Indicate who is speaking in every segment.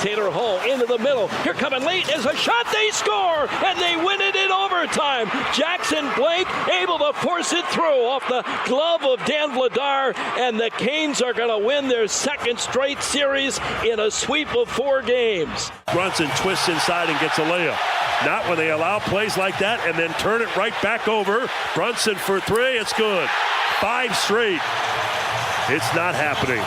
Speaker 1: Taylor Hall into the middle. Here coming late is a shot. They score, and they win it in overtime. Jackson Blake able to force it through off the glove of Dan Vladar, and the Canes are going to win their second straight series in a sweep of 4 games.
Speaker 2: Brunson twists inside and gets a layup. Not when they allow plays like that and then turn it right back over. Brunson for 3. It's good. 5 straight. It's not happening.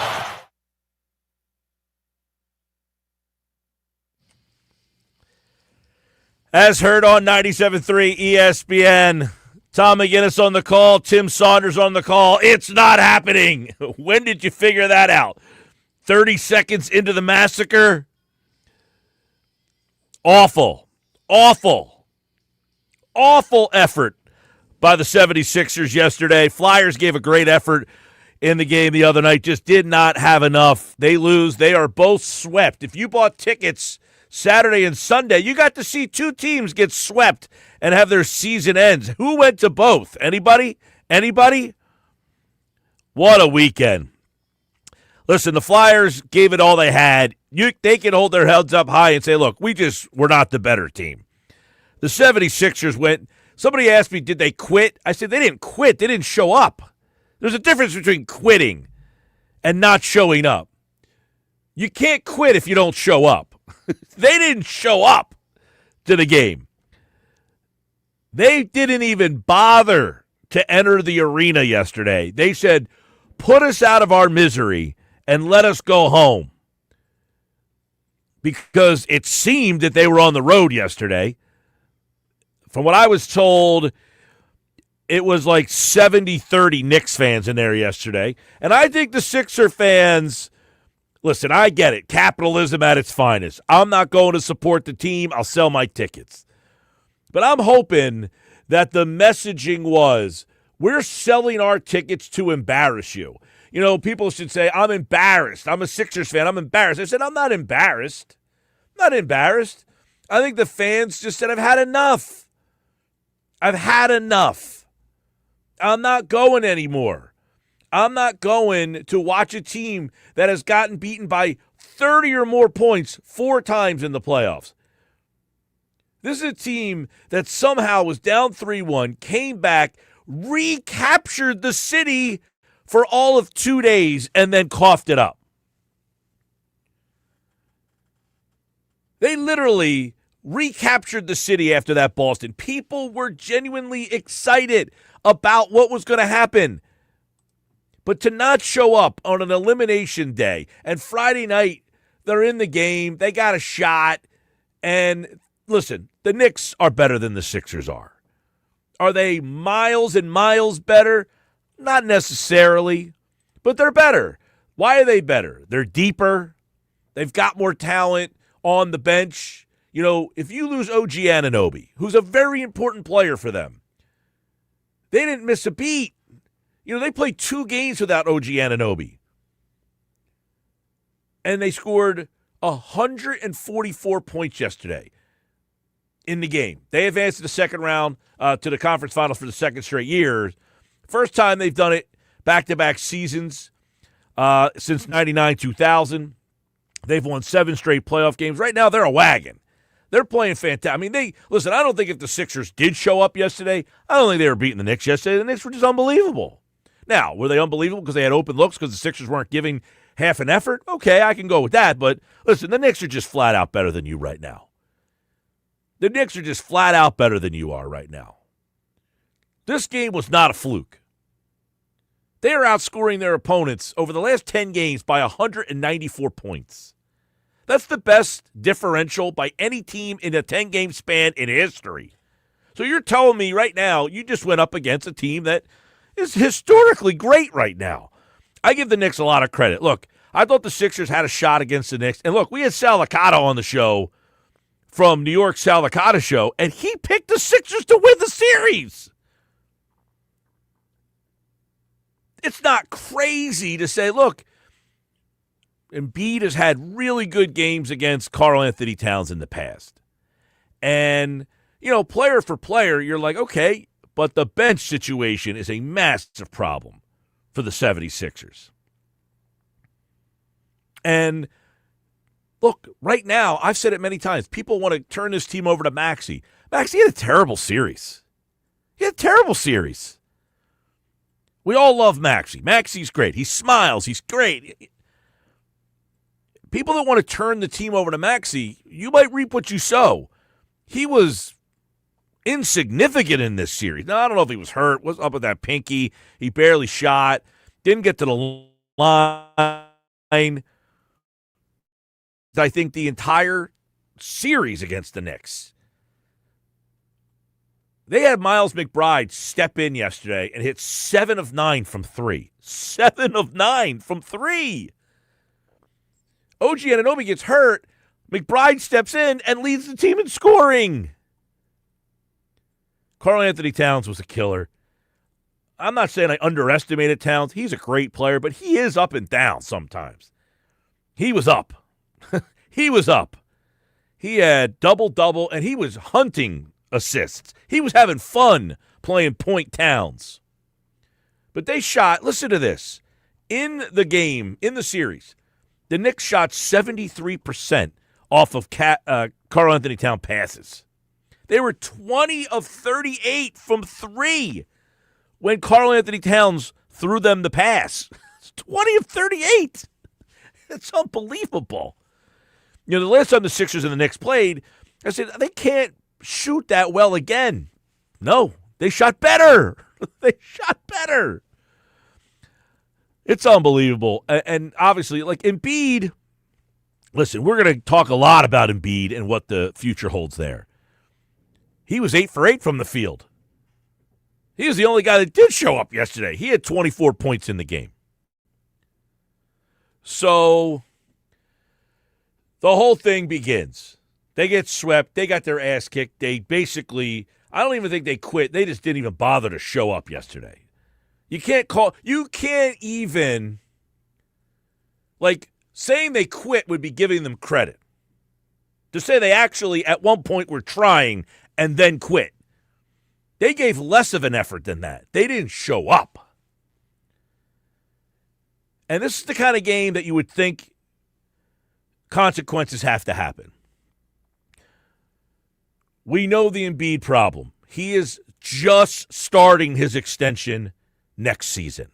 Speaker 3: As heard on 97.3 ESPN, Tom McGinnis on the call, Tim Saunders on the call. It's not happening. When did you figure that out? 30 seconds into the massacre? Awful effort by the 76ers yesterday. Flyers gave a great effort in the game the other night, just did not have enough. They lose. They are both swept. If you bought tickets Saturday and Sunday, you got to see 2 teams get swept and have their season ends. Who went to both? Anybody? What a weekend. Listen, the Flyers gave it all they had. They can hold their heads up high and say, look, we're not the better team. The 76ers went, somebody asked me, did they quit? I said, they didn't quit. They didn't show up. There's a difference between quitting and not showing up. You can't quit if you don't show up. They didn't show up to the game. They didn't even bother to enter the arena yesterday. They said, put us out of our misery and let us go home. Because it seemed that they were on the road yesterday. From what I was told, it was like 70-30 Knicks fans in there yesterday. And I think the Sixer fans, listen, I get it. Capitalism at its finest. I'm not going to support the team. I'll sell my tickets. But I'm hoping that the messaging was, we're selling our tickets to embarrass you. You know, people should say, I'm embarrassed. I'm a Sixers fan. I'm embarrassed. I said, I'm not embarrassed. I'm not embarrassed. I think the fans just said, I've had enough. I've had enough. I'm not going anymore. I'm not going to watch a team that has gotten beaten by 30 or more points 4 times in the playoffs. This is a team that somehow was down 3-1, came back, recaptured the city for all of 2 days, and then coughed it up. They literally recaptured the city after that Boston. People were genuinely excited about what was going to happen. But to not show up on an elimination day, and Friday night, they're in the game, they got a shot, and listen, the Knicks are better than the Sixers are. Are they miles and miles better? Not necessarily, but they're better. Why are they better? They're deeper. They've got more talent on the bench. You know, if you lose OG Anunoby, who's a very important player for them, they didn't miss a beat. You know, they played 2 games without OG Anunoby. And they scored 144 points yesterday in the game. They advanced to the second round to the conference finals for the second straight year. First time they've done it back-to-back seasons since 99-2000. They've won 7 straight playoff games. Right now, they're a wagon. They're playing fantastic. I mean, I don't think if the Sixers did show up yesterday, I don't think they were beating the Knicks yesterday. The Knicks were just unbelievable. Now, were they unbelievable because they had open looks because the Sixers weren't giving half an effort? Okay, I can go with that. But listen, the Knicks are just flat out better than you right now. The Knicks are just flat out better than you are right now. This game was not a fluke. They are outscoring their opponents over the last 10 games by 194 points. That's the best differential by any team in a 10-game span in history. So you're telling me right now you just went up against a team that is historically great right now. I give the Knicks a lot of credit. Look, I thought the Sixers had a shot against the Knicks. And look, we had Sal Licata on the show from New York Sal Licata Show, and he picked the Sixers to win the series. It's not crazy to say, look, Embiid has had really good games against Karl Anthony Towns in the past. And, you know, player for player, you're like, okay, but the bench situation is a massive problem for the 76ers. And Look, right now, I've said it many times, people want to turn this team over to Maxey. Maxey had a terrible series. He had a terrible series. We all love Maxey. Maxey's great. He smiles. He's great. People that want to turn the team over to Maxey, you might reap what you sow. He was insignificant in this series. Now, I don't know if he was hurt, was up with that pinky. He barely shot, didn't get to the line. I think the entire series against the Knicks. They had Miles McBride step in yesterday and hit 7 of 9 from 3. 7 of 9 from 3. OG Anunoby gets hurt. McBride steps in and leads the team in scoring. Karl Anthony Towns was a killer. I'm not saying I underestimated Towns. He's a great player, but he is up and down sometimes. He was up. He was up. He had double-double, and he was hunting assists. He was having fun playing point Towns. But they shot, listen to this, in the game, in the series, the Knicks shot 73% off of Karl Anthony Towns passes. They were 20 of 38 from 3 when Karl Anthony Towns threw them the pass. It's 20 of 38. It's unbelievable. You know, the last time the Sixers and the Knicks played, I said, they can't shoot that well again. No, they shot better. They shot better. It's unbelievable. And obviously, like Embiid, listen, we're going to talk a lot about Embiid and what the future holds there. He was 8 for 8 from the field. He was the only guy that did show up yesterday. He had 24 points in the game. So the whole thing begins. They get swept. They got their ass kicked. They basically, I don't even think they quit. They just didn't even bother to show up yesterday. You can't even, like, saying they quit would be giving them credit. To say they actually at one point were trying and then quit. They gave less of an effort than that. They didn't show up. And this is the kind of game that you would think consequences have to happen. We know the Embiid problem. He is just starting his extension next season.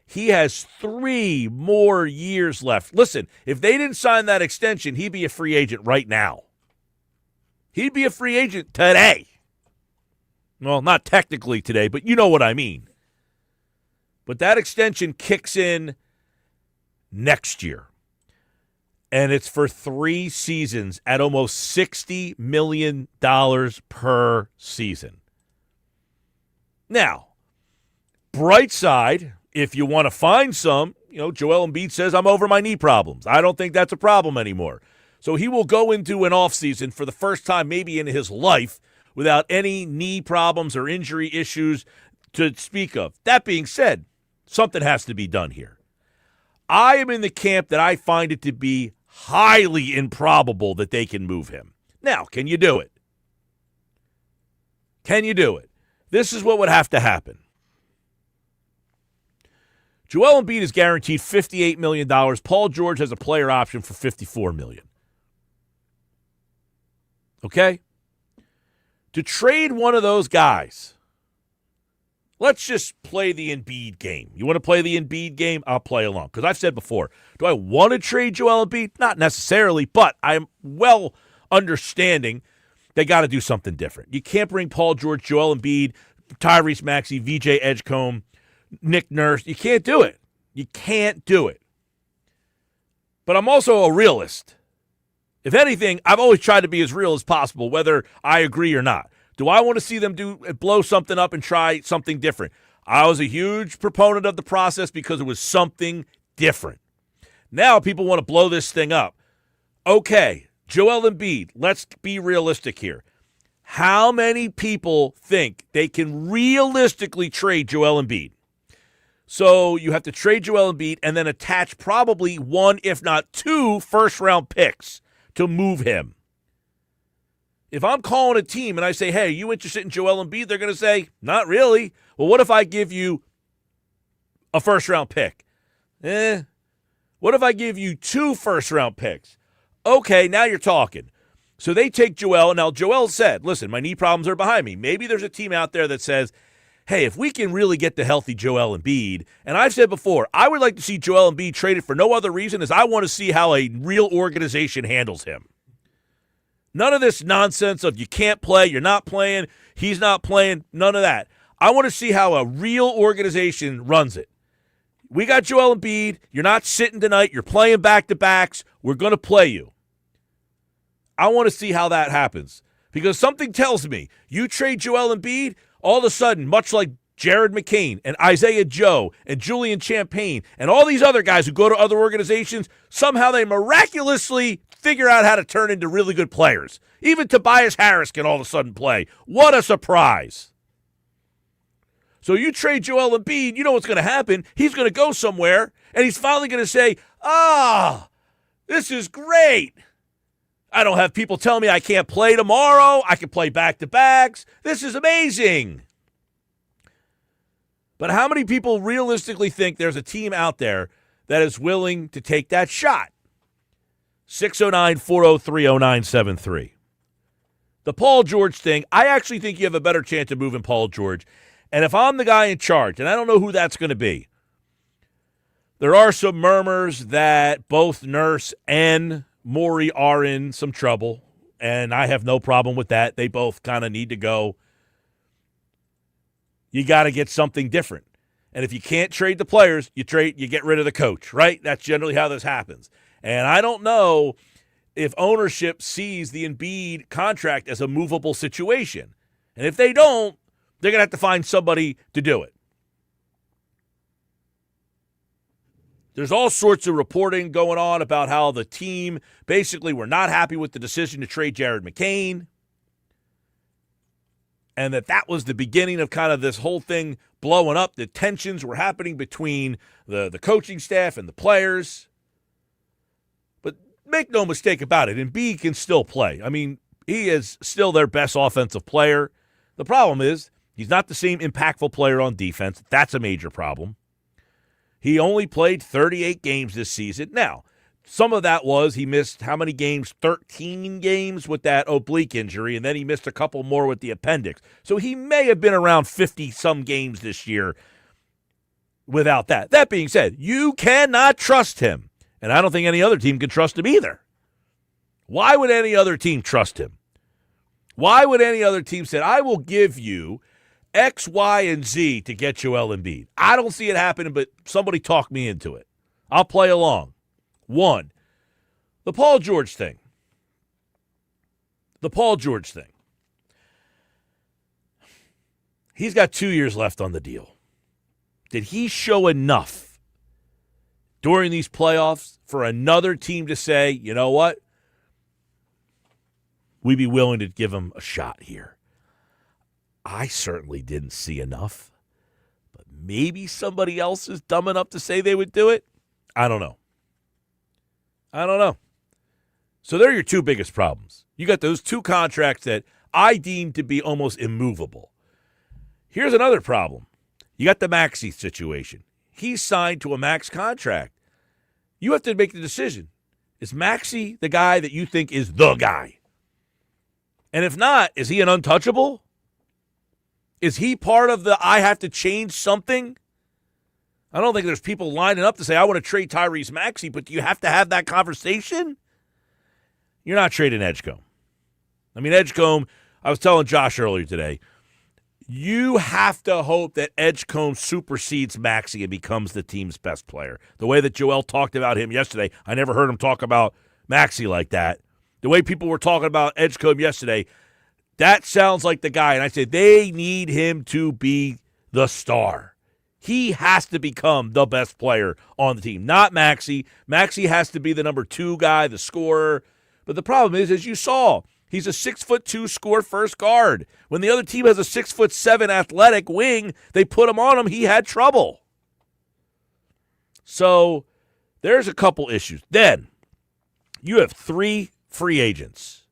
Speaker 3: He has 3 more years left. Listen, if they didn't sign that extension, he'd be a free agent right now. He'd be a free agent today. Well, not technically today, but you know what I mean. But that extension kicks in next year. And it's for 3 seasons at almost $60 million per season. Now, bright side, if you want to find some, Joel Embiid says, I'm over my knee problems. I don't think that's a problem anymore. So he will go into an offseason for the first time maybe in his life without any knee problems or injury issues to speak of. That being said, something has to be done here. I am in the camp that I find it to be highly improbable that they can move him. Now, can you do it? Can you do it? This is what would have to happen. Joel Embiid is guaranteed $58 million. Paul George has a player option for $54 million. Okay? To trade one of those guys, let's just play the Embiid game. You want to play the Embiid game? I'll play along. Because I've said before, do I want to trade Joel Embiid? Not necessarily, but I'm well understanding they got to do something different. You can't bring Paul George, Joel Embiid, Tyrese Maxey, VJ Edgecombe, Nick Nurse. You can't do it. You can't do it. But I'm also a realist. If anything, I've always tried to be as real as possible, whether I agree or not. Do I want to see them blow something up and try something different? I was a huge proponent of the process because it was something different. Now people want to blow this thing up. Okay, Joel Embiid, let's be realistic here. How many people think they can realistically trade Joel Embiid? So you have to trade Joel Embiid and then attach probably 1, if not 2, first-round picks to move him. If I'm calling a team and I say, hey, you interested in Joel Embiid? They're going to say, not really. Well, what if I give you a first-round pick? What if I give you 2 first-round picks? Okay, now you're talking. So they take Joel. Now, Joel said, listen, my knee problems are behind me. Maybe there's a team out there that says, hey, if we can really get the healthy Joel Embiid, and I've said before, I would like to see Joel Embiid traded for no other reason as I want to see how a real organization handles him. None of this nonsense of you can't play, you're not playing, he's not playing, none of that. I want to see how a real organization runs it. We got Joel Embiid. You're not sitting tonight. You're playing back-to-backs. We're going to play you. I want to see how that happens because something tells me you trade Joel Embiid, all of a sudden, much like Jared McCain and Isaiah Joe and Julian Champagne and all these other guys who go to other organizations, somehow they miraculously figure out how to turn into really good players. Even Tobias Harris can all of a sudden play. What a surprise. So you trade Joel Embiid, you know what's going to happen. He's going to go somewhere, and he's finally going to say, this is great. I don't have people telling me I can't play tomorrow. I can play back-to-backs. This is amazing. But how many people realistically think there's a team out there that is willing to take that shot? 609-403-0973. The Paul George thing, I actually think you have a better chance of moving Paul George. And if I'm the guy in charge, and I don't know who that's going to be, there are some murmurs that both Nurse and Morey are in some trouble, and I have no problem with that. They both kind of need to go. You got to get something different. And if you can't trade the players, you get rid of the coach, right? That's generally how this happens. And I don't know if ownership sees the Embiid contract as a movable situation. And if they don't, they're going to have to find somebody to do it. There's all sorts of reporting going on about how the team basically were not happy with the decision to trade Jared McCain. And that was the beginning of kind of this whole thing blowing up. The tensions were happening between the coaching staff and the players. But make no mistake about it, Embiid can still play. I mean, he is still their best offensive player. The problem is he's not the same impactful player on defense. That's a major problem. He only played 38 games this season. Now, some of that was he missed how many games? 13 games with that oblique injury, and then he missed a couple more with the appendix. So he may have been around 50-some games this year without that. That being said, you cannot trust him, and I don't think any other team can trust him either. Why would any other team trust him? Why would any other team say, I will give you X, Y, and Z to get Joel Embiid? I don't see it happening, but somebody talk me into it. I'll play along. One, the Paul George thing. The Paul George thing. He's got 2 years left on the deal. Did he show enough during these playoffs for another team to say, you know what? We'd be willing to give him a shot here. I certainly didn't see enough. But maybe somebody else is dumb enough to say they would do it? I don't know. So they're your two biggest problems. You got those two contracts that I deem to be almost immovable. Here's another problem. You got the Maxey situation. He's signed to a max contract. You have to make the decision. Is Maxey the guy that you think is the guy? And if not, is he an untouchable? Is he part of the I have to change something? I don't think there's people lining up to say, I want to trade Tyrese Maxey, but do you have to have that conversation? You're not trading Edgecombe. I mean, Edgecombe, I was telling Josh earlier today, you have to hope that Edgecombe supersedes Maxey and becomes the team's best player. The way that Joel talked about him yesterday, I never heard him talk about Maxey like that. The way people were talking about Edgecombe yesterday, that sounds like the guy. And I said, they need him to be the star. He has to become the best player on the team, not Maxey. Maxey has to be the number 2 guy, the scorer. But the problem is, as you saw, he's a 6'2" score first guard. When the other team has a 6'7" athletic wing, they put him on him. He had trouble. So there's a couple issues. Then you have 3 free agents.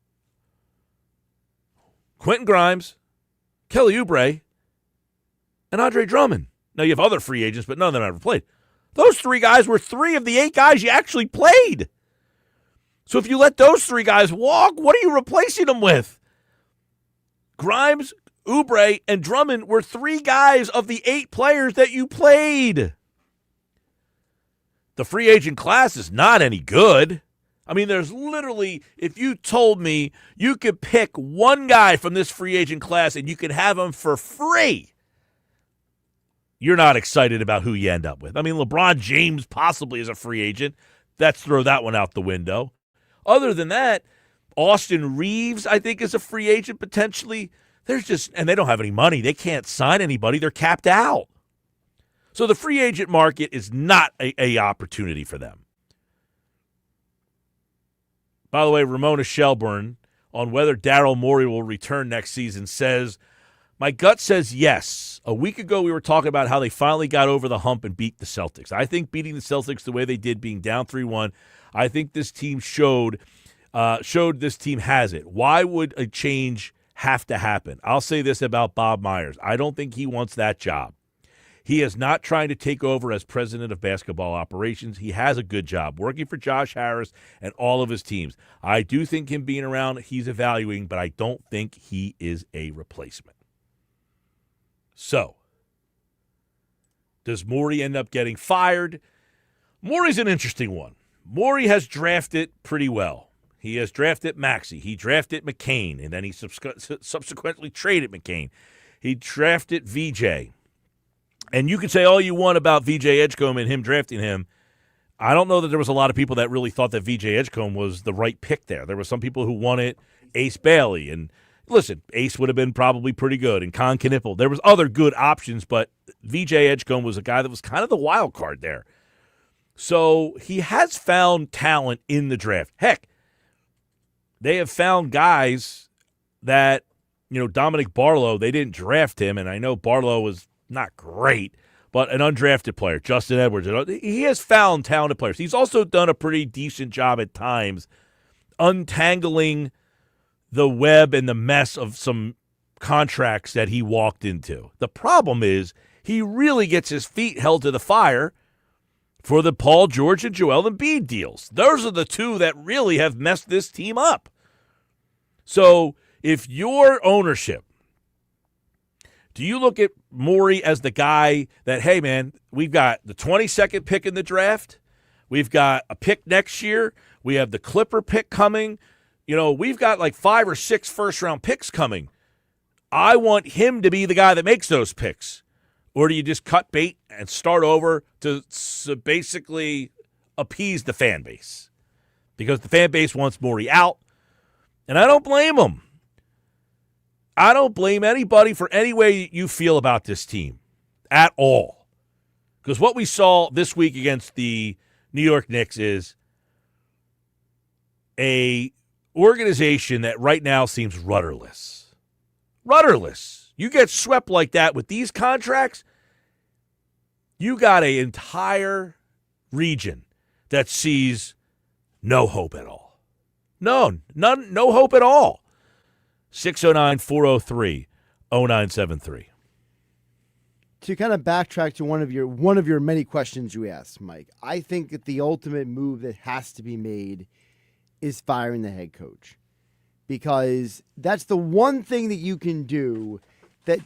Speaker 3: Quentin Grimes, Kelly Oubre, and Andre Drummond. Now, you have other free agents, but none of them ever played. Those 3 guys were 3 of the 8 guys you actually played. So if you let those three guys walk, what are you replacing them with? Grimes, Oubre, and Drummond were three guys of the 8 players that you played. The free agent class is not any good. I mean, there's literally, if you told me you could pick one guy from this free agent class and you could have him for free, you're not excited about who you end up with. I mean, LeBron James possibly is a free agent. Let's throw that one out the window. Other than that, Austin Reeves, I think, is a free agent potentially. And they don't have any money. They can't sign anybody. They're capped out. So the free agent market is not a opportunity for them. By the way, Ramona Shelburne, on whether Daryl Morey will return next season, says, my gut says yes. A week ago, we were talking about how they finally got over the hump and beat the Celtics. I think beating the Celtics the way they did, being down 3-1, I think this team showed this team has it. Why would a change have to happen? I'll say this about Bob Myers. I don't think he wants that job. He is not trying to take over as president of basketball operations. He has a good job working for Josh Harris and all of his teams. I do think him being around, he's evaluating, but I don't think he is a replacement. So, does Morey end up getting fired? Morey's an interesting one. Morey has drafted pretty well. He has drafted Maxey. He drafted McCain, and then he subsequently traded McCain. He drafted VJ. And you can say all you want about VJ Edgecombe and him drafting him. I don't know that there was a lot of people that really thought that VJ Edgecombe was the right pick there. There were some people who wanted Ace Bailey. And listen, Ace would have been probably pretty good. And Con Knipple. There was other good options, but VJ Edgecombe was a guy that was kind of the wild card there. So he has found talent in the draft. Heck, they have found guys that, Dominic Barlow, they didn't draft him. And I know Barlow was not great, but an undrafted player, Justin Edwards. He has found talented players. He's also done a pretty decent job at times untangling the web and the mess of some contracts that he walked into. The problem is he really gets his feet held to the fire for the Paul George and Joel Embiid deals. Those are the two that really have messed this team up. So if your ownership, do you look at Morey as the guy that, hey, man, we've got the 22nd pick in the draft. We've got a pick next year. We have the Clipper pick coming. We've got like 5 or 6 first-round picks coming. I want him to be the guy that makes those picks. Or do you just cut bait and start over to basically appease the fan base? Because the fan base wants Morey out, and I don't blame them. I don't blame anybody for any way you feel about this team at all. Because what we saw this week against the New York Knicks is a organization that right now seems rudderless. Rudderless. You get swept like that with these contracts, you got an entire region that sees no hope at all. No hope at all. 609-403-0973.
Speaker 4: To kind of backtrack to one of your many questions you asked, Mike, I think that the ultimate move that has to be made is firing the head coach, because that's the one thing that you can do that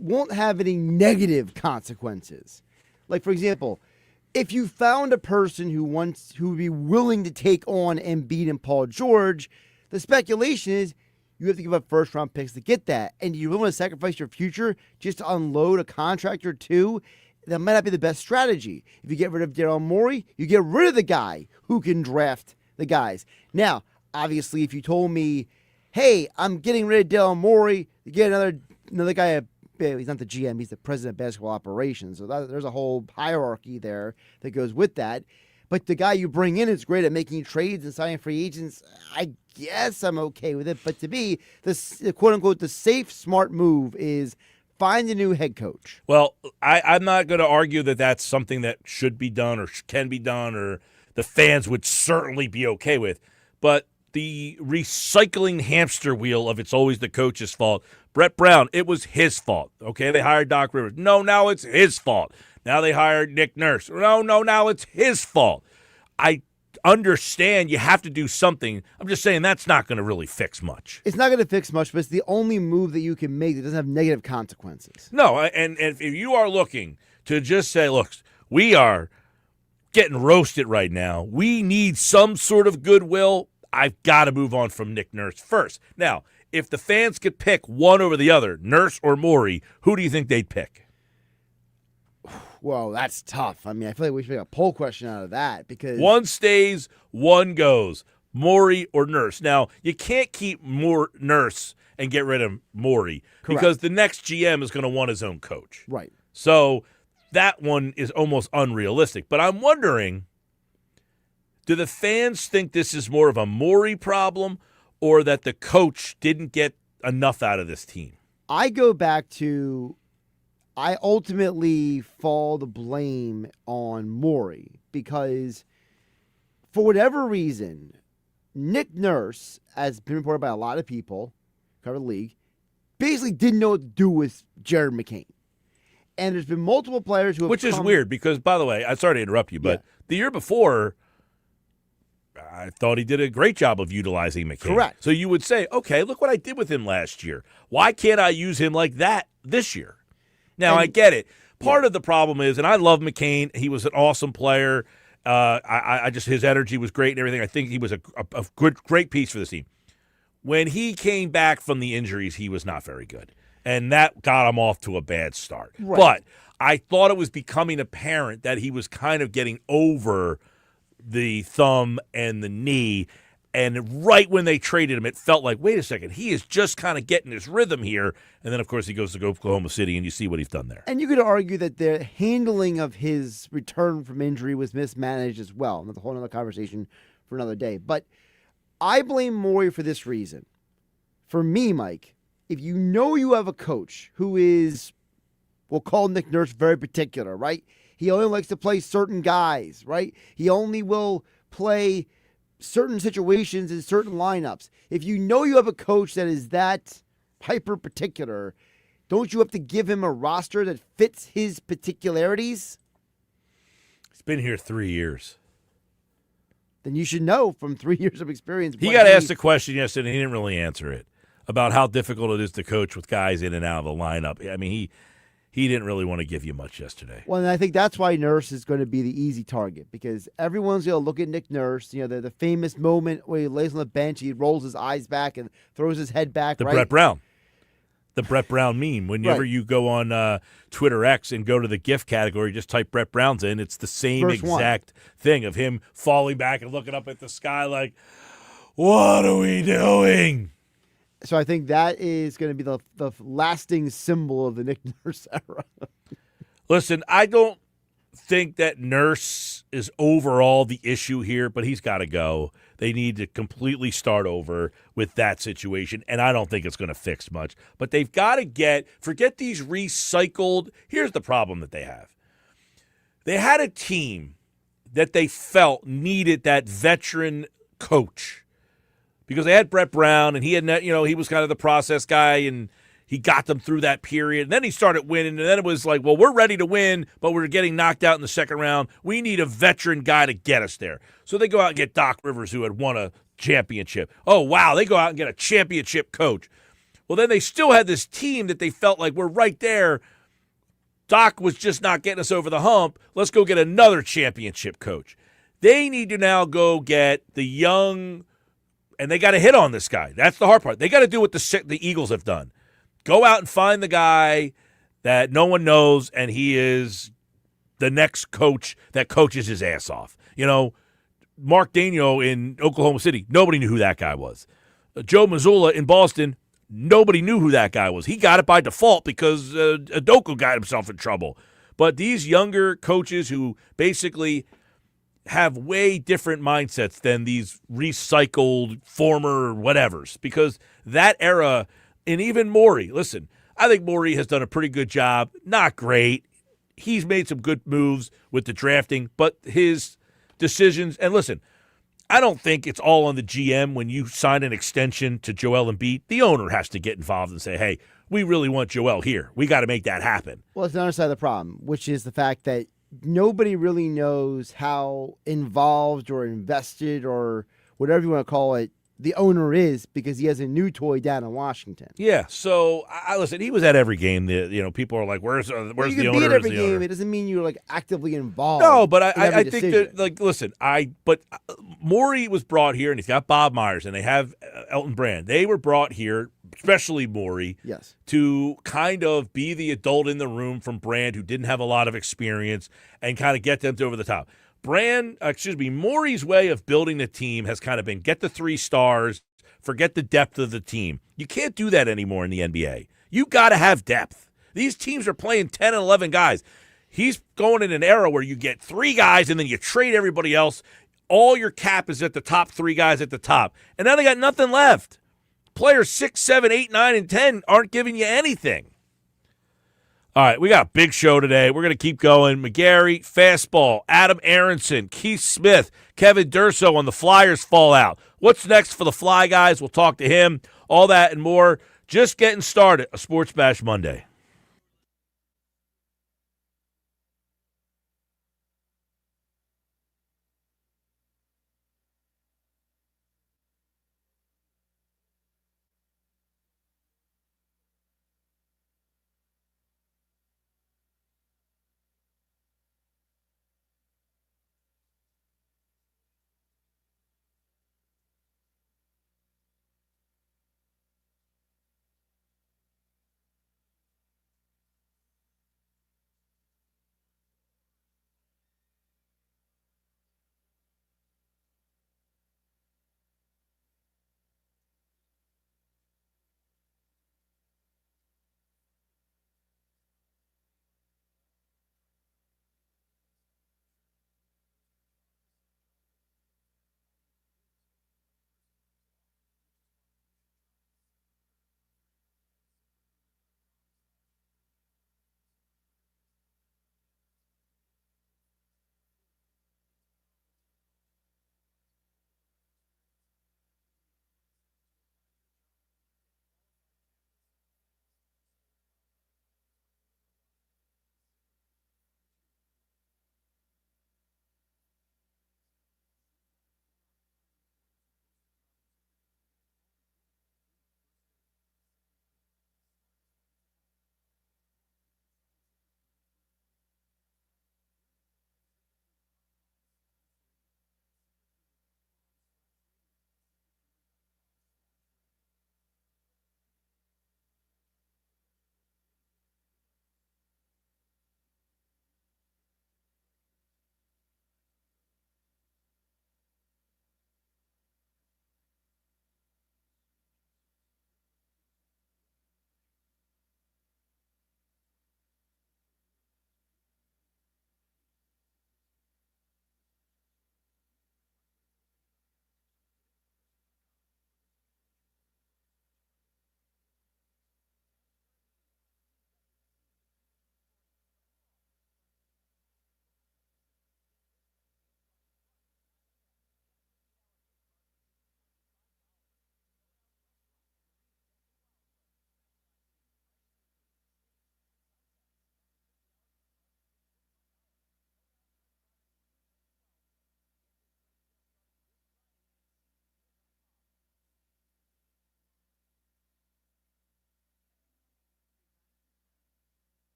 Speaker 4: won't have any negative consequences. Like, for example, if you found a person who would be willing to take on Embiid and Paul George, the speculation is you have to give up first-round picks to get that. And you really want to sacrifice your future just to unload a contract or two? That might not be the best strategy. If you get rid of Daryl Morey, you get rid of the guy who can draft the guys. Now, obviously, if you told me, hey, I'm getting rid of Daryl Morey, you get another guy, he's not the GM, he's the president of basketball operations. So there's a whole hierarchy there that goes with that. But the guy you bring in is great at making trades and signing free agents. I guess I'm okay with it. But to me, the quote-unquote, the safe, smart move is find a new head coach.
Speaker 3: Well, I'm not going to argue that that's something that should be done or can be done or the fans would certainly be okay with. But the recycling hamster wheel of it's always the coach's fault. Brett Brown, it was his fault. Okay, they hired Doc Rivers. No, now it's his fault. Now they hired Nick Nurse. No, now it's his fault. understand you have to do something. I'm just saying that's not going to really fix much.
Speaker 4: It's not going to fix much, but it's the only move that you can make that doesn't have negative consequences.
Speaker 3: No, and if you are looking to just say, look, we are getting roasted right now. We need some sort of goodwill. I've got to move on from Nick Nurse first. Now, if the fans could pick one over the other, Nurse or Morey, who do you think they'd pick?
Speaker 4: Whoa, that's tough. I mean, I feel like we should make a poll question out of that because
Speaker 3: one stays, one goes. Morey or Nurse. Now, you can't keep Nurse and get rid of Morey because the next GM is going to want his own coach.
Speaker 4: Right.
Speaker 3: So that one is almost unrealistic. But I'm wondering, do the fans think this is more of a Morey problem or that the coach didn't get enough out of this team?
Speaker 4: I go back to I ultimately fall the blame on Morey because for whatever reason, Nick Nurse, as been reported by a lot of people, cover the league, basically didn't know what to do with Jared McCain. And there's been multiple players who have
Speaker 3: Which is weird because, by the way, I'm sorry to interrupt you, but the year before, I thought he did a great job of utilizing McCain.
Speaker 4: Correct.
Speaker 3: So you would say, okay, look what I did with him last year. Why can't I use him like that this year? Now, I get it. Part of the problem is, and I love McCain. He was an awesome player. I just his energy was great and everything. I think he was a great piece for this team. When he came back from the injuries, he was not very good, and that got him off to a bad start.
Speaker 4: Right.
Speaker 3: But I thought it was becoming apparent that he was kind of getting over the thumb and the knee. And right when they traded him, it felt like, wait a second, he is just kind of getting his rhythm here. And then, of course, he goes to Oklahoma City, and you see what he's done there.
Speaker 4: And you could argue that the handling of his return from injury was mismanaged as well. That's a whole other conversation for another day. But I blame Morey for this reason. For me, Mike, if you know you have a coach who is, we'll call Nick Nurse very particular, right? He only likes to play certain guys, right? He only will play certain situations in certain lineups. If you know you have a coach that is that hyper particular, don't you have to give him a roster that fits his particularities?
Speaker 3: He's been here 3 years.
Speaker 4: Then you should know from 3 years of experience.
Speaker 3: He got asked a question yesterday, and he didn't really answer it, about how difficult it is to coach with guys in and out of the lineup. I mean, he didn't really want to give you much yesterday.
Speaker 4: Well, and I think that's why Nurse is going to be the easy target because everyone's going to look at Nick Nurse. You know, the famous moment where he lays on the bench, he rolls his eyes back and throws his head back.
Speaker 3: The
Speaker 4: right?
Speaker 3: Brett Brown. The Brett Brown meme. Whenever you go on Twitter X and go to the GIF category, just type Brett Brown's in. It's the same
Speaker 4: First
Speaker 3: exact thing of him falling back and looking up at the sky like, what are we doing?
Speaker 4: So I think that is going to be the lasting symbol of the Nick Nurse era.
Speaker 3: Listen, I don't think that Nurse is overall the issue here, but he's got to go. They need to completely start over with that situation, and I don't think it's going to fix much. But they've got to forget these recycled. Here's the problem that they have. They had a team that they felt needed that veteran coach. Because they had Brett Brown, and he was kind of the process guy, and he got them through that period. And then he started winning, and then it was like, well, we're ready to win, but we're getting knocked out in the second round. We need a veteran guy to get us there. So they go out and get Doc Rivers, who had won a championship. Oh, wow, they go out and get a championship coach. Well, then they still had this team that they felt like we're right there. Doc was just not getting us over the hump. Let's go get another championship coach. They need to now go get the young. And they got to hit on this guy. That's the hard part. They got to do what the Eagles have done. Go out and find the guy that no one knows, and he is the next coach that coaches his ass off. You know, Mark Daigneault in Oklahoma City, nobody knew who that guy was. Joe Mazzulla in Boston, nobody knew who that guy was. He got it by default because Adoku got himself in trouble. But these younger coaches who basically have way different mindsets than these recycled former whatevers, because that era, and even Morey, listen, I think Morey has done a pretty good job. Not great. He's made some good moves with the drafting, but his decisions, and listen, I don't think it's all on the GM when you sign an extension to Joel Embiid. The owner has to get involved and say, hey, we really want Joel here. We got to make that happen.
Speaker 4: Well, it's the other side of the problem, which is the fact that nobody really knows how involved or invested or whatever you want to call it the owner is because he has a new toy down in Washington.
Speaker 3: Yeah. So I listen. He was at every game. People are like, "Where's
Speaker 4: Well,
Speaker 3: the
Speaker 4: you can
Speaker 3: owner?"
Speaker 4: be at every
Speaker 3: Where's the
Speaker 4: game.
Speaker 3: owner?
Speaker 4: It doesn't mean you're like actively involved.
Speaker 3: No, but
Speaker 4: in every
Speaker 3: I think
Speaker 4: decision.
Speaker 3: that listen, but Morey was brought here, and he's got Bob Myers, and they have Elton Brand. They were brought here, especially Morey,
Speaker 4: Yes.
Speaker 3: to kind of be the adult in the room from Brand, who didn't have a lot of experience, and kind of get them over the top. Morey's way of building the team has kind of been get the 3 stars, forget the depth of the team. You can't do that anymore in the NBA. You got to have depth. These teams are playing 10 and 11 guys. He's going in an era where you get 3 guys and then you trade everybody else. All your cap is at the top 3 guys at the top. And now they got nothing left. Players 6, 7, 8, 9, and 10 aren't giving you anything. All right, we got a big show today. We're going to keep going. McGarry, Fastball, Adam Aronson, Keith Smith, Kevin Durso on the Flyers fallout. What's next for the Fly guys? We'll talk to him. All that and more. Just getting started. A Sports Bash Monday.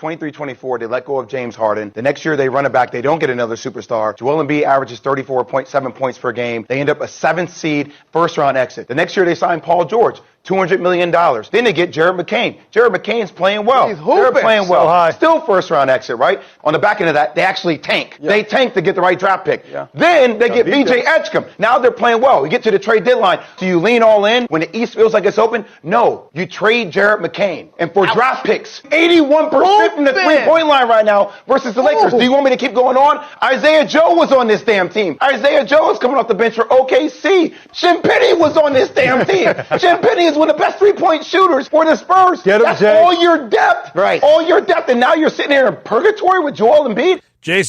Speaker 5: 23-24, they let go of James Harden. The next year they run it back. They don't get another superstar. Joel Embiid averages 34.7 points per game. They end up a 7th seed, first-round exit. The next year they sign Paul George. $200 million. Then they get Jared McCain. Jared McCain's playing well.
Speaker 6: He's hooping.
Speaker 5: Jared playing well.
Speaker 6: So high.
Speaker 5: Still first-round exit, right? On the back end of that, they actually tank.
Speaker 6: Yeah.
Speaker 5: They tank to get the right draft pick.
Speaker 6: Yeah.
Speaker 5: Then they get
Speaker 6: beat
Speaker 5: B.J. Edgecombe. Now they're playing well. You get to the trade deadline. Do you lean all in when the East feels like it's open? No. You trade Jared McCain. And for draft picks, 81% from the three-point line right now versus the Lakers. Do you want me to keep going on? Isaiah Joe was on this damn team. Isaiah Joe is coming off the bench for OKC. Shin Penny was on this damn team. Shin Penny is one of the best three-point shooters for the Spurs.
Speaker 6: Get him,
Speaker 5: That's
Speaker 6: Jay.
Speaker 5: all your depth.
Speaker 6: Right.
Speaker 5: All your depth. And now you're sitting here in purgatory with Joel Embiid.
Speaker 3: Jay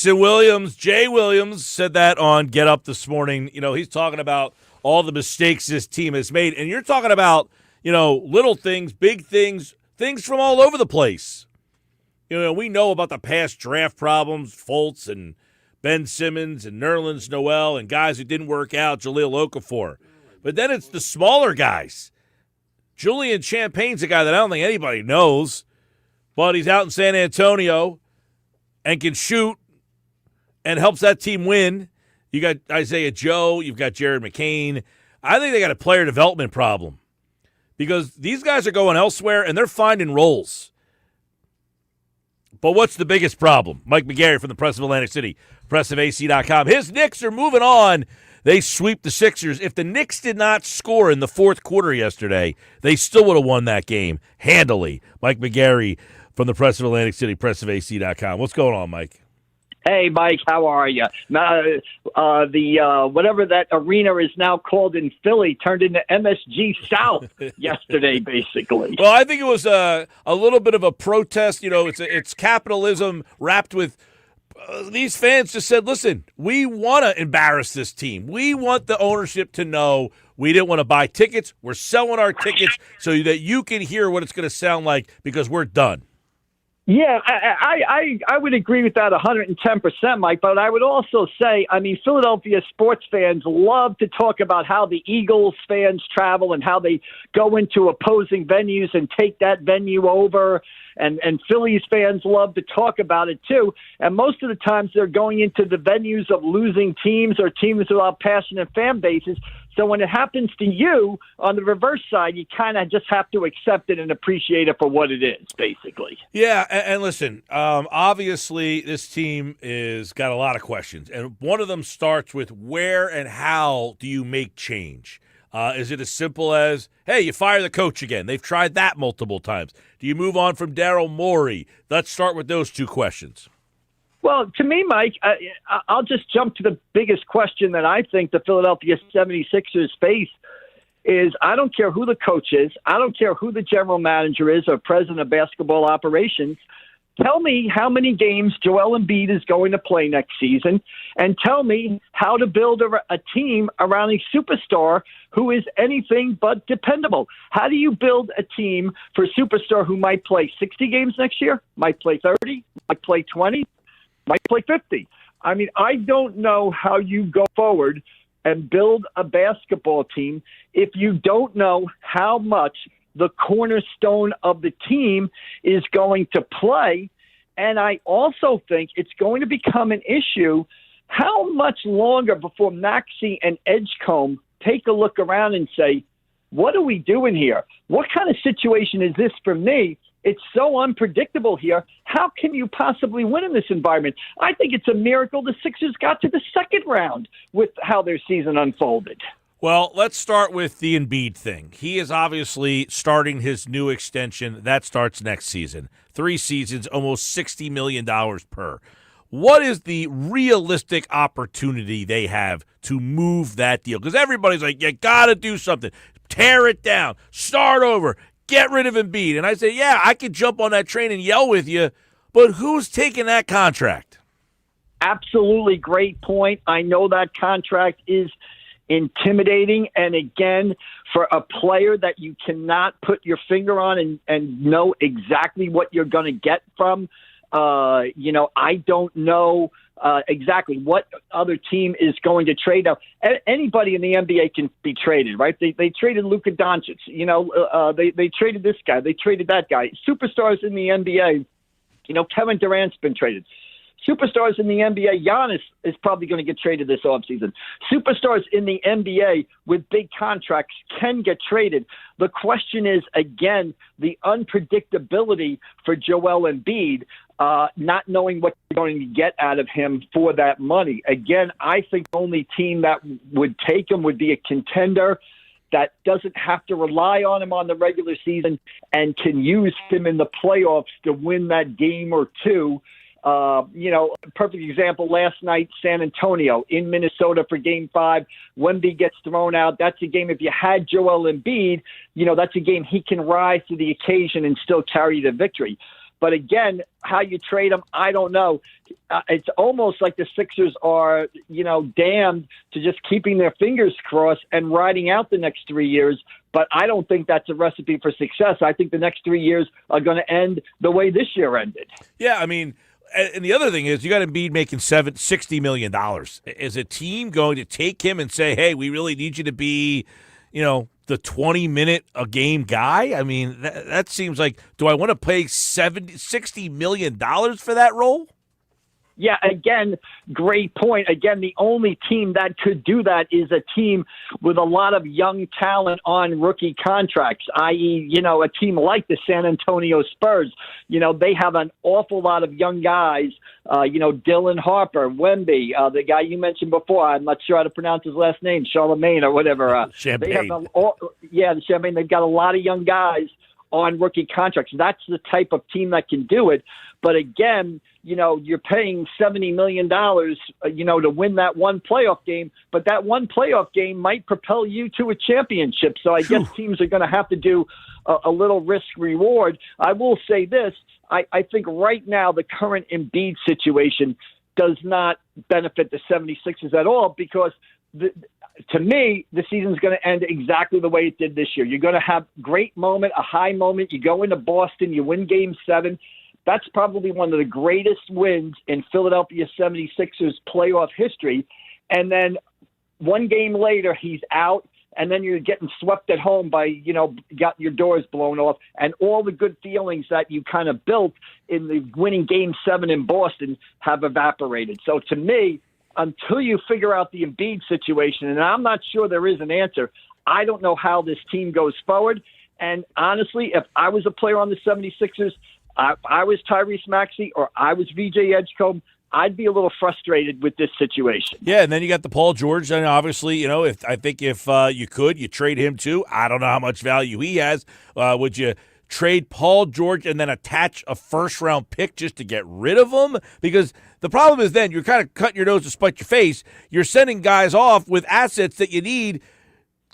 Speaker 3: Williams said that on Get Up this morning. You know, he's talking about all the mistakes this team has made. And you're talking about, you know, little things, big things, things from all over the place. You know, we know about the past draft problems, Fultz and Ben Simmons and Nerlens Noel and guys who didn't work out, Jahlil Okafor. But then it's the smaller guys. Julian Champagne's a guy that I don't think anybody knows, but he's out in San Antonio and can shoot and helps that team win. You got Isaiah Joe. You've got Jared McCain. I think they got a player development problem because these guys are going elsewhere and they're finding roles. But what's the biggest problem? Mike McGarry from the Press of Atlantic City, pressofac.com. His Knicks are moving on. They sweep the Sixers. If the Knicks did not score in the fourth quarter yesterday, they still would have won that game handily. Mike McGarry from the Press of Atlantic City, pressofac.com. What's going on, Mike?
Speaker 7: Hey, Mike, how are you? Whatever that arena is now called in Philly turned into MSG South yesterday, basically.
Speaker 3: Well, I think it was a little bit of a protest. You know, it's capitalism wrapped with these fans just said, listen, we want to embarrass this team. We want the ownership to know we didn't want to buy tickets. We're selling our tickets so that you can hear what it's going to sound like because we're done.
Speaker 7: Yeah, I would agree with that 110%, Mike. But I would also say, I mean, Philadelphia sports fans love to talk about how the Eagles fans travel and how they go into opposing venues and take that venue over. And Phillies fans love to talk about it, too. And most of the times they're going into the venues of losing teams or teams without passionate fan bases. So when it happens to you on the reverse side, you kind of just have to accept it and appreciate it for what it is, basically.
Speaker 3: Yeah, and listen, obviously this team is got a lot of questions. And one of them starts with where and how do you make change? Is it as simple as, hey, you fire the coach again? They've tried that multiple times. Do you move on from Daryl Morey? Let's start with those two questions.
Speaker 7: Well, to me, Mike, I'll just jump to the biggest question that I think the Philadelphia 76ers face is I don't care who the coach is. I don't care who the general manager is or president of basketball operations. Tell me how many games Joel Embiid is going to play next season, and tell me how to build a team around a superstar who is anything but dependable. How do you build a team for a superstar who might play 60 games next year, might play 30, might play 20, might play 50? I mean, I don't know how you go forward and build a basketball team if you don't know how much the cornerstone of the team is going to play. And I also think it's going to become an issue how much longer before Maxey and Edgecombe take a look around and say, what are we doing here? What kind of situation is this for me? It's so unpredictable here. How can you possibly win in this environment? I think it's a miracle the Sixers got to the second round with how their season unfolded.
Speaker 3: Well, let's start with the Embiid thing. He is obviously starting his new extension. That starts next season. 3 seasons, almost $60 million per. What is the realistic opportunity they have to move that deal? Because everybody's like, you got to do something. Tear it down. Start over. Get rid of Embiid. And I say, yeah, I could jump on that train and yell with you, but who's taking that contract?
Speaker 7: Absolutely great point. I know that contract is intimidating. And again, for a player that you cannot put your finger on and know exactly what you're going to get from, I don't know exactly what other team is going to trade. Now, anybody in the NBA can be traded, right? They traded Luka Doncic. They traded this guy. They traded that guy. Superstars in the NBA Kevin Durant's been traded. Superstars in the NBA, Giannis is probably going to get traded this offseason. Superstars in the NBA with big contracts can get traded. The question is, again, the unpredictability for Joel Embiid, not knowing what you're going to get out of him for that money. Again, I think the only team that would take him would be a contender that doesn't have to rely on him on the regular season and can use him in the playoffs to win that game or two. Perfect example last night, San Antonio in Minnesota for Game 5. Wemby gets thrown out. That's a game, if you had Joel Embiid, that's a game he can rise to the occasion and still carry the victory. But again, how you trade him, I don't know. It's almost like the Sixers are, damned to just keeping their fingers crossed and riding out the next 3 years. But I don't think that's a recipe for success. I think the next 3 years are going to end the way this year ended.
Speaker 3: Yeah, I mean, and the other thing is, you got Embiid making $60 million. Is a team going to take him and say, hey, we really need you to be, the 20-minute a game guy? I mean, that seems like, do I want to pay $60 million for that role?
Speaker 7: Yeah, again, great point. Again, the only team that could do that is a team with a lot of young talent on rookie contracts, i.e., a team like the San Antonio Spurs. They have an awful lot of young guys, Dylan Harper, Wemby, the guy you mentioned before. I'm not sure how to pronounce his last name, Charlemagne or whatever.
Speaker 3: Champagne.
Speaker 7: The Champagne. They've got a lot of young guys on rookie contracts. That's the type of team that can do it. But again, you're paying $70 million, to win that one playoff game, but that one playoff game might propel you to a championship. So I guess teams are going to have to do a little risk reward. I will say this. I think right now the current Embiid situation does not benefit the 76ers at all because to me, the season's going to end exactly the way it did this year. You're going to have a great moment, a high moment. You go into Boston, you win Game 7. That's probably one of the greatest wins in Philadelphia 76ers playoff history. And then one game later, he's out, and then you're getting swept at home by, got your doors blown off, and all the good feelings that you kind of built in the winning Game 7 in Boston have evaporated. So to me, until you figure out the Embiid situation, and I'm not sure there is an answer, I don't know how this team goes forward. And honestly, if I was a player on the 76ers, I was Tyrese Maxey or I was VJ Edgecombe, I'd be a little frustrated with this situation.
Speaker 3: Yeah, and then you got the Paul George, and obviously, if you could, you trade him too. I don't know how much value he has. Would you trade Paul George and then attach a first-round pick just to get rid of him? Because the problem is then you're kind of cutting your nose to spite your face. You're sending guys off with assets that you need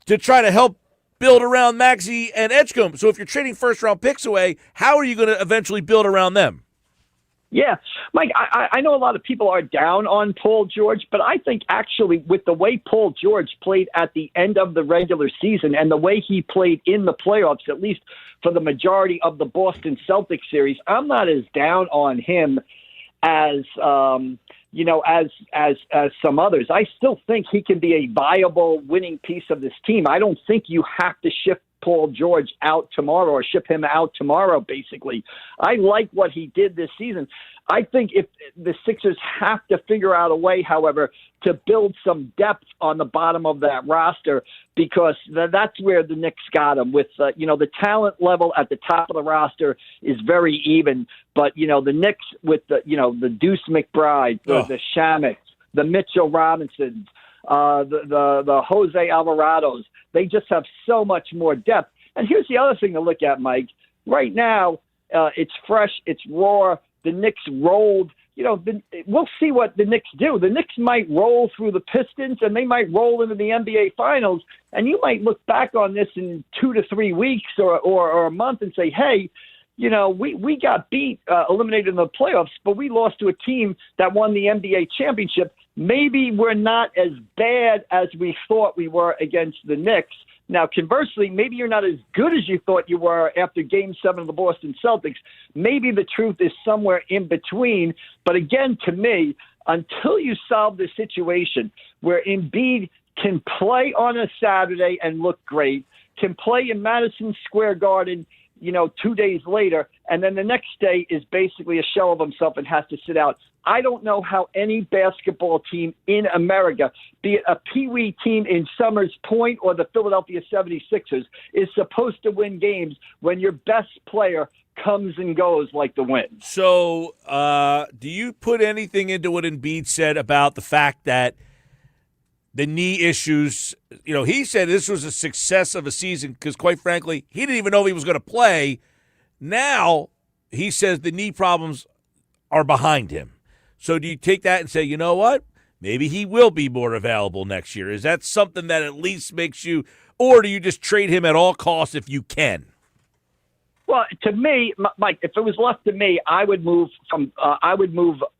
Speaker 3: to try to help build around Maxey and Edgecombe. So if you're trading first-round picks away, how are you going to eventually build around them?
Speaker 7: Yeah, Mike, I know a lot of people are down on Paul George, but I think actually with the way Paul George played at the end of the regular season and the way he played in the playoffs, at least for the majority of the Boston Celtics series, I'm not as down on him as as some others. I still think he can be a viable winning piece of this team. I don't think you have to shift Paul George out tomorrow or ship him out tomorrow, basically. I like what he did this season. I think if the Sixers have to figure out a way, however, to build some depth on the bottom of that roster, because that's where the Knicks got him with, the talent level at the top of the roster is very even. But, the Knicks with the Deuce McBride, the Shamits, the Mitchell Robinsons, the Jose Alvarados, they just have so much more depth. And here's the other thing to look at, Mike. Right now, it's fresh, it's raw. The Knicks rolled. We'll see what the Knicks do. The Knicks might roll through the Pistons, and they might roll into the NBA Finals. And you might look back on this in 2 to 3 weeks or a month and say, hey, we got beat, eliminated in the playoffs, but we lost to a team that won the NBA championship. Maybe we're not as bad as we thought we were against the Knicks. Now, conversely, maybe you're not as good as you thought you were after Game 7 of the Boston Celtics. Maybe the truth is somewhere in between. But again, to me, until you solve the situation where Embiid can play on a Saturday and look great, can play in Madison Square Garden, 2 days later, and then the next day is basically a shell of himself and has to sit out. I don't know how any basketball team in America, be it a Pee-wee team in Summers Point or the Philadelphia 76ers, is supposed to win games when your best player comes and goes like the wind.
Speaker 3: So do you put anything into what Embiid said about the fact that the knee issues, he said this was a success of a season because, quite frankly, he didn't even know if he was going to play. Now he says the knee problems are behind him. So do you take that and say, you know what? Maybe he will be more available next year. Is that something that at least makes you, or do you just trade him at all costs if you can?
Speaker 7: Well, to me, Mike, if it was left to me, I would move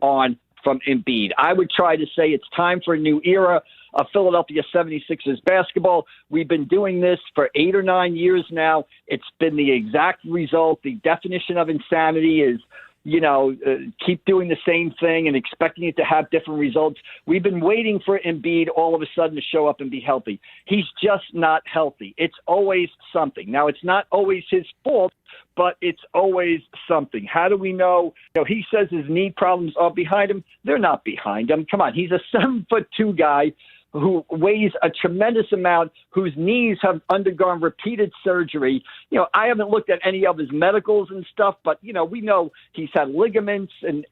Speaker 7: on from Embiid. I would try to say it's time for a new era of Philadelphia 76ers basketball. We've been doing this for 8 or 9 years now. It's been the exact result. The definition of insanity is, keep doing the same thing and expecting it to have different results. We've been waiting for Embiid all of a sudden to show up and be healthy. He's just not healthy. It's always something. Now, it's not always his fault, but it's always something. How do we know? He says his knee problems are behind him. They're not behind him. Come on. He's a 7'2" guy who weighs a tremendous amount, whose knees have undergone repeated surgery. I haven't looked at any of his medicals and stuff, but, we know he's had ligaments and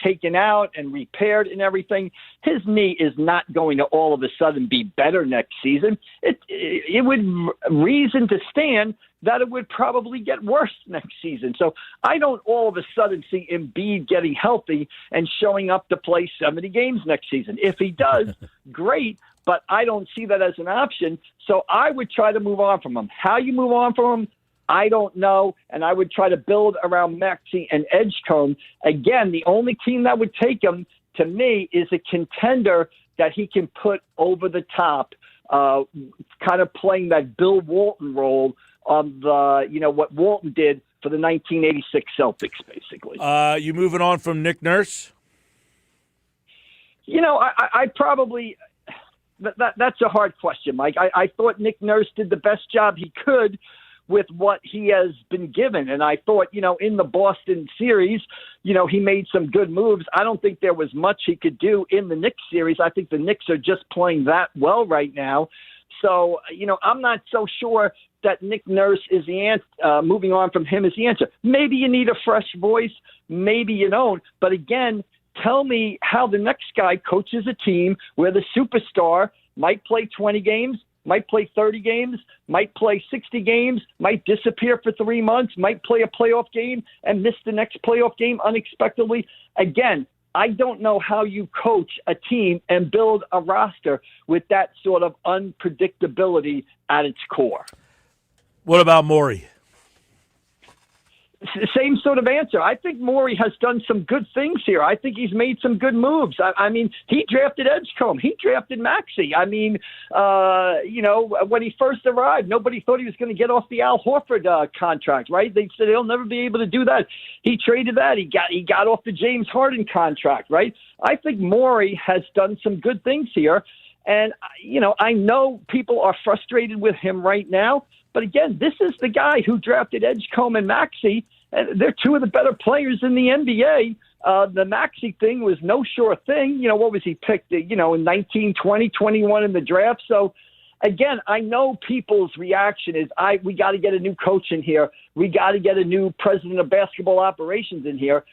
Speaker 7: taken out and repaired and everything. His knee is not going to all of a sudden be better next season. It would reason to stand that it would probably get worse next season. So I don't all of a sudden see Embiid getting healthy and showing up to play 70 games next season. If he does, great, but I don't see that as an option. So I would try to move on from him. How you move on from him, I don't know, and I would try to build around Maxey and Edgecombe. Again, the only team that would take him, to me, is a contender that he can put over the top, kind of playing that Bill Walton role on what Walton did for the 1986 Celtics, basically.
Speaker 3: You moving on from Nick Nurse?
Speaker 7: I probably that's a hard question, Mike. I thought Nick Nurse did the best job he could with what he has been given. And I thought, in the Boston series, he made some good moves. I don't think there was much he could do in the Knicks series. I think the Knicks are just playing that well right now. So, I'm not so sure that Nick Nurse is the answer. Moving on from him is the answer. Maybe you need a fresh voice. Maybe you don't. But again, tell me how the next guy coaches a team where the superstar might play 20 games, might play 30 games, might play 60 games, might disappear for 3 months, might play a playoff game and miss the next playoff game unexpectedly. Again, I don't know how you coach a team and build a roster with that sort of unpredictability at its core.
Speaker 3: What about Morey?
Speaker 7: Same sort of answer. I think Morey has done some good things here. I think he's made some good moves. I mean, he drafted Edgecombe. He drafted Maxey. I mean, when he first arrived, nobody thought he was going to get off the Al Horford contract, right? They said he'll never be able to do that. He traded that. He got off the James Harden contract, right? I think Morey has done some good things here. And, I know people are frustrated with him right now. But again, this is the guy who drafted Edgecombe and Maxey. And they're two of the better players in the NBA. The Maxey thing was no sure thing. What was he picked, in 19, 20, 21 in the draft? So, again, I know people's reaction is, we got to get a new coach in here. We got to get a new president of basketball operations in here.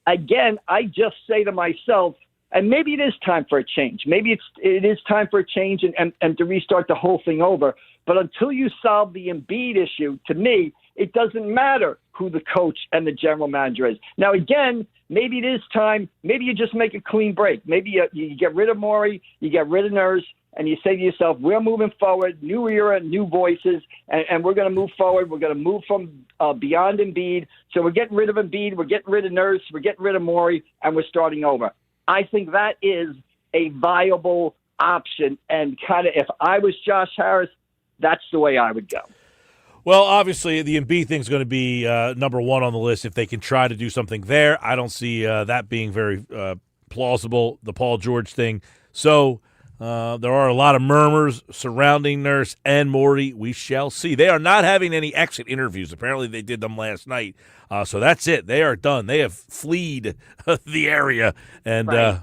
Speaker 7: Again, I just say to myself, and maybe it is time for a change. Maybe it is time for a change and to restart the whole thing over. But until you solve the Embiid issue, to me, it doesn't matter who the coach and the general manager is. Now, again, maybe it is time. Maybe you just make a clean break. Maybe you get rid of Morey, you get rid of Nurse, and you say to yourself, we're moving forward, new era, new voices, and we're going to move forward. We're going to move from beyond Embiid. So we're getting rid of Embiid, we're getting rid of Nurse, we're getting rid of Morey, and we're starting over. I think that is a viable option. And kind of, if I was Josh Harris, that's the way I would go.
Speaker 3: Well, obviously, the Embiid thing is going to be number one on the list if they can try to do something there. I don't see that being very plausible, the Paul George thing. So There are a lot of murmurs surrounding Nurse and Morty. We shall see. They are not having any exit interviews. Apparently, they did them last night. So that's it. They are done. They have fled the area, and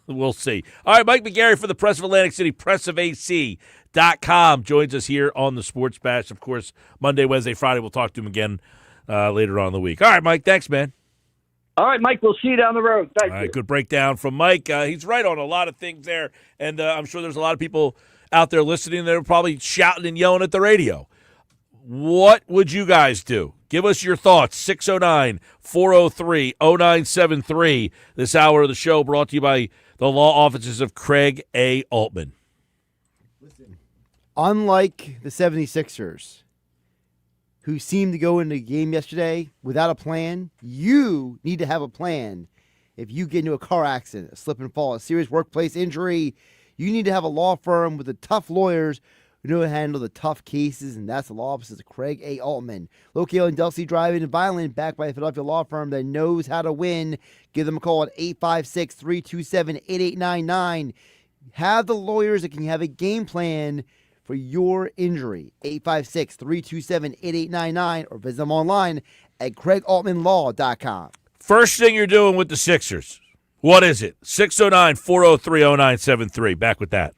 Speaker 3: we'll see. All right, Mike McGarry for the Press of Atlantic City, pressofac.com, joins us here on the Sports Bash. Of course, Monday, Wednesday, Friday. We'll talk to him again later on in the week. All right, Mike, thanks, man.
Speaker 7: All right, Mike, we'll see you down the road. Thank
Speaker 3: All
Speaker 7: you.
Speaker 3: right, good breakdown from Mike. He's right on a lot of things there, and I'm sure there's a lot of people out there listening that are probably shouting and yelling at the radio. What would you guys do? Give us your thoughts. 609-403-0973. This hour of the show brought to you by the law offices of Craig A. Altman.
Speaker 4: Unlike the 76ers, who seemed to go into the game yesterday without a plan, you need to have a plan. If you get into a car accident, a slip and fall, a serious workplace injury, you need to have a law firm with the tough lawyers who know how to handle the tough cases, and that's the law offices of Craig A. Altman. Located in Delsey Drive-In and Violent, backed by a Philadelphia law firm that knows how to win. Give them a call at 856-327-8899. Have the lawyers that can have a game plan for your injury. 856-327-8899 or visit them online at CraigAltmanLaw.com.
Speaker 3: First thing you're doing with the Sixers, what is it? 609-403-0973. Back with that.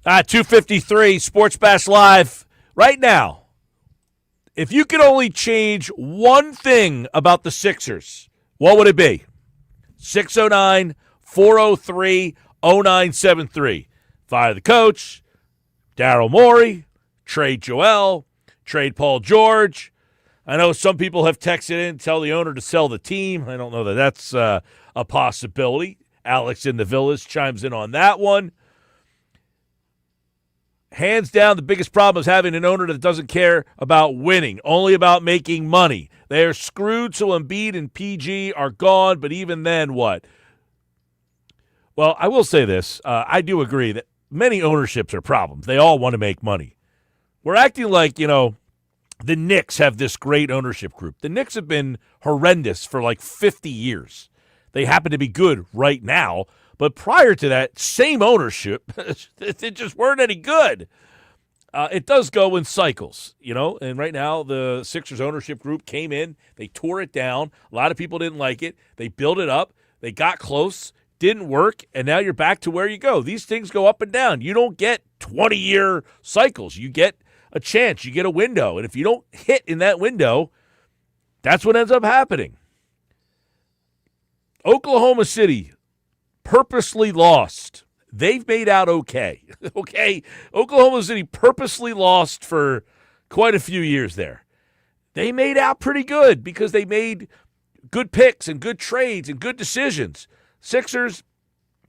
Speaker 3: 2:53, Sports Bash Live. Right now, if you could only change one thing about the Sixers, what would it be? 609-403-0973. Fire the coach, Daryl Morey, trade Joel, trade Paul George. I know some people have texted in, tell the owner to sell the team. I don't know that that's a possibility. Alex in the Villas chimes in on that one. Hands down, the biggest problem is having an owner that doesn't care about winning, only about making money. They are screwed, so Embiid and PG are gone, but even then, what? Well, I will say this. I do agree that many ownerships are problems. They all want to make money. We're acting like, the Knicks have this great ownership group. The Knicks have been horrendous for like 50 years. They happen to be good right now, but prior to that, same ownership, they just weren't any good. It does go in cycles, and right now the Sixers ownership group came in. They tore it down. A lot of people didn't like it. They built it up. They got close, didn't work, and now you're back to where you go. These things go up and down. You don't get 20-year cycles. You get a chance. You get a window, and if you don't hit in that window, that's what ends up happening. Oklahoma City purposely lost. They've made out okay. Okay? Oklahoma City purposely lost for quite a few years there. They made out pretty good because they made good picks and good trades and good decisions. Sixers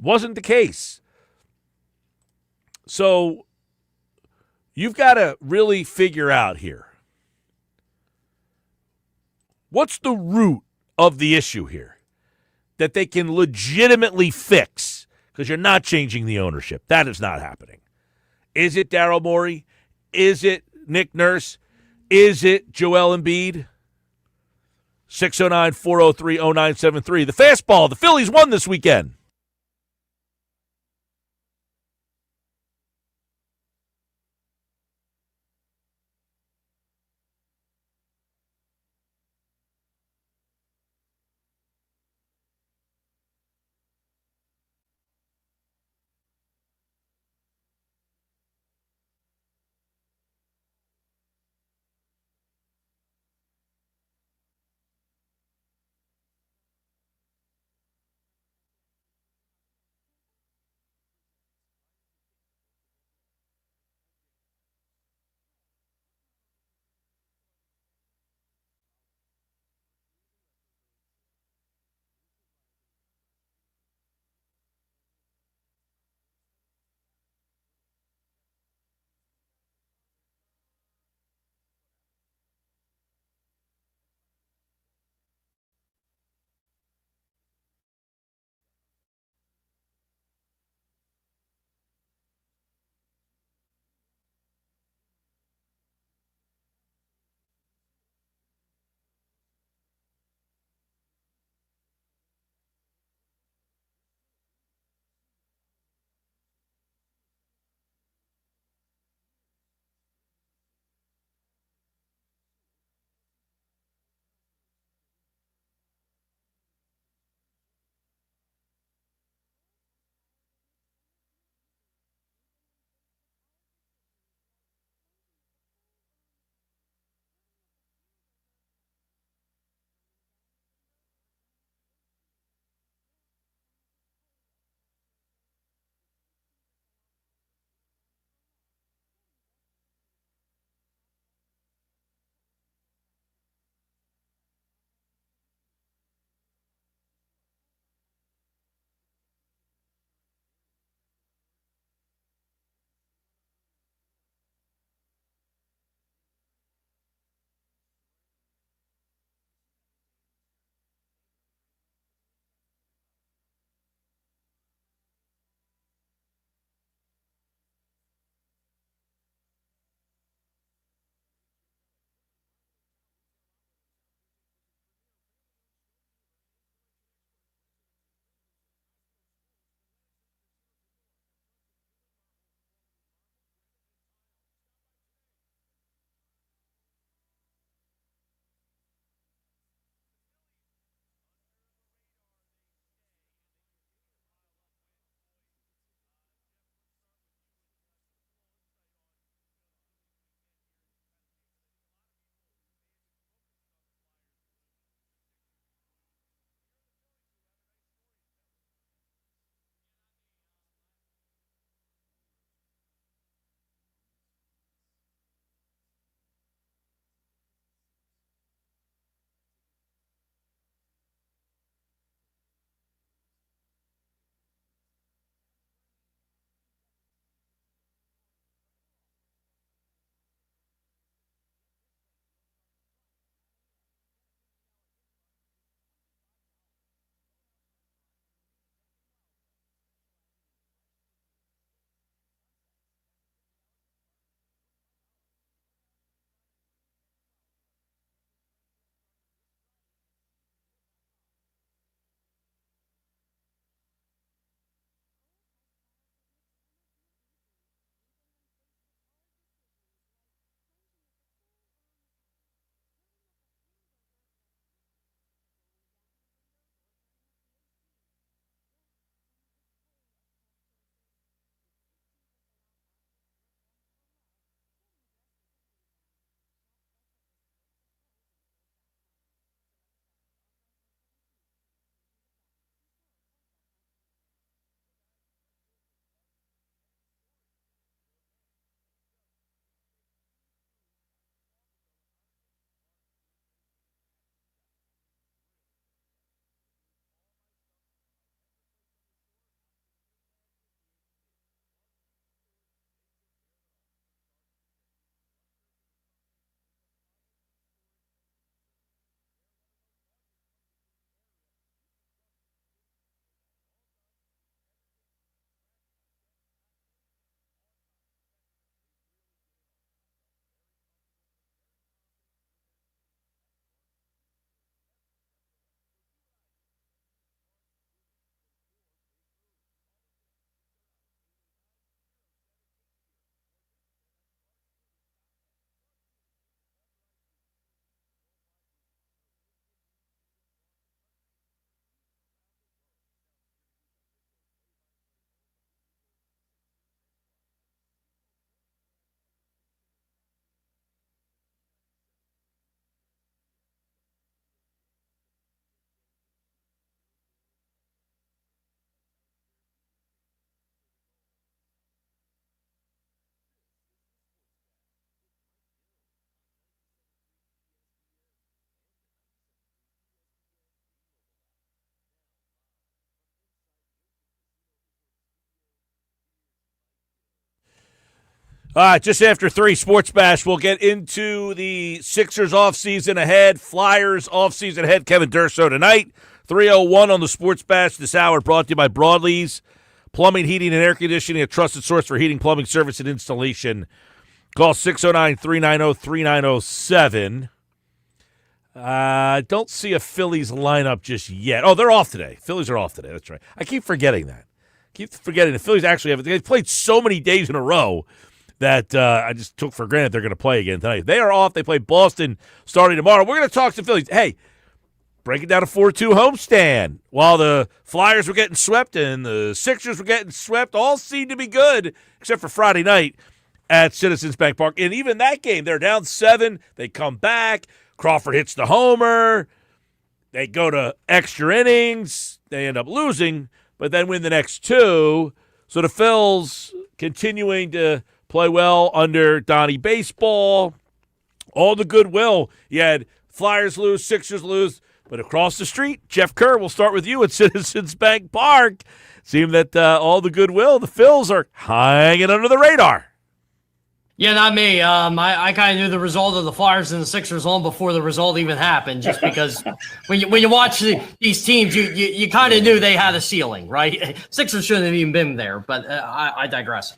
Speaker 3: wasn't the case. So you've got to really figure out here. What's the root of the issue here that they can legitimately fix? Because you're not changing the ownership. That is not happening. Is it Daryl Morey? Is it Nick Nurse? Is it Joel Embiid? 609-403-0973. The Fastball. The Phillies won this weekend. All right, just after 3, Sports Bash. We'll get into the Sixers offseason ahead, Flyers offseason ahead. Kevin Durso tonight, 3:01 on the Sports Bash. This hour brought to you by Broadlee's Plumbing, Heating, and Air Conditioning, a trusted source for heating, plumbing, service, and installation. Call 609-390-3907. I don't see a Phillies lineup just yet. Oh, they're off today. Phillies are off today. That's right. I keep forgetting that. The Phillies actually have. They've played so many days in a row that I just took for granted they're going to play again tonight. They are off. They play Boston starting tomorrow. We're going to talk to the Phillies. Hey, break it down to 4-2 homestand. While the Flyers were getting swept and the Sixers were getting swept, all seemed to be good except for Friday night at Citizens Bank Park. And even that game, they're down 7. They come back. Crawford hits the homer. They go to extra innings. They end up losing, but then win the next 2. So the Phils continuing to play well under Donnie Baseball. All the goodwill. You had Flyers lose, Sixers lose, but across the street, Jeff Kerr, we'll start with you at Citizens Bank Park. Seemed that all the goodwill, the Phils are hanging under the radar.
Speaker 6: Yeah, not me. I kind of knew the result of the Flyers and the Sixers long before the result even happened, just because when you watch these teams, you kind of knew they had a ceiling, right? Sixers shouldn't have even been there, but I digress.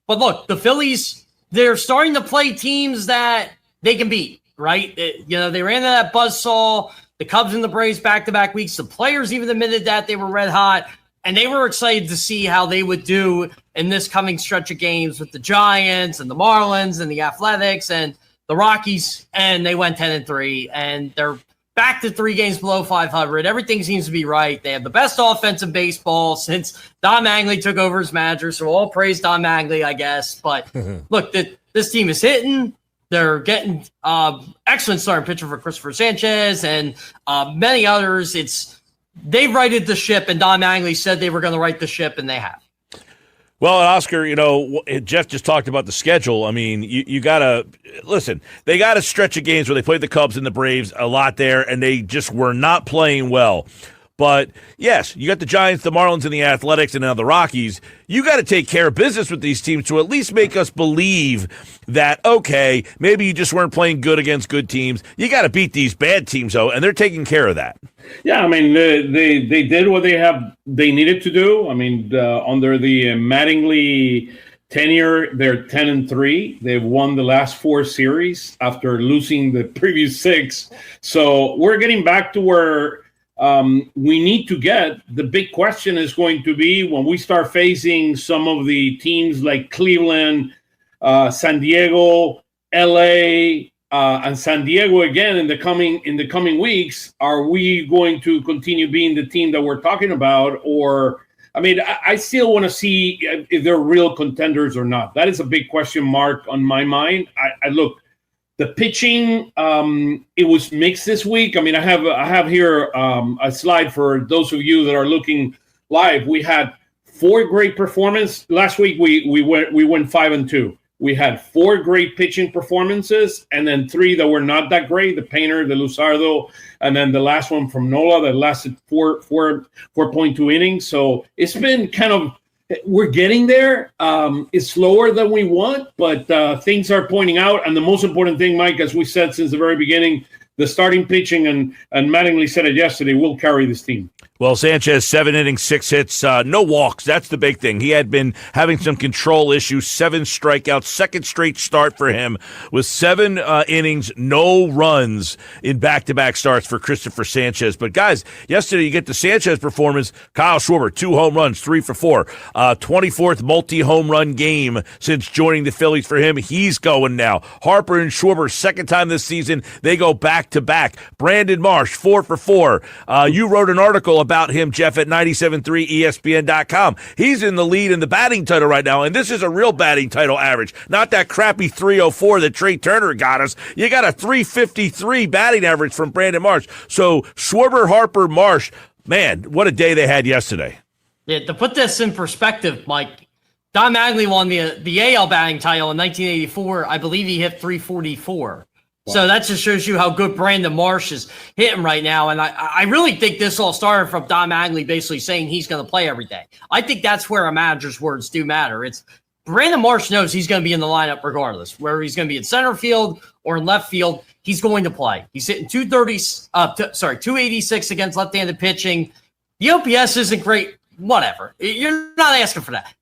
Speaker 6: But look, the Phillies, they're starting to play teams that they can beat, right? They ran into that buzzsaw. The Cubs and the Braves back-to-back weeks. The players even admitted that they were red hot, and they were excited to see how they would do in this coming stretch of games with the Giants and the Marlins and the Athletics and the Rockies, and they went 10-3, and they're back to 3 games below 500. Everything seems to be right. They have the best offense in baseball since Don Mattingly took over as manager, so all praise Don Mattingly, I guess. But look, this team is hitting. They're getting excellent starting pitcher for Christopher Sanchez and many others. They righted the ship, and Don Mattingly said they were going to right the ship, and they have.
Speaker 3: Well, Oscar, Jeff just talked about the schedule. I mean, you got to – listen, they got a stretch of games where they played the Cubs and the Braves a lot there, and they just were not playing well. But, yes, you got the Giants, the Marlins, and the Athletics, and now the Rockies. You got to take care of business with these teams to at least make us believe that, okay, maybe you just weren't playing good against good teams. You got to beat these bad teams, though, and they're taking care of that.
Speaker 8: Yeah, I mean, they did what they needed to do. I mean, under the Mattingly tenure, they're 10-3. They've won the last 4 series after losing the previous 6. So we're getting back to where we need to get. The big question is going to be when we start facing some of the teams like Cleveland, San Diego, LA, and San Diego again in the coming weeks. Are we going to continue being the team that we're talking about? Or, I mean, I still want to see if they're real contenders or not. That is a big question mark on my mind. I look, the pitching, it was mixed this week. I mean, I have here a slide for those of you that are looking live. We had 4 great performances last week. We went 5-2. We had 4 great pitching performances, and then 3 that were not that great. The Painter, the Luzardo, and then the last one from Nola that lasted 4.2 innings. So it's been kind of, we're getting there. It's slower than we want, but things are pointing out. And the most important thing, Mike, as we said since the very beginning, the starting pitching, and Mattingly said it yesterday, will carry this team.
Speaker 3: Well, Sanchez, 7 innings, 6 hits, no walks. That's the big thing. He had been having some control issues, 7 strikeouts, second straight start for him with 7 innings, no runs in back-to-back starts for Christopher Sanchez. But, guys, yesterday you get the Sanchez performance. Kyle Schwarber, 2 home runs, 3 for 4. 24th multi-home run game since joining the Phillies for him. He's going now. Harper and Schwarber, second time this season. They go back-to-back. Brandon Marsh, 4 for 4. You wrote an article about him, Jeff, at 97.3 ESPN.com. He's in the lead in the batting title right now, and this is a real batting title average, not that crappy 304 that Trey Turner got us. You got a 353 batting average from Brandon Marsh. So Schwarber, Harper, Marsh, man, what a day they had yesterday.
Speaker 6: Yeah, to put this in perspective, Mike, Don Mattingly won the AL batting title in 1984. I believe he hit 344. So that just shows you how good Brandon Marsh is hitting right now. And I really think this all started from Don Mattingly basically saying he's going to play every day. I think that's where a manager's words do matter. Brandon Marsh knows he's going to be in the lineup regardless, whether he's going to be in center field or in left field. He's going to play. He's hitting 286 against left-handed pitching. The OPS isn't great. Whatever. You're not asking for that.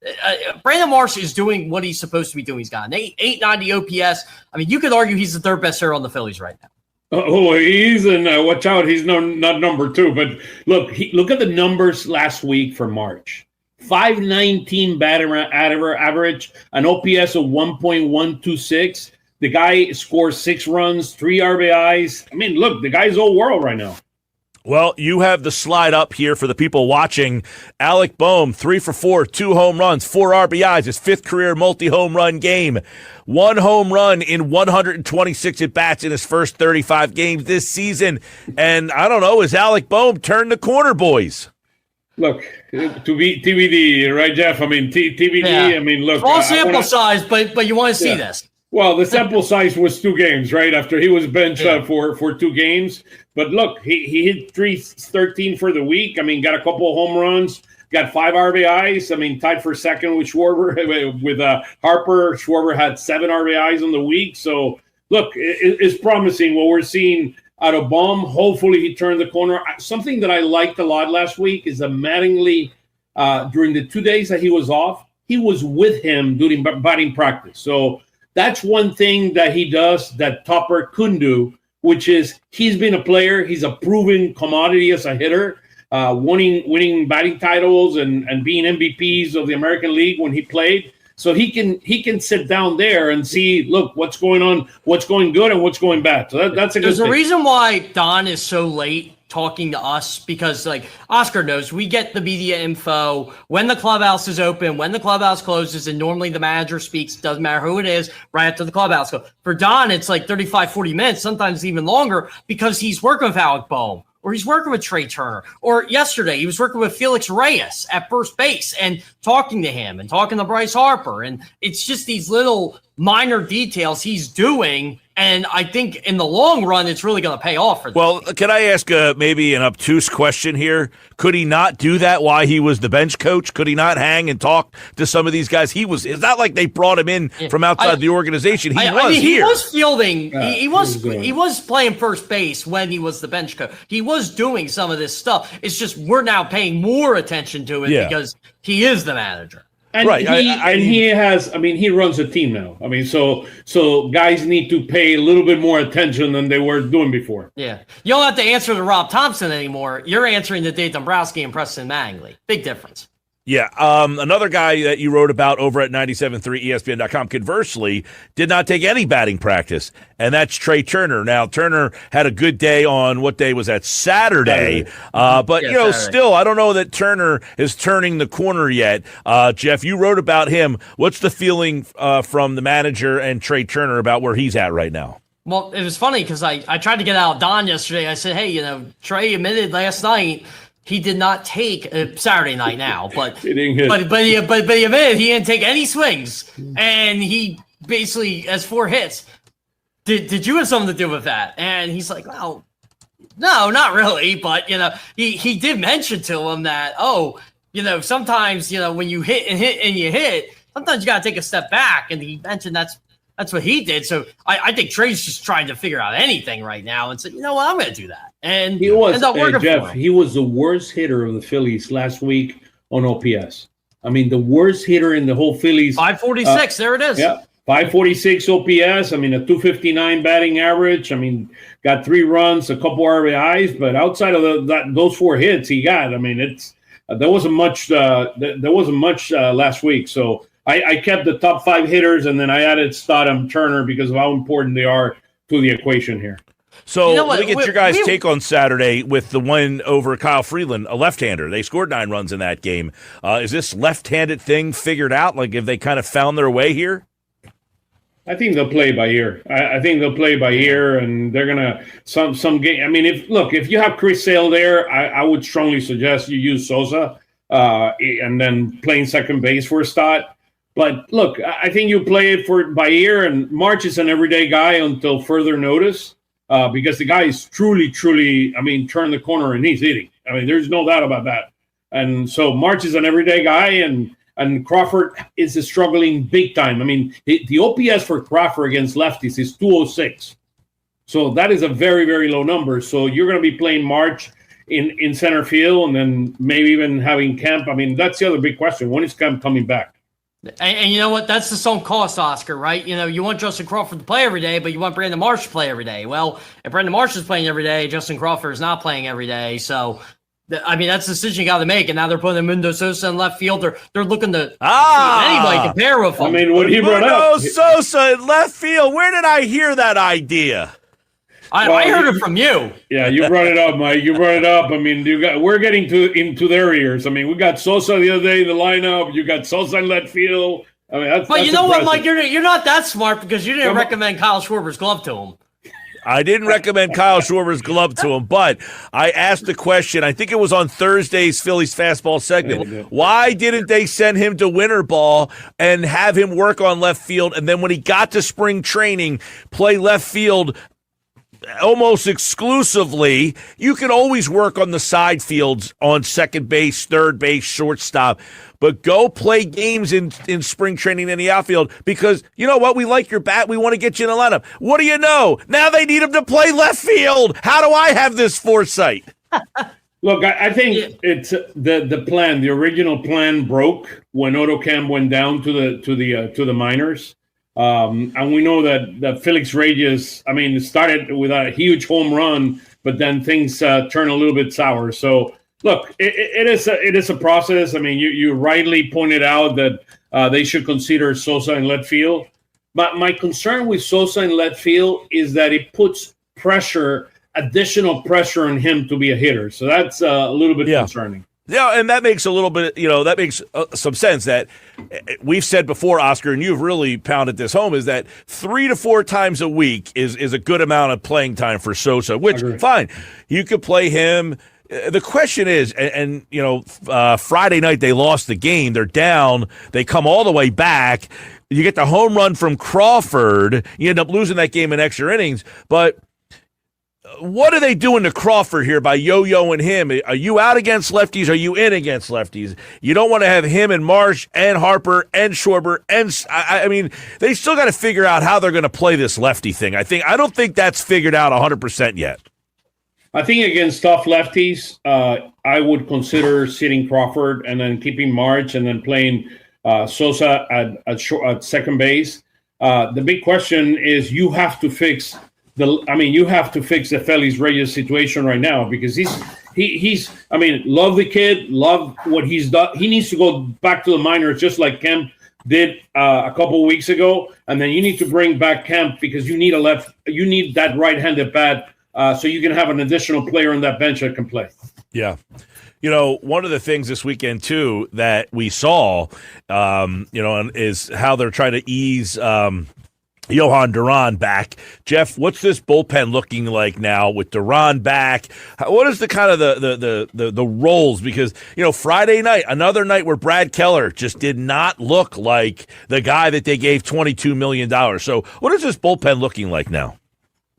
Speaker 6: Brandon Marsh is doing what he's supposed to be doing. He's got an 890 OPS. I mean, you could argue he's the third best hitter on the Phillies right now.
Speaker 8: Oh, he's in. Watch out, he's not number 2. But look at the numbers last week for March. 519 batting average, an OPS of 1.126. The guy scores 6 runs, 3 RBIs. I mean, look, the guy's all world right now.
Speaker 3: Well, you have the slide up here for the people watching. Alec Boehm, 3 for 4, 2 home runs, 4 RBIs, his 5th career multi-home run game. 1 home run in 126 at-bats in his first 35 games this season. And I don't know, is Alec Boehm turned the corner, boys?
Speaker 8: Look, to be TBD, right, Geoff? I mean, TBD,
Speaker 6: Yeah.
Speaker 8: I mean, look.
Speaker 6: Small sample size, but you want to see this.
Speaker 8: Well, the sample size was 2 games, right? After he was benched for 2 games. But look, he hit 313 for the week. I mean, got a couple of home runs, got 5 RBIs. I mean, tied for second with Schwarber. With Harper, Schwarber had 7 RBIs on the week. So, look, it's promising what we're seeing out of Boehm. Hopefully he turned the corner. Something that I liked a lot last week is that Mattingly, during the 2 days that he was off, he was with him during batting practice. So that's one thing that he does that Topper couldn't do, which is he's been a player. He's a proven commodity as a hitter, winning batting titles and being MVPs of the American League when he played. So he can sit down there and see, look, what's going on, what's going good and what's going bad. So that's a good thing.
Speaker 6: There's a reason why Don is so late talking to us, because like Oscar knows, we get the media info when the clubhouse is open, when the clubhouse closes, and normally the manager speaks, doesn't matter who it is, right after the clubhouse goes. For Don, it's like 35, 40 minutes, sometimes even longer, because he's working with Alec Boehm, or he's working with Trey Turner, or yesterday he was working with Felix Reyes at first base and talking to him and talking to Bryce Harper. And it's just these little minor details he's doing. And I think in the long run, it's really going to pay off for them.
Speaker 3: Well, can I ask maybe an obtuse question here? Could he not do that while he was the bench coach? Could he not hang and talk to some of these guys? It's not like they brought him in from outside the organization. He was here.
Speaker 6: He was fielding. He was playing first base when he was the bench coach. He was doing some of this stuff. It's just we're now paying more attention to it because he is the manager.
Speaker 8: And right. He runs a team now. I mean, so guys need to pay a little bit more attention than they were doing before.
Speaker 6: Yeah. You don't have to answer to Rob Thompson anymore. You're answering to Dave Dombrowski and Preston Mattingly. Big difference.
Speaker 3: Yeah. Another guy that you wrote about over at 97.3 ESPN.com, conversely, did not take any batting practice, and that's Trey Turner. Now, Turner had a good day on what day was that? Saturday. But, Saturday. Still, I don't know that Turner is turning the corner yet. Geoff, you wrote about him. What's the feeling from the manager and Trey Turner about where he's at right now?
Speaker 6: Well, it was funny because I tried to get out Don yesterday. I said, hey, Trey admitted last night he did not take Saturday night now, but he admitted he didn't take any swings, and he basically has 4 hits. Did you have something to do with that? And he's like, well, no, not really, but he did mention to him that sometimes when you hit and you hit, sometimes you got to take a step back, and he mentioned that's what he did. So I think Trey's just trying to figure out anything right now and said, you know what, I'm going to do that. And
Speaker 8: he was,
Speaker 6: Geoff,
Speaker 8: he was the worst hitter of the Phillies last week on OPS. I mean, the worst hitter in the whole Phillies.
Speaker 6: 546, there it is.
Speaker 8: Yeah, 546 OPS. I mean, a 259 batting average. I mean, got 3 runs, a couple RBIs, but outside of those 4 hits he got, I mean, there wasn't much last week. So I kept the top 5 hitters, and then I added Stott and Turner because of how important they are to the equation here.
Speaker 3: So let me get your guys' take on Saturday with the win over Kyle Freeland, a left-hander. They scored 9 runs in that game. Is this left-handed thing figured out? Like, have they kind of found their way here?
Speaker 8: I think they'll play by ear. I think they'll play by ear, and they're gonna some game. I mean, if you have Chris Sale there, I would strongly suggest you use Sosa and then playing second base for a Stott. But look, I think you play it by ear, and March is an everyday guy until further notice. Because the guy is truly, turned the corner and he's hitting. I mean, there's no doubt about that. And so March is an everyday guy, and and Crawford is struggling big time. I mean, the OPS for Crawford against lefties is 206. So that is a very, very low number. So you're going to be playing March in center field and then maybe even having Kemp. I mean, that's the other big question. When is Kemp coming back?
Speaker 6: And you know what? That's the sunk cost, Oscar, right? You know, you want Justin Crawford to play every day, but you want Brandon Marsh to play every day. Well, if Brandon Marsh is playing every day, Justin Crawford is not playing every day. So, I mean, that's the decision you got to make. And now they're putting Mundo Sosa in left field. They're looking to see if anybody compare with him.
Speaker 8: I mean, what he brought up.
Speaker 3: Sosa in left field. Where did I hear that idea?
Speaker 6: I heard it from you.
Speaker 8: Yeah, you brought it up, Mike. You brought it up. I mean, we're getting into their ears. I mean, we got Sosa the other day in the lineup. You got Sosa in left field. I mean, that's
Speaker 6: you know
Speaker 8: impressive.
Speaker 6: what, Mike? You're not that smart because you didn't recommend Kyle Schwarber's glove to him.
Speaker 3: I didn't recommend Kyle Schwarber's glove to him, but I asked the question. I think it was on Thursday's Phillies Fastball segment. Why didn't they send him to winter ball and have him work on left field, and then when he got to spring training, play left field almost exclusively? You can always work on the side fields on second base, third base, shortstop, but go play games in spring training in the outfield because you know what? We like your bat. We want to get you in the lineup. What do you know? Now they need him to play left field. How do I have this foresight?
Speaker 8: Look, I think it's the plan. The original plan broke when Otto Kemp went down to the minors. And we know that Felix Reyes, I mean, started with a huge home run, but then things turn a little bit sour. So, look, it is a process. I mean, you rightly pointed out that they should consider Sosa in left field. But my concern with Sosa in left field is that it puts additional pressure on him to be a hitter. So that's a little bit concerning.
Speaker 3: Yeah, and that makes a little bit, that makes some sense that we've said before, Oscar, and you've really pounded this home, is that 3 to 4 times a week is a good amount of playing time for Sosa, which, fine, you could play him. The question is, Friday night they lost the game. They're down. They come all the way back. You get the home run from Crawford. You end up losing that game in extra innings, but what are they doing to Crawford here by yo-yoing him? Are you out against lefties? Are you in against lefties? You don't want to have him and Marsh and Harper and Schwarber. And I mean, they still got to figure out how they're going to play this lefty thing. I don't think that's figured out 100% yet.
Speaker 8: I think against tough lefties, I would consider sitting Crawford and then keeping March and then playing Sosa at second base. The big question is you have to fix the Felix Reyes situation right now because he's love the kid, love what he's done. He needs to go back to the minors just like Kemp did a couple of weeks ago, and then you need to bring back Kemp because you need that right-handed bat so you can have an additional player on that bench that can play. Yeah.
Speaker 3: One of the things this weekend, too, that we saw, is how they're trying to ease Johan Duran back. Geoff, what's this bullpen looking like now with Duran back? What is the kind of the roles? Because, Friday night, another night where Brad Keller just did not look like the guy that they gave $22 million. So what is this bullpen looking like now?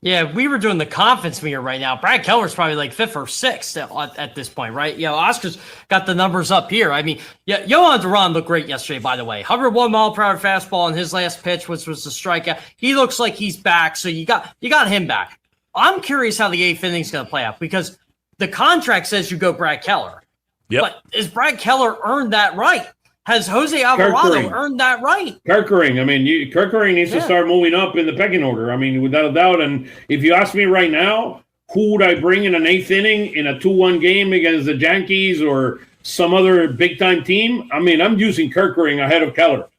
Speaker 6: Yeah, we were doing the conference meter right now. Brad Keller's probably like 5th or 6th at this point, right? Oscar's got the numbers up here. I mean, Johan Duran looked great yesterday, by the way. 101 mile per hour fastball on his last pitch, which was the strikeout. He looks like he's back, so you got him back. I'm curious how the 8th inning is going to play out because the contract says you go Brad Keller. Yep. But is Brad Keller earned that right? Has Jose Alvarado earned that right?
Speaker 8: Kerkering. I mean, Kerkering needs to start moving up in the pecking order. I mean, without a doubt. And if you ask me right now, who would I bring in an 8th inning in a 2-1 game against the Yankees or some other big-time team? I mean, I'm using Kerkering ahead of Keller.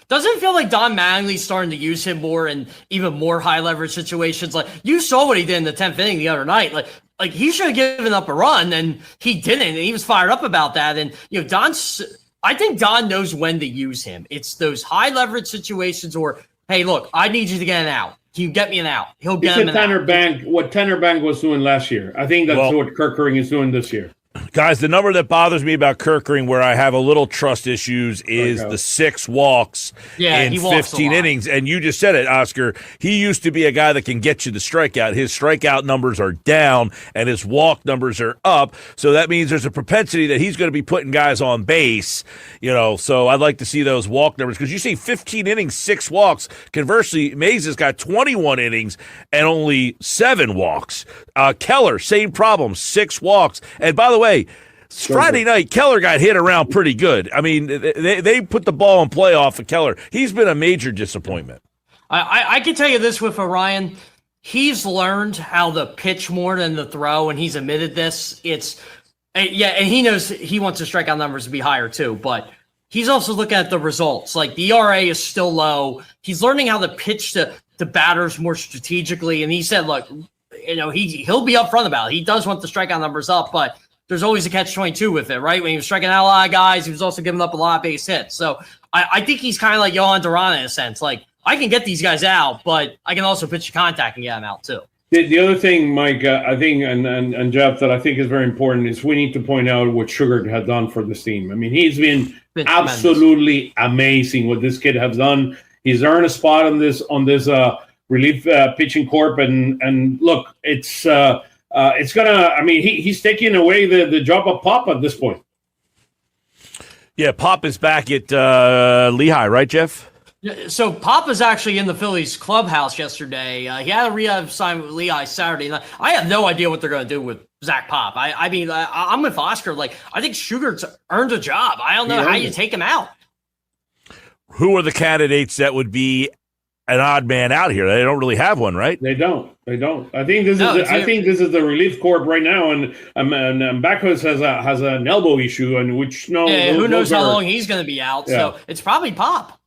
Speaker 6: Doesn't it feel like Don Mattingly's starting to use him more in even more high-leverage situations? Like, you saw what he did in the 10th inning the other night. Like he should have given up a run, and he didn't. And he was fired up about that. And, I think Don knows when to use him. It's those high leverage situations or, hey, look, I need you to get an out. Can you get me an out? He'll get him an out.
Speaker 8: What Tanner Bank was doing last year. I think that's what Kerkering is doing this year.
Speaker 3: Guys, the number that bothers me about Kerkering, where I have a little trust issues, is the 6 walks in
Speaker 6: he walks
Speaker 3: 15 innings. And you just said it, Oscar. He used to be a guy that can get you the strikeout. His strikeout numbers are down, and his walk numbers are up. So that means there's a propensity that he's going to be putting guys on base. So I'd like to see those walk numbers, because you see 15 innings, 6 walks. Conversely, Mays has got 21 innings and only 7 walks. Keller, same problem, 6 walks. And by the way, Friday night, Keller got hit around pretty good. I mean, they put the ball in play off of Keller. He's been a major disappointment.
Speaker 6: I can tell you this with Orion. He's learned how to pitch more than the throw, and he's admitted this. And he knows he wants his strikeout numbers to be higher too, but he's also looking at the results. Like, the ERA is still low. He's learning how to pitch to batters more strategically, and he said, look, he'll be upfront about it. He does want the strikeout numbers up, but there's always a catch-22 with it, right? When he was striking out a lot of guys, he was also giving up a lot of base hits. So I think he's kind of like Yohan Duran in a sense. Like, I can get these guys out, but I can also pitch to contact and get them out too.
Speaker 8: The other thing, Mike, I think, and Geoff, that I think is very important is we need to point out what Sugar has done for this team. I mean, he's been absolutely amazing what this kid has done. He's earned a spot on this relief pitching corp, and look, it's gonna. I mean, he's taking away the job of Pop at this point.
Speaker 3: Yeah, Pop is back at Lehigh, right, Geoff?
Speaker 6: Yeah, so Pop is actually in the Phillies clubhouse yesterday. He had a rehab sign with Lehigh Saturday night. I have no idea what they're going to do with Zach Pop. I'm with Oscar. Like, I think Sugar's earned a job. I don't know how you take him out.
Speaker 3: Who are the candidates that would be an odd man out here? They don't really have one, right?
Speaker 8: They don't. I think this is the relief corp right now, and Backus has an elbow issue, and
Speaker 6: who knows how long he's going to be out. Yeah. So it's probably Pop.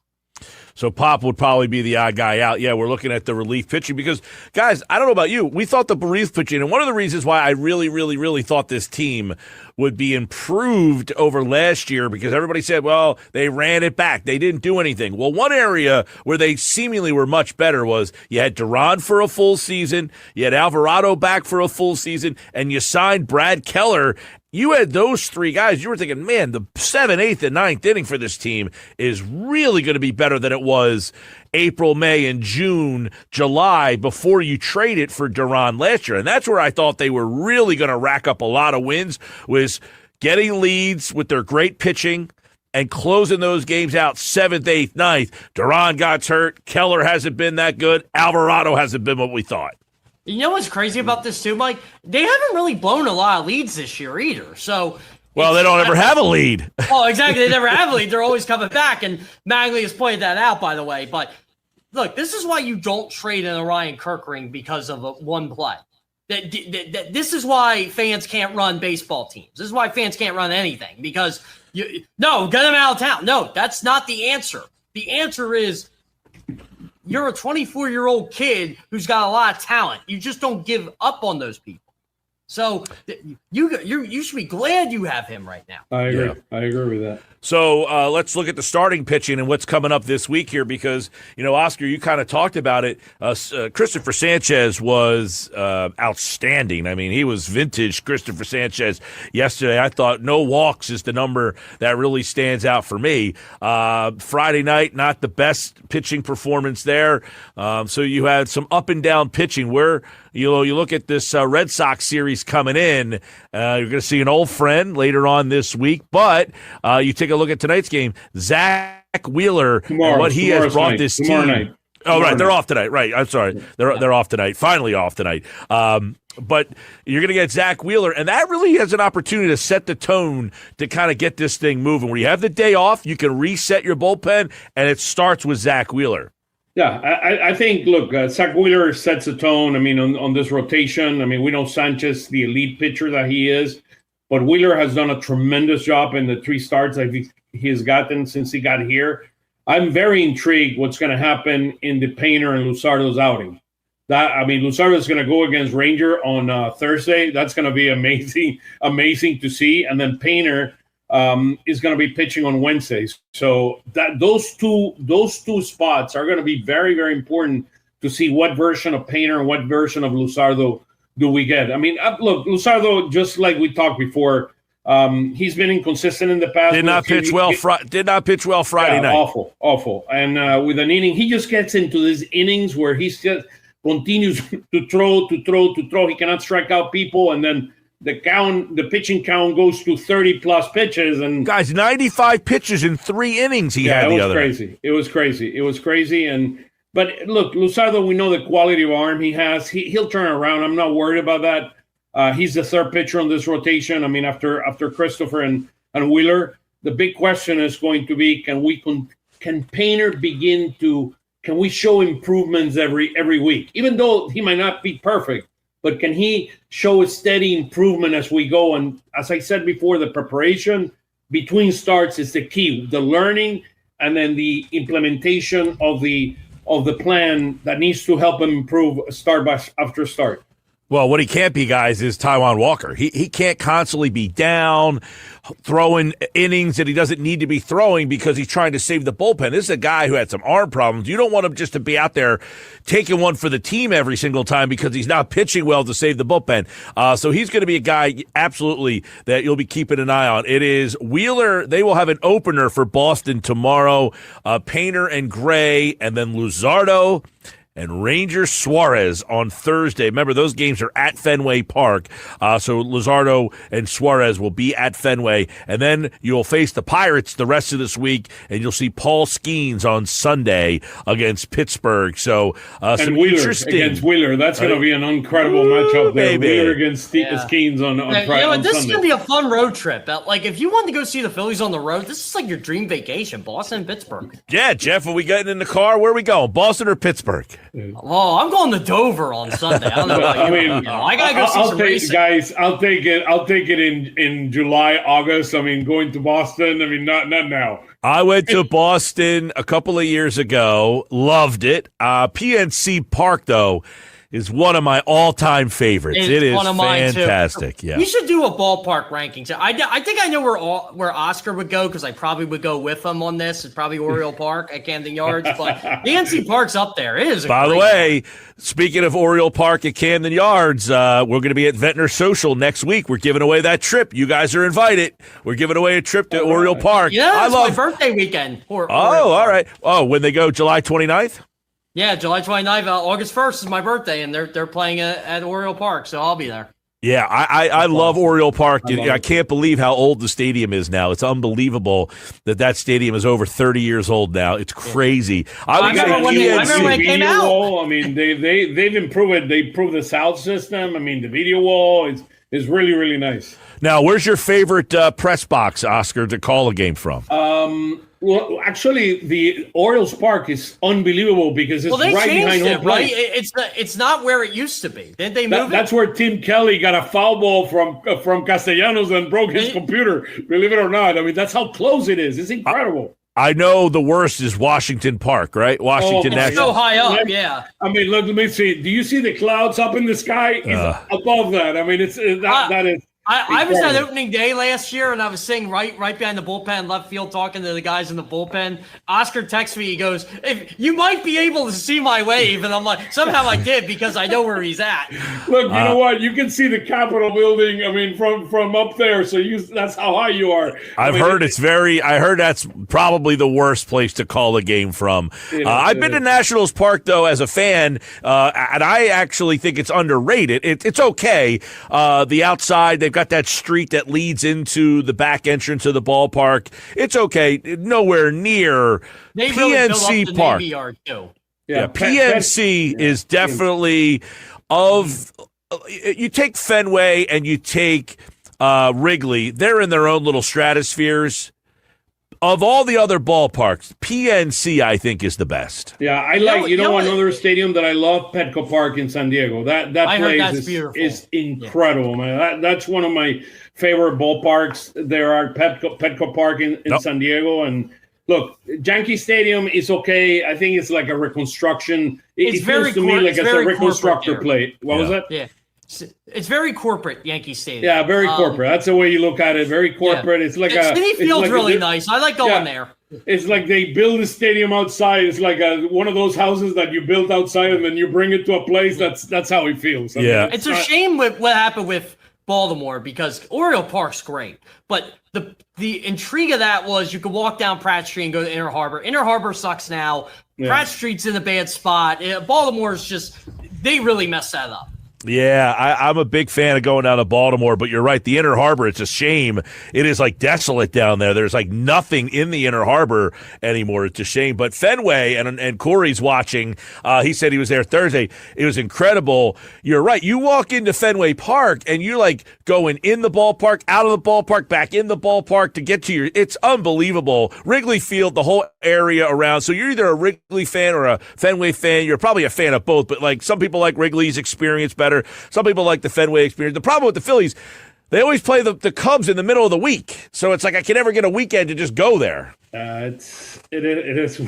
Speaker 3: So Pop would probably be the odd guy out. Yeah, we're looking at the relief pitching because, guys, I don't know about you. We thought the relief pitching, and one of the reasons why I really, really, really thought this team would be improved over last year, because everybody said, well, they ran it back. They didn't do anything. Well, one area where they seemingly were much better was you had Duran for a full season, you had Alvarado back for a full season, and you signed Brad Keller. You had those 3 guys. You were thinking, man, the 7th, 8th, and 9th inning for this team is really going to be better than it was April, May, and June, July before you trade it for Duran last year. And that's where I thought they were really going to rack up a lot of wins, was getting leads with their great pitching and closing those games out 7th, 8th, 9th. Duran got hurt. Keller hasn't been that good. Alvarado hasn't been what we thought.
Speaker 6: You know what's crazy about this too, Mike? They haven't really blown a lot of leads this year either. So,
Speaker 3: well, they don't ever have a lead.
Speaker 6: Oh, exactly. They never have a lead. They're always coming back. And Magley has pointed that out, by the way. But look, this is why you don't trade in Orion Kerkering because of one play. This is why fans can't run baseball teams. This is why fans can't run anything, because get them out of town. No, that's not the answer. The answer is, you're a 24-year-old kid who's got a lot of talent. You just don't give up on those people. So you should be glad you have him right now.
Speaker 8: I agree. Yeah. I agree with that.
Speaker 3: So let's look at the starting pitching and what's coming up this week here, because, Oscar, you kind of talked about it. Christopher Sanchez was outstanding. I mean, he was vintage Christopher Sanchez yesterday. I thought no walks is the number that really stands out for me. Friday night, not the best pitching performance there. So you had some up and down pitching where, you look at this Red Sox series coming in. You're going to see an old friend later on this week, but you take a look at tonight's game, Zach Wheeler, and what he has brought this team.
Speaker 8: Night.
Speaker 3: Oh, right, they're off tonight. Right, I'm sorry, they're off tonight. Finally off tonight. But you're going to get Zach Wheeler, and that really has an opportunity to set the tone to kind of get this thing moving. Where you have the day off, you can reset your bullpen, and it starts with Zach Wheeler.
Speaker 8: Yeah, I think, look, Zach Wheeler sets the tone. I mean, on this rotation, I mean, we know Sanchez, the elite pitcher that he is, but Wheeler has done a tremendous job in the 3 starts that he has gotten since he got here. I'm very intrigued what's going to happen in the Painter and Luzardo's outing. Luzardo is going to go against Ranger on Thursday. That's going to be amazing to see. And then Painter is going to be pitching on Wednesdays. So those two spots are going to be very, very important to see what version of Painter and what version of Luzardo do we get. I mean, look, Luzardo, just like we talked before, He's been inconsistent in the past.
Speaker 3: Did not pitch well Friday night.
Speaker 8: Awful. And with an inning, he just gets into these innings where he just continues to throw. He cannot strike out people, and then the pitching count goes to 30+ pitches. And
Speaker 3: guys, 95 pitches in 3 innings he had the other night.
Speaker 8: It was crazy. But look, Luzardo, we know the quality of arm he has. He'll turn around. I'm not worried about that. He's the third pitcher on this rotation. I mean, after Christopher and Wheeler, the big question is going to be: can Painter can we show improvements every week? Even though he might not be perfect, but can he show a steady improvement as we go? And as I said before, the preparation between starts is the key. The learning and then the implementation of the plan that needs to help him improve after start.
Speaker 3: Well, what he can't be, guys, is Taijuan Walker. He can't constantly be down, throwing innings that he doesn't need to be throwing because he's trying to save the bullpen. This is a guy who had some arm problems. You don't want him just to be out there taking one for the team every single time because he's not pitching well to save the bullpen. So he's going to be a guy, absolutely, that you'll be keeping an eye on. It is Wheeler. They will have an opener for Boston tomorrow. Painter and Gray, and then Luzardo and Ranger Suarez on Thursday. Remember, those games are at Fenway Park. So Luzardo and Suarez will be at Fenway. And then you'll face the Pirates the rest of this week, and you'll see Paul Skeens on Sunday against Pittsburgh. So
Speaker 8: and Wheeler against Wheeler. That's going to be an incredible matchup there.
Speaker 3: Baby.
Speaker 8: Wheeler against Skeens on Friday.
Speaker 6: This is going to be a fun road trip. Like, if you want to go see the Phillies on the road, this is like your dream vacation, Boston and Pittsburgh.
Speaker 3: Yeah, Jeff, are we getting in the car? Where are we going, Boston or Pittsburgh?
Speaker 6: Oh, I'm going to Dover on Sunday. I don't know about you. I gotta go see some racing.
Speaker 8: Guys, I'll take it in July, August. I mean, going to Boston. I mean, not now.
Speaker 3: I went to Boston a couple of years ago. Loved it. PNC Park, though, is one of my all-time favorites. It is one of fantastic. Yeah,
Speaker 6: we should do a ballpark rankings. I think I know where Oscar would go because I probably would go with him on this. It's probably Oriole Park at Camden Yards, but PNC Park's up there. It is.
Speaker 3: By the way, speaking of Oriole Park at Camden Yards, we're going to be at Ventnor Social next week. We're giving away that trip. You guys are invited. We're giving away a trip to Oriole Park.
Speaker 6: Yeah, it's my birthday weekend.
Speaker 3: All right. Oh, when they go July 29th?
Speaker 6: Yeah, July 29th, August 1st is my birthday, and they're playing at Oriole Park, so I'll be there.
Speaker 3: Yeah, I love Oriole Park. I can't believe how old the stadium is now. It's unbelievable that stadium is over 30 years old now. It's crazy.
Speaker 6: I remember when it came out.
Speaker 8: Wall, I mean, they've improved it. They improved the sound system. I mean, the video wall is really, really nice.
Speaker 3: Now, where's your favorite press box, Oscar, to call a game from?
Speaker 8: Well, actually, the Orioles Park is unbelievable because it's right behind home plate.
Speaker 6: Right? It's not where it used to be. Didn't they move
Speaker 8: That's where Tim Kelly got a foul ball from Castellanos and broke his computer. Believe it or not, I mean that's how close it is. It's incredible.
Speaker 3: I know the worst is Washington Park, right? Washington National.
Speaker 6: It's so high up, yeah.
Speaker 8: I mean, let me see. Do you see the clouds up in the sky? It's above that. I mean, that is.
Speaker 6: I was at opening day last year, and I was sitting right behind the bullpen, left field, talking to the guys in the bullpen. Oscar texts me. He goes, "If you might be able to see my wave," and I'm like, "Somehow I did because I know where he's at."
Speaker 8: Look, you know what? You can see the Capitol building. I mean, from up there. So that's how high you are.
Speaker 3: I heard that's probably the worst place to call a game from. I've been to Nationals Park though as a fan, and I actually think it's underrated. It's okay. The outside, they've got that street that leads into the back entrance of the ballpark. It's okay. Nowhere near PNC Park.
Speaker 6: Navy Yard too.
Speaker 3: Yeah, PNC is definitely you take Fenway and you take Wrigley. They're in their own little stratospheres. Of all the other ballparks, PNC, I think, is the best.
Speaker 8: Yeah, I like, another stadium that I love, Petco Park in San Diego. That place is incredible, man. That's one of my favorite ballparks. There are Petco Park in San Diego. And look, Yankee Stadium is okay. I think it's like a reconstruction. It feels to me like it's a reconstructor plate. What was that?
Speaker 6: Yeah. It's very corporate, Yankee Stadium.
Speaker 8: Yeah, very corporate. That's the way you look at it. Very corporate. Yeah. It's like
Speaker 6: City Field's like really nice. I like going there.
Speaker 8: It's like they build a stadium outside. It's like one of those houses that you build outside and then you bring it to a place. That's how it feels.
Speaker 6: It's a shame with what happened with Baltimore because Oriole Park's great, but the intrigue of that was you could walk down Pratt Street and go to Inner Harbor. Inner Harbor sucks now. Yeah. Pratt Street's in a bad spot. Baltimore's just, they really messed that up.
Speaker 3: Yeah, I'm a big fan of going down to Baltimore, but you're right. The Inner Harbor, it's a shame. It is like desolate down there. There's like nothing in the Inner Harbor anymore. It's a shame. But Fenway, and Corey's watching, he said he was there Thursday. It was incredible. You're right. You walk into Fenway Park, and you're like going in the ballpark, out of the ballpark, back in the ballpark to get to your – it's unbelievable. Wrigley Field, the whole area around. So you're either a Wrigley fan or a Fenway fan. You're probably a fan of both, but like some people like Wrigley's experience better. Some people like the Fenway experience. The problem with the Phillies, they always play the Cubs in the middle of the week. So it's like I can never get a weekend to just go there.
Speaker 8: It is.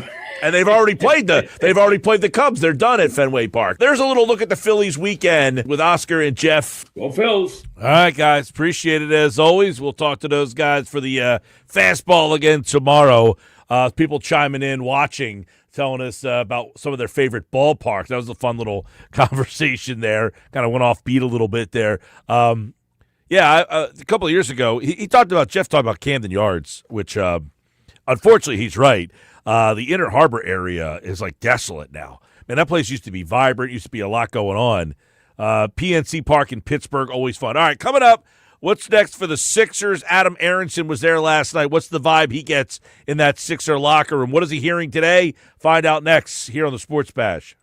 Speaker 3: And they've already played the Cubs. They're done at Fenway Park. There's a little look at the Phillies weekend with Oscar and Geoff.
Speaker 8: Go Phils.
Speaker 3: All right, guys. Appreciate it as always. We'll talk to those guys for the fastball again tomorrow. People chiming in, watching, telling us about some of their favorite ballparks. That was a fun little conversation there. Kind of went off beat a little bit there. A couple of years ago, Geoff talked about Camden Yards, which unfortunately he's right. The Inner Harbor area is like desolate now. Man, that place used to be vibrant, used to be a lot going on. PNC Park in Pittsburgh, always fun. All right, coming up. What's next for the Sixers? Adam Aronson was there last night. What's the vibe he gets in that Sixer locker room? What is he hearing today? Find out next here on the Sports Bash.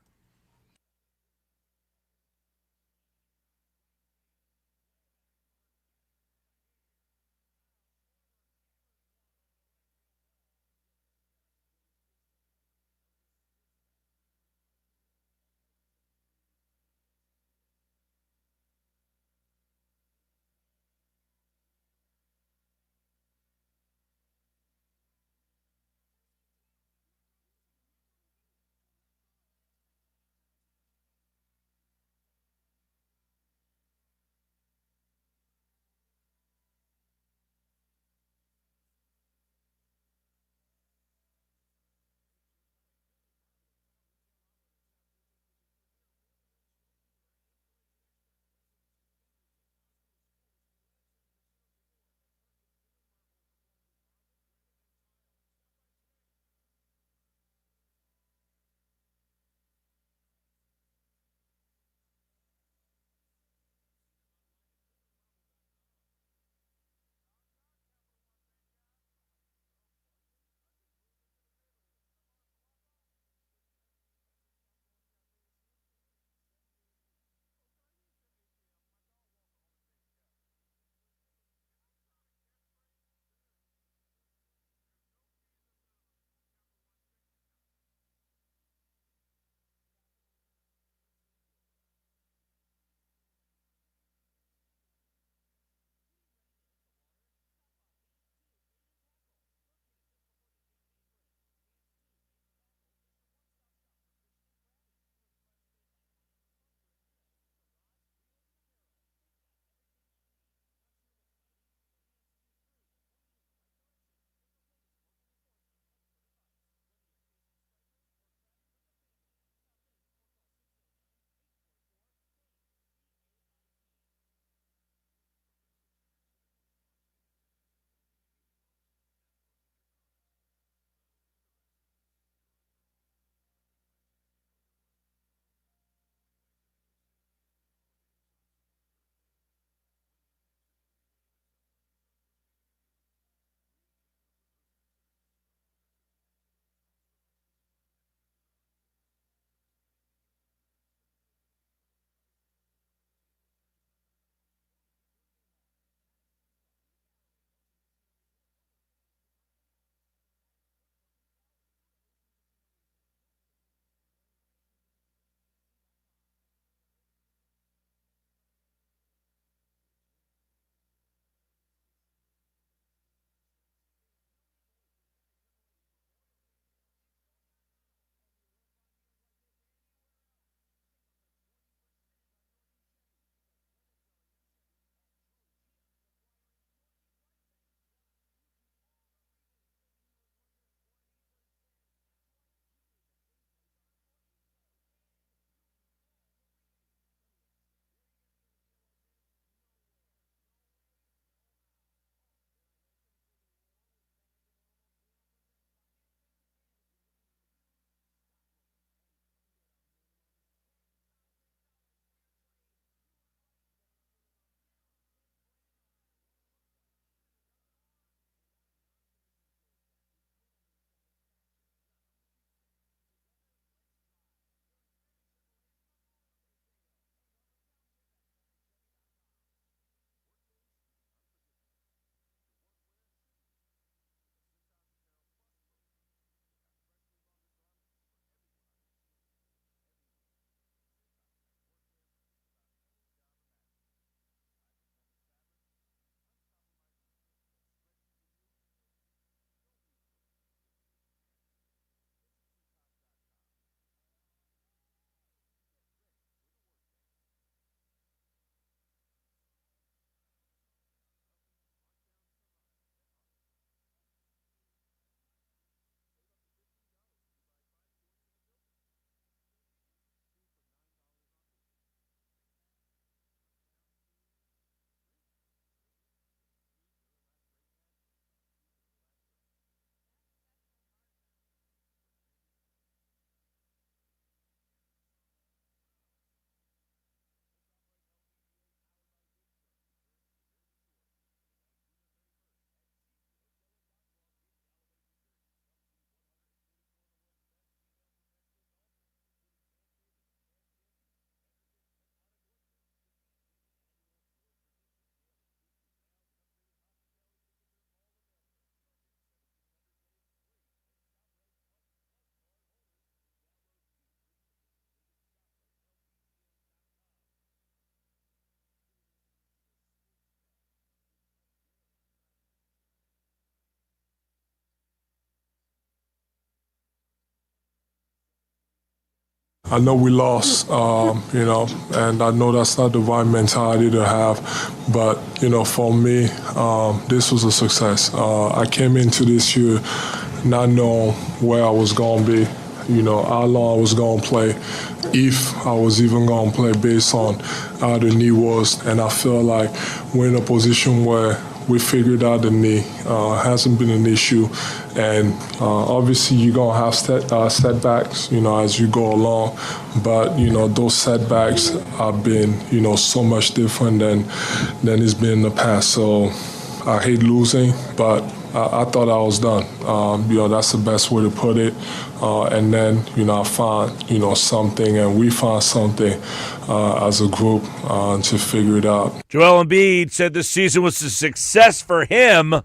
Speaker 9: I know we lost, and I know that's not the right mentality to have. But, for me, this was a success. I came into this year not knowing where I was going to be, how long I was going to play, if I was even going to play based on how the knee was. And I feel like we're in a position where we figured out the knee. Hasn't been an issue. And obviously you're going to have setbacks, as you go along. But, those setbacks have been, so much different than it's been in the past. So I hate losing, but I thought I was done. That's the best way to put it. And then, I found, something, and we found something as a group to figure it out.
Speaker 3: Joel Embiid said this season was a success for him.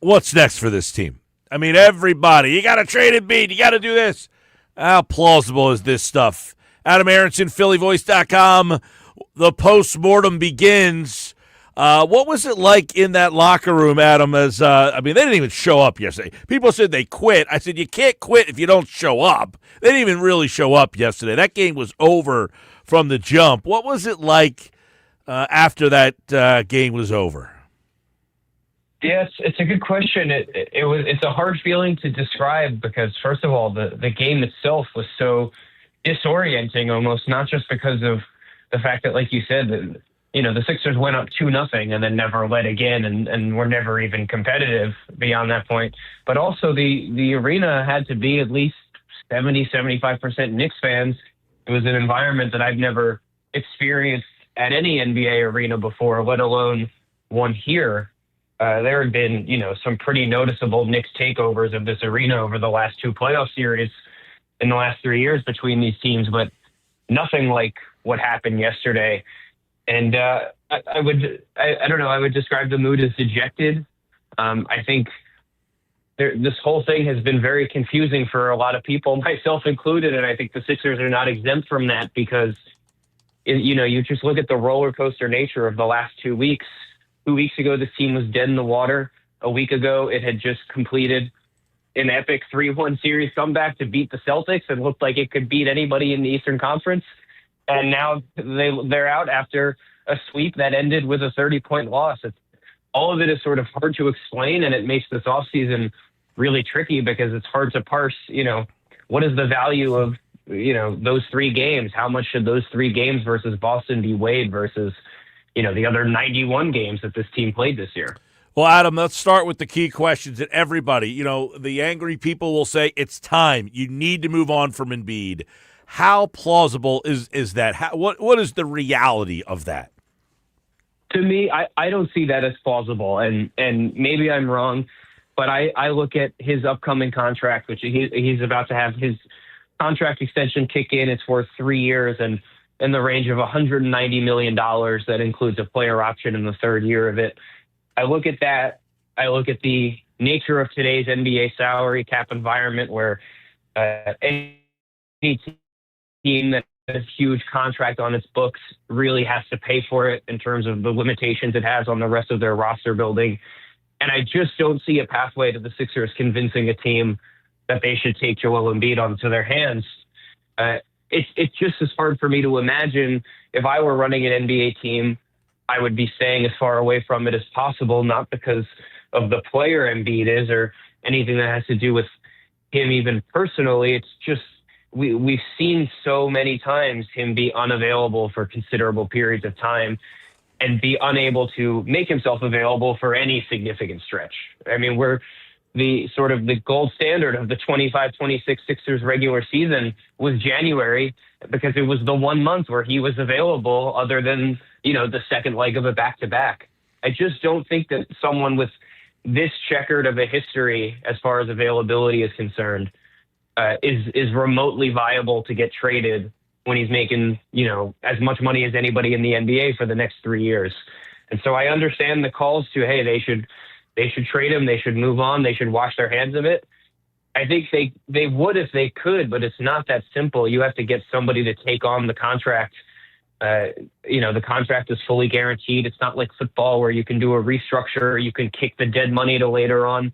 Speaker 3: What's next for this team? I mean, everybody, you got to trade Embiid. You got to do this. How plausible is this stuff? Adam Aronson, PhillyVoice.com. The Post-Mortem begins. What was it like in that locker room, Adam? They didn't even show up yesterday. People said they quit. I said, you can't quit if you don't show up. They didn't even really show up yesterday. That game was over from the jump. What was it like after that game was over?
Speaker 10: Yeah, it's a good question. It's a hard feeling to describe because, first of all, the game itself was so disorienting almost, not just because of the fact that, like you said, the Sixers went up 2-0 and then never led again and were never even competitive beyond that point. But also the arena had to be at least 70-75% Knicks fans. It was an environment that I've never experienced at any NBA arena before, let alone one here. There had been, some pretty noticeable Knicks takeovers of this arena over the last two playoff series in the last 3 years between these teams, but nothing like what happened yesterday. And I would describe the mood as dejected. I think this whole thing has been very confusing for a lot of people, myself included, and I think the Sixers are not exempt from that because, you just look at the roller coaster nature of the last 2 weeks. 2 weeks ago, this team was dead in the water. A week ago, it had just completed an epic 3-1 series comeback to beat the Celtics and looked like it could beat anybody in the Eastern Conference. And now they're out after a sweep that ended with a 30-point loss. All of it is sort of hard to explain, and it makes this offseason really tricky because it's hard to parse, what is the value of, those 3 games? How much should those 3 games versus Boston be weighed versus, the other 91 games that this team played this year?
Speaker 3: Well, Adam, let's start with the key questions that everybody, the angry people will say it's time. You need to move on from Embiid. How plausible is that? What is the reality of that?
Speaker 10: To me, I don't see that as plausible, and maybe I'm wrong, but I look at his upcoming contract, which he's about to have his contract extension kick in. It's for 3 years and in the range of $190 million. That includes a player option in the third year of it. I look at that. I look at the nature of today's NBA salary cap environment where any team that has a huge contract on its books really has to pay for it in terms of the limitations it has on the rest of their roster building. And I just don't see a pathway to the Sixers convincing a team that they should take Joel Embiid onto their hands. It's just as hard for me to imagine if I were running an NBA team, I would be staying as far away from it as possible, not because of the player Embiid is or anything that has to do with him even personally. It's just we've seen so many times him be unavailable for considerable periods of time and be unable to make himself available for any significant stretch. I mean, we're the sort of the gold standard of the 25-26 Sixers regular season was January because it was the 1 month where he was available other than, the second leg of a back-to-back. I just don't think that someone with this checkered of a history as far as availability is concerned is remotely viable to get traded when he's making, as much money as anybody in the NBA for the next 3 years. And so I understand the calls to, hey, they should trade him. They should move on. They should wash their hands of it. I think they would if they could, but it's not that simple. You have to get somebody to take on the contract. The contract is fully guaranteed. It's not like football where you can do a restructure. You can kick the dead money to later on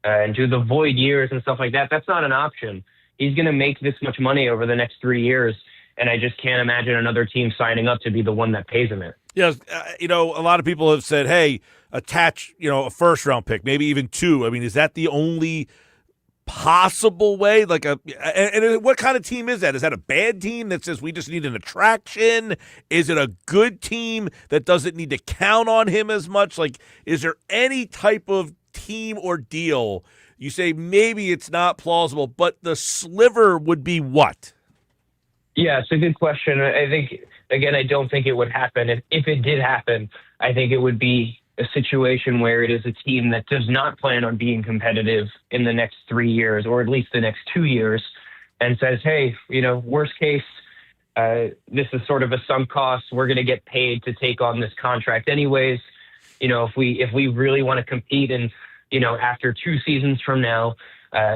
Speaker 10: and do the void years and stuff like that. That's not an option. He's going to make this much money over the next 3 years, and I just can't imagine another team signing up to be the one that pays him it.
Speaker 3: Yes, a lot of people have said, hey, attach, a first-round pick, maybe even 2. I mean, is that the only possible way? And what kind of team is that? Is that a bad team that says we just need an attraction? Is it a good team that doesn't need to count on him as much? Is there any type of team or deal you say maybe it's not plausible, but the sliver would be what?
Speaker 10: Yeah, it's a good question. I think, again, I don't think it would happen. If it did happen, I think it would be a situation where it is a team that does not plan on being competitive in the next 3 years, or at least the next 2 years, and says, hey, worst case, this is sort of a sunk cost. We're going to get paid to take on this contract anyways. If we really want to compete, and, after 2 seasons from now,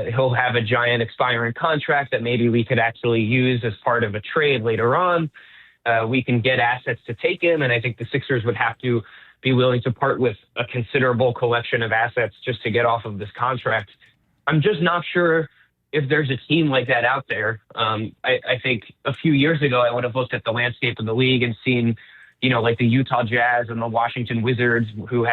Speaker 10: he'll have a giant expiring contract that maybe we could actually use as part of a trade later on. We can get assets to take him, and I think the Sixers would have to be willing to part with a considerable collection of assets just to get off of this contract. I'm just not sure if there's a team like that out there. I think a few years ago, I would have looked at the landscape of the league and seen, like the Utah Jazz and the Washington Wizards, who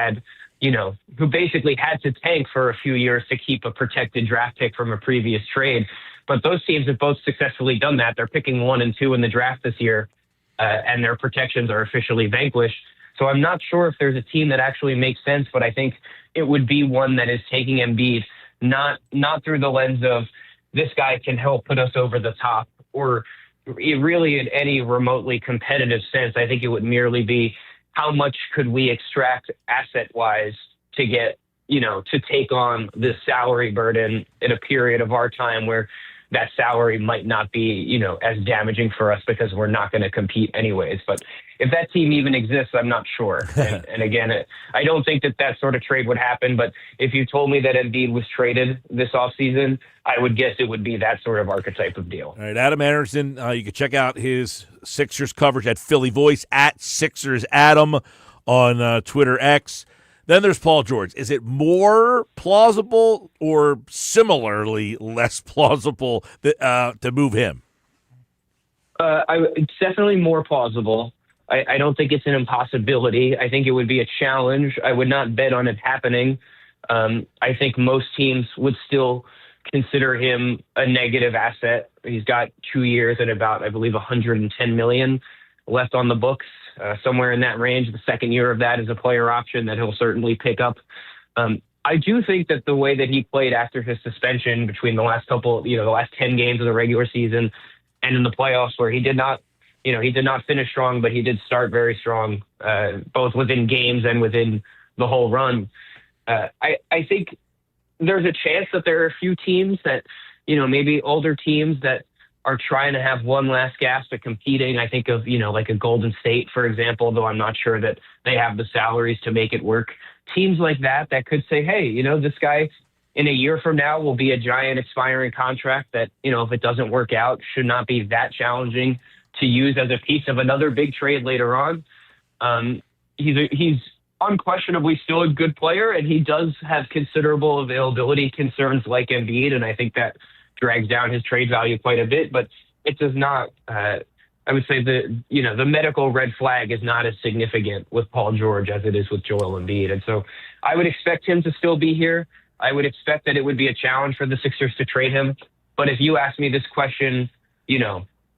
Speaker 10: basically had to tank for a few years to keep a protected draft pick from a previous trade. But those teams have both successfully done that. They're picking 1 and 2 in the draft this year, and their protections are officially vanquished. So I'm not sure if there's a team that actually makes sense, but I think it would be one that is taking Embiid not through the lens of this guy can help put us over the top, or really in any remotely competitive sense. I think it would merely be how much could we extract asset-wise to get, to take on this salary burden in a period of our time where that salary might not be, as damaging for us because we're not going to compete anyways. But if that team even exists, I'm not sure. And again, I don't think that sort of trade would happen. But if you told me that Embiid was traded this offseason, I would guess it would be that sort of archetype of deal.
Speaker 3: All right, Adam Aronson, you can check out his Sixers coverage at Philly Voice, at Sixers Adam on Twitter X. Then there's Paul George. Is it more plausible or similarly less plausible to move him?
Speaker 10: It's definitely more plausible. I don't think it's an impossibility. I think it would be a challenge. I would not bet on it happening. I think most teams would still consider him a negative asset. He's got 2 years at about, I believe, $110 million left on the books. Somewhere in that range. The second year of that is a player option that he'll certainly pick up. I do think that the way that he played after his suspension between the last 10 games of the regular season and in the playoffs, where he did not finish strong, but he did start very strong, both within games and within the whole run. I think there's a chance that there are a few teams that, maybe older teams that are trying to have one last gasp at competing. I think of, like a Golden State, for example, though I'm not sure that they have the salaries to make it work. Teams like that could say, hey, this guy in a year from now will be a giant expiring contract that, if it doesn't work out, should not be that challenging to use as a piece of another big trade later on. He's unquestionably still a good player, and he does have considerable availability concerns like Embiid, and I think that drags down his trade value quite a bit, but it does not, I would say the medical red flag is not as significant with Paul George as it is with Joel Embiid. And so I would expect him to still be here. I would expect that it would be a challenge for the Sixers to trade him. But if you ask me this question,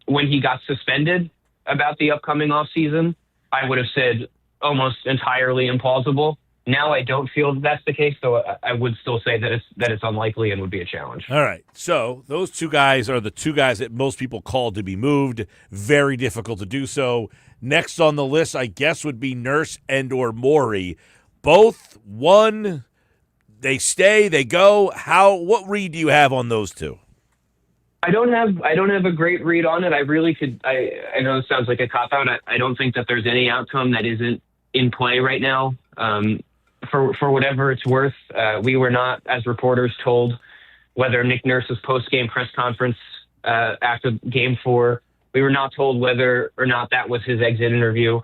Speaker 10: when he got suspended about the upcoming offseason, I would have said almost entirely implausible. Now I don't feel that's the case, so I would still say that it's unlikely and would be a challenge.
Speaker 3: All right, so those 2 guys are the 2 guys that most people call to be moved. Very difficult to do so. Next on the list, I guess, would be Nurse and or Morey. Both, one, they stay, they go. What read do you have on those 2?
Speaker 10: I don't have a great read on it. I really could. I know it sounds like a cop out. I don't think that there's any outcome that isn't in play right now. For whatever it's worth, we were not, as reporters, told whether Nick Nurse's post-game press conference after Game 4, we were not told whether or not that was his exit interview.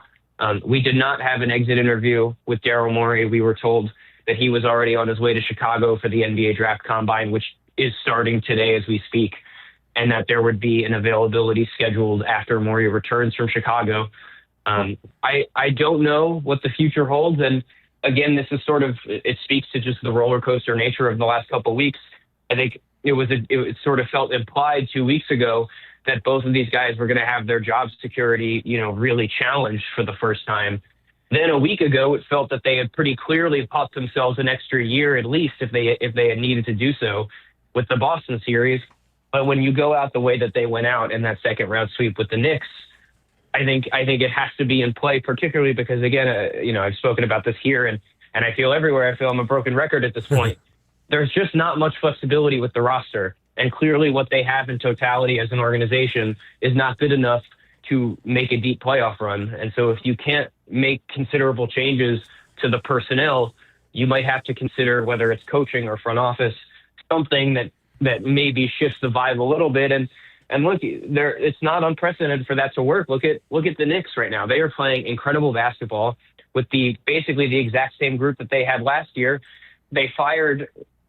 Speaker 10: We did not have an exit interview with Daryl Morey. We were told that he was already on his way to Chicago for the NBA Draft Combine, which is starting today as we speak. and that there would be an availability scheduled after Maury returns from Chicago. I don't know what the future holds. And again, this is it speaks to just the roller coaster nature of the last couple of weeks. I think it sort of felt implied 2 weeks ago that both of these guys were going to have their job security, really challenged for the first time. Then a week ago, it felt that they had pretty clearly popped themselves an extra year at least if they had needed to do so with the Boston series. But when you go out the way that they went out in that second round sweep with the Knicks, I think it has to be in play, particularly because, again, I've spoken about this here, and I feel everywhere. I feel I'm a broken record at this point. There's just not much flexibility with the roster. And clearly what they have in totality as an organization is not good enough to make a deep playoff run. And so if you can't make considerable changes to the personnel, you might have to consider whether it's coaching or front office, something that maybe shifts the vibe a little bit. And look, it's not unprecedented for that to work. Look at the Knicks right now. They are playing incredible basketball with basically the exact same group that they had last year. They fired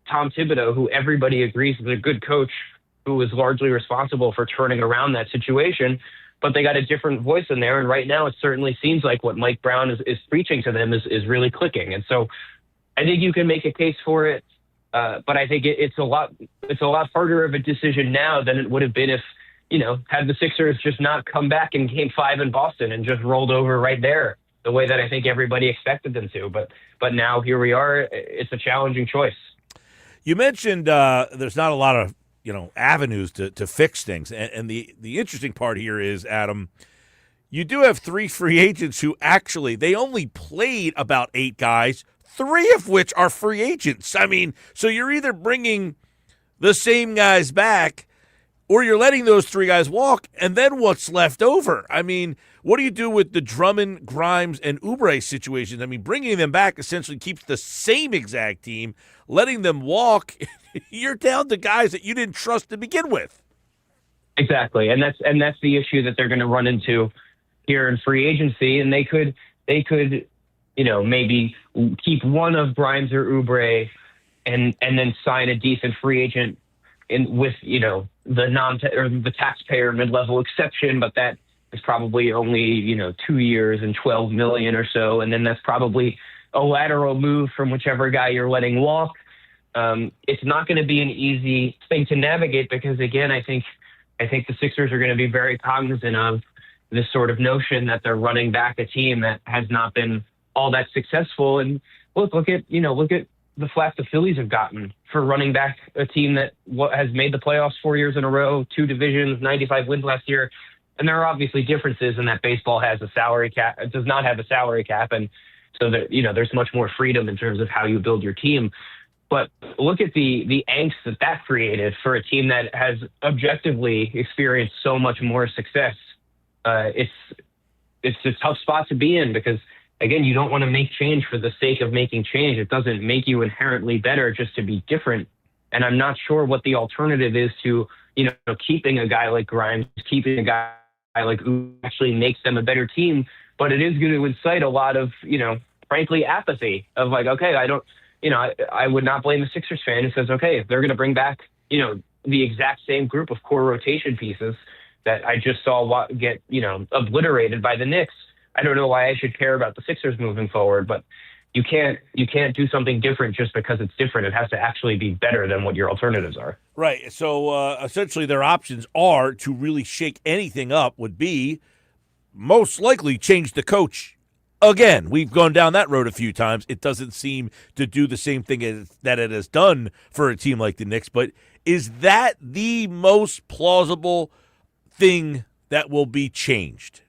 Speaker 10: Tom Thibodeau, who everybody agrees is a good coach, who was largely responsible for turning around that situation. But they got a different voice in there. And right now it certainly seems like what Mike Brown is preaching to them is really clicking. And so I think you can make a case for it. But I think it's a lot harder of a decision now than it would have been if, had the Sixers just not come back in Game 5 in Boston and just rolled over right there the way that I think everybody expected them to. But now here we are. It's a challenging choice.
Speaker 3: You mentioned there's not a lot of avenues to fix things, and the interesting part here is, Adam, you do have 3 free agents who actually they only played about 8 guys, 3 of which are free agents. I mean, so you're either bringing the same guys back, or you're letting those 3 guys walk, and then what's left over? I mean, what do you do with the Drummond, Grimes, and Oubre situations? I mean, bringing them back essentially keeps the same exact team. Letting them walk, you're down to guys that you didn't trust to begin with.
Speaker 10: Exactly, and that's the issue that they're going to run into here in free agency. And they could maybe keep one of Grimes or Oubre, and then sign a decent free agent with the taxpayer mid-level exception, but that is probably only 2 years and $12 million or so, and then that's probably a lateral move from whichever guy you're letting walk. It's not going to be an easy thing to navigate because, again, I think the Sixers are going to be very cognizant of this sort of notion that they're running back a team that has not been all that successful. And look at the flack the Phillies have gotten for running back a team that has made the playoffs 4 years in a row, 2 divisions, 95 wins last year. And there are obviously differences in that baseball has a salary cap. It does not have a salary cap. And so that, there's much more freedom in terms of how you build your team. But look at the angst that created for a team that has objectively experienced so much more success. It's a tough spot to be in because, again, you don't want to make change for the sake of making change. It doesn't make you inherently better just to be different. And I'm not sure what the alternative is to, keeping a guy like Grimes, keeping a guy like who actually makes them a better team. But it is going to incite a lot of, frankly, apathy of like, okay, I would not blame a Sixers fan who says, okay, if they're going to bring back, the exact same group of core rotation pieces that I just saw get, obliterated by the Knicks, I don't know why I should care about the Sixers moving forward, but you can't do something different just because it's different. It has to actually be better than what your alternatives are.
Speaker 3: Right. So essentially their options are to really shake anything up would be most likely change the coach. Again, we've gone down that road a few times. It doesn't seem to do the same thing that it has done for a team like the Knicks, but is that the most plausible thing that will be changed?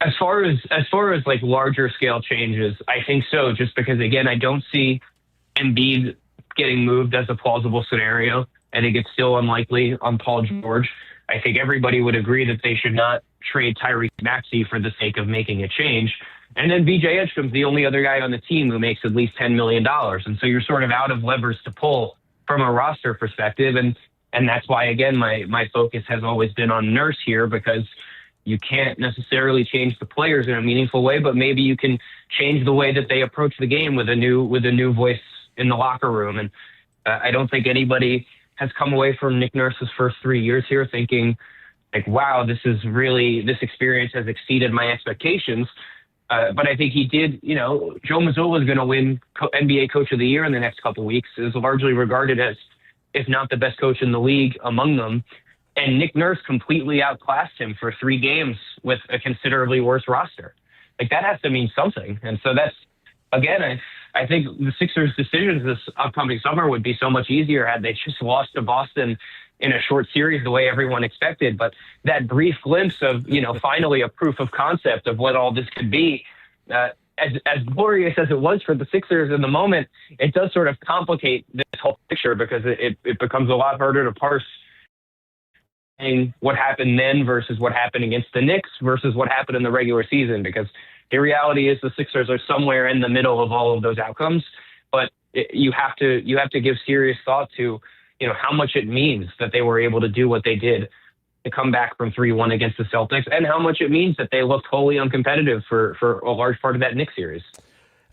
Speaker 10: As far as like larger scale changes, I think so, just because, again, I don't see Embiid getting moved as a plausible scenario. I think it's still unlikely on Paul George. I think everybody would agree that they should not trade Tyrese Maxey for the sake of making a change. And then BJ Edstrom's the only other guy on the team who makes at least $10 million. And so you're sort of out of levers to pull from a roster perspective. And that's why, again, my focus has always been on Nurse here, because you can't necessarily change the players in a meaningful way, but maybe you can change the way that they approach the game with a new voice in the locker room. And I don't think anybody has come away from Nick Nurse's first 3 years here thinking, like, wow, this experience has exceeded my expectations. But I think he did, Joe Mazzulla is going to win NBA Coach of the Year in the next couple of weeks. Is largely regarded as, if not the best coach in the league among them. And Nick Nurse completely outclassed him for 3 games with a considerably worse roster. Like, that has to mean something. And so that's, again, I think the Sixers' decisions this upcoming summer would be so much easier had they just lost to Boston in a short series the way everyone expected. But that brief glimpse of, finally a proof of concept of what all this could be, as glorious as it was for the Sixers in the moment, it does sort of complicate this whole picture because it becomes a lot harder to parse what happened then versus what happened against the Knicks versus what happened in the regular season, because the reality is the Sixers are somewhere in the middle of all of those outcomes. But you have to give serious thought to, how much it means that they were able to do what they did to come back from 3-1 against the Celtics, and how much it means that they looked wholly uncompetitive for a large part of that Knicks series.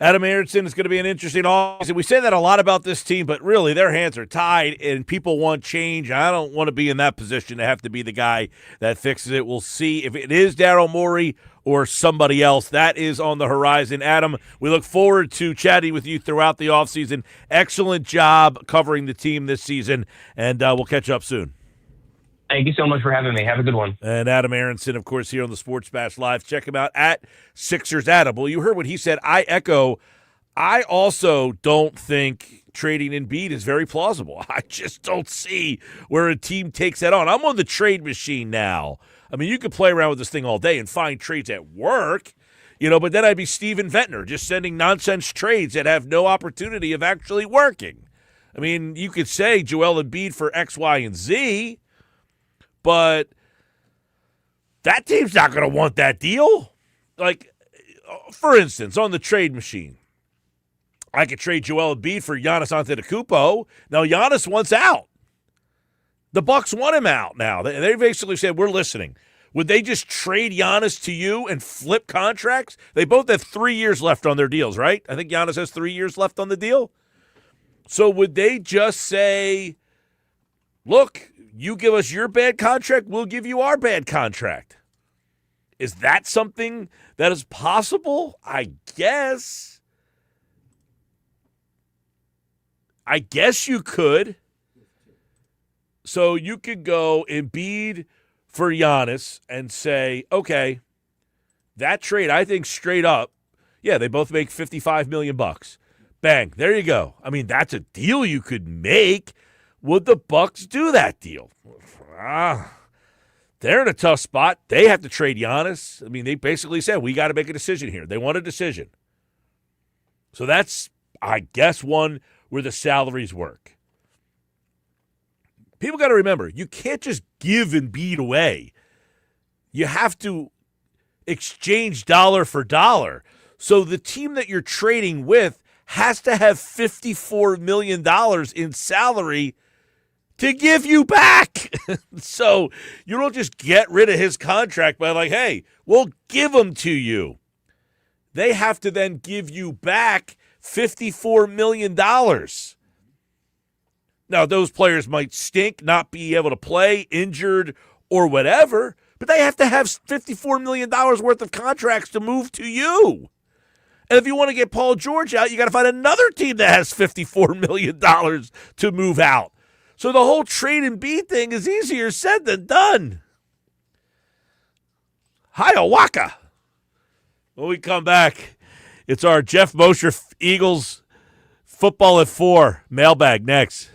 Speaker 3: Adam Aronson is going to be an interesting offseason. We say that a lot about this team, but really their hands are tied and people want change. I don't want to be in that position to have to be the guy that fixes it. We'll see if it is Daryl Morey or somebody else. That is on the horizon. Adam, we look forward to chatting with you throughout the offseason. Excellent job covering the team this season, and we'll catch up soon.
Speaker 10: Thank you so much for having me. Have a good one.
Speaker 3: And Adam Aronson, of course, here on the Sports Bash Live. Check him out at Sixers Adam. Well, you heard what he said. I echo. I also don't think trading Embiid is very plausible. I just don't see where a team takes that on. I'm on the trade machine now. I mean, you could play around with this thing all day and find trades that work, but then I'd be Steven Ventnor just sending nonsense trades that have no opportunity of actually working. I mean, you could say Joel Embiid for X, Y, and Z, but that team's not going to want that deal. Like, for instance, on the trade machine, I could trade Joel Embiid for Giannis Antetokounmpo. Now, Giannis wants out. The Bucks want him out now. They basically said, we're listening. Would they just trade Giannis to you and flip contracts? They both have 3 years left on their deals, right? I think Giannis has 3 years left on the deal. So would they just say, look, you give us your bad contract, we'll give you our bad contract? Is that something that is possible? I guess you could. So you could go Embiid for Giannis and say, okay, that trade, I think straight up, yeah, they both make $55 million. Bang, there you go. I mean, that's a deal you could make. Would the Bucks do that deal? They're in a tough spot. They have to trade Giannis. I mean, they basically said, we got to make a decision here. They want a decision. So that's, I guess, one where the salaries work. People got to remember, you can't just give Embiid away. You have to exchange dollar for dollar. So the team that you're trading with has to have $54 million in salary to give you back. So you don't just get rid of his contract by like, hey, we'll give him to you. They have to then give you back $54 million. Now, those players might stink, not be able to play, injured, or whatever, but they have to have $54 million worth of contracts to move to you. And if you want to get Paul George out, you got to find another team that has $54 million to move out. So the whole trade and beat thing is easier said than done. Hiawatha. When we come back, it's our Geoff Mosher Eagles football at 4 mailbag next.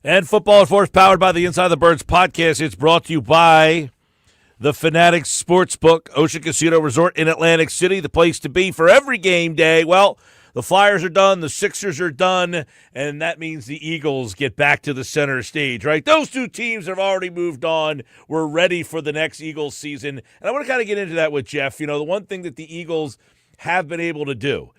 Speaker 3: And Football and Force, powered by the Inside the Birds podcast. It's brought to you by the Fanatics Sportsbook, Ocean Casino Resort in Atlantic City, the place to be for every game day. Well, the Flyers are done, the Sixers are done, and that means the Eagles get back to the center stage, right? Those two teams have already moved on. We're ready for the next Eagles season. And I want to kind of get into that with Geoff. You know, the one thing that the Eagles have been able to do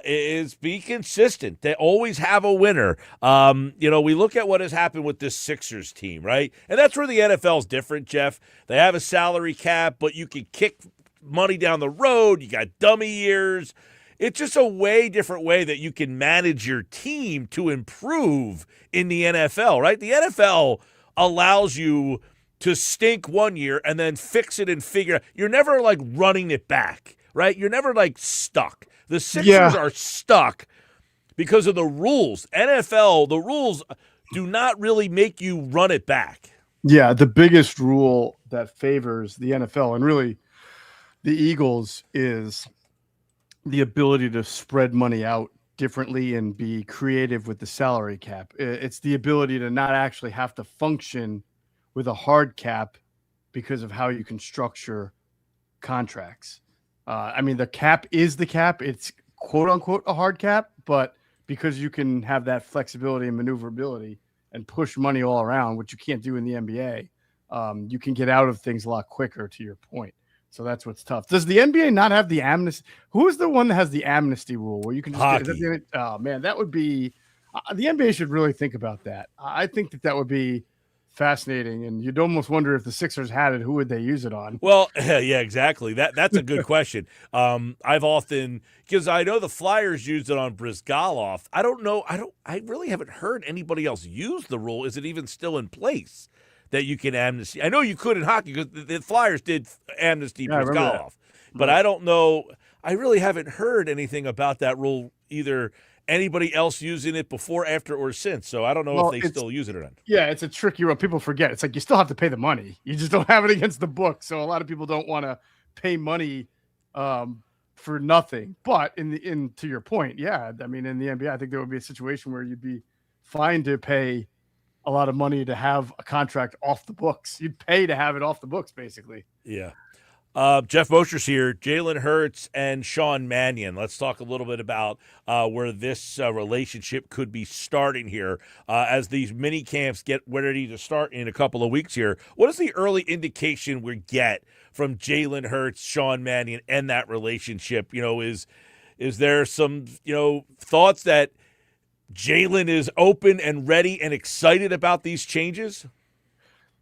Speaker 3: is be consistent. They always have a winner. We look at what has happened with this Sixers team, right? And that's where the NFL is different, Geoff. They have a salary cap, but you can kick money down the road. You got dummy years. It's just a way different way that you can manage your team to improve in the NFL, right? The NFL allows you to stink one year and then fix it and figure it out. You're never like running it back, right? You're never like stuck. The Sixers are stuck because of the rules. NFL, the rules do not really make you run it back.
Speaker 11: Yeah, the biggest rule that favors the NFL and really the Eagles is the ability to spread money out differently and be creative with the salary cap. It's the ability to not actually have to function with a hard cap because of how you can structure contracts. The cap is the cap. It's quote unquote a hard cap, but because you can have that flexibility and maneuverability and push money all around, which you can't do in the NBA, you can get out of things a lot quicker, to your point. So that's what's tough. Does the NBA not have the amnesty? Who's the one that has the amnesty rule where you can just
Speaker 3: hockey?
Speaker 11: Oh man, that would be the NBA should really think about that. I think that would be fascinating, and you'd almost wonder if the Sixers had it, who would they use it on?
Speaker 3: Well, yeah, exactly. That's a good question. I've often, because I know the Flyers used it on Brizgalov. I don't know. I really haven't heard anybody else use the rule. Is it even still in place that you can amnesty? I know you could in hockey because the Flyers did amnesty Brizgalov, but I don't know. I really haven't heard anything about that rule, either anybody else using it before, after, or since. So I don't know if they still use it or not.
Speaker 11: Yeah, it's a tricky one. People forget. It's like you still have to pay the money. You just don't have it against the book. So a lot of people don't want to pay money for nothing. But in to your point, yeah, I mean, in the NBA, I think there would be a situation where you'd be fine to pay a lot of money to have a contract off the books. You'd pay to have it off the books, basically.
Speaker 3: Yeah. Jeff Mosher's here, Jalen Hurts and Sean Mannion. Let's talk a little bit about where this relationship could be starting here as these mini camps get ready to start in a couple of weeks here. What is the early indication we get from Jalen Hurts, Sean Mannion, and that relationship? You know, is there some, thoughts that Jalen is open and ready and excited about these changes?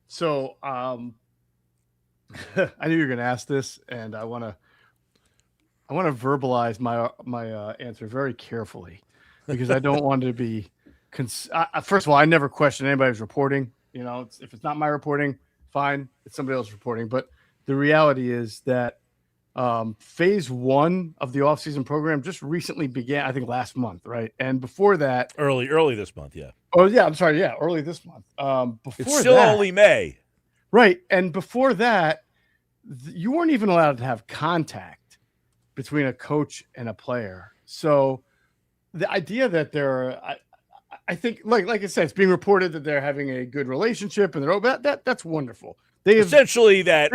Speaker 11: So, I knew you were going to ask this, and I want to verbalize my answer very carefully because I don't want to be. First of all, I never question anybody's reporting. If it's not my reporting, fine, it's somebody else's reporting. But the reality is that phase one of the offseason program just recently began, I think last month, right? And before that,
Speaker 3: early this month, yeah.
Speaker 11: Oh yeah, I'm sorry, yeah, early this month.
Speaker 3: It's still only May.
Speaker 11: Right. And before that, you weren't even allowed to have contact between a coach and a player. So the idea that I think, like I said, it's being reported that they're having a good relationship and that's wonderful.
Speaker 3: Essentially that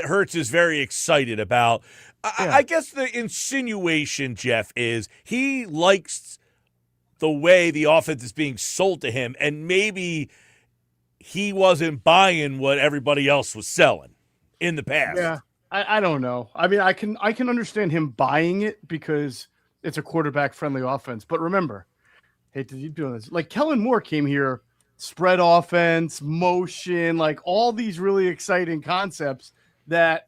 Speaker 3: Hurts is very excited about. I guess the insinuation, Geoff, is he likes the way the offense is being sold to him, and maybe he wasn't buying what everybody else was selling in the past.
Speaker 11: Yeah, I don't know. I mean, I can understand him buying it because it's a quarterback-friendly offense. But remember, hate to keep doing this. Like Kellen Moore came here, spread offense, motion, like all these really exciting concepts that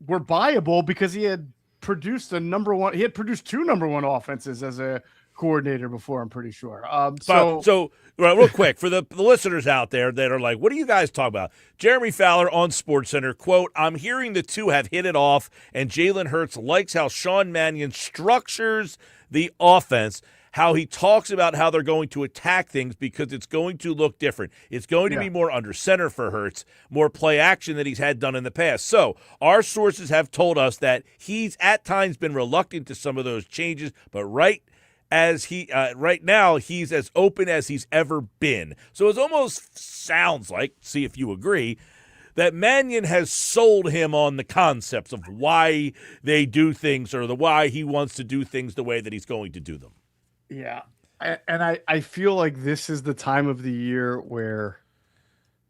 Speaker 11: were buyable because he had produced two number one offenses as a coordinator before, I'm pretty sure.
Speaker 3: So real quick, for the listeners out there that are like, what are you guys talking about? Jeremy Fowler on SportsCenter, quote, I'm hearing the two have hit it off, and Jalen Hurts likes how Sean Mannion structures the offense, how he talks about how they're going to attack things because it's going to look different. It's going to be more under center for Hurts, more play action that he's had done in the past. So our sources have told us that he's at times been reluctant to some of those changes, but right as he right now, he's as open as he's ever been. So it almost sounds like, see if you agree, that Mannion has sold him on the concepts of why they do things or the why he wants to do things the way that he's going to do them.
Speaker 11: Yeah. I feel like this is the time of the year where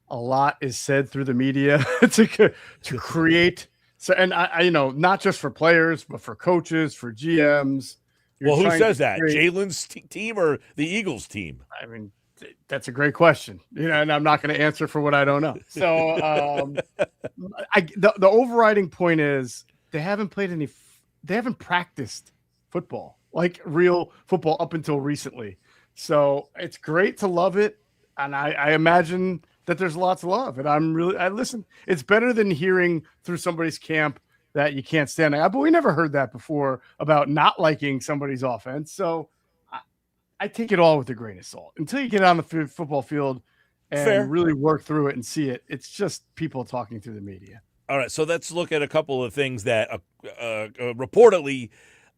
Speaker 11: a lot is said through the media to create. So, and I not just for players, but for coaches, for GMs.
Speaker 3: Well, who says that? Jalen's team or the Eagles team?
Speaker 11: I mean, that's a great question, and I'm not going to answer for what I don't know. So, the overriding point is they haven't practiced football, like real football, up until recently. So it's great to love it, and I imagine that there's lots of love, and I listen. It's better than hearing through somebody's camp that you can't stand it. But we never heard that before about not liking somebody's offense. So I take it all with a grain of salt until you get on the football field and really work through it and see it. It's just people talking through the media.
Speaker 3: All right, so let's look at a couple of things that reportedly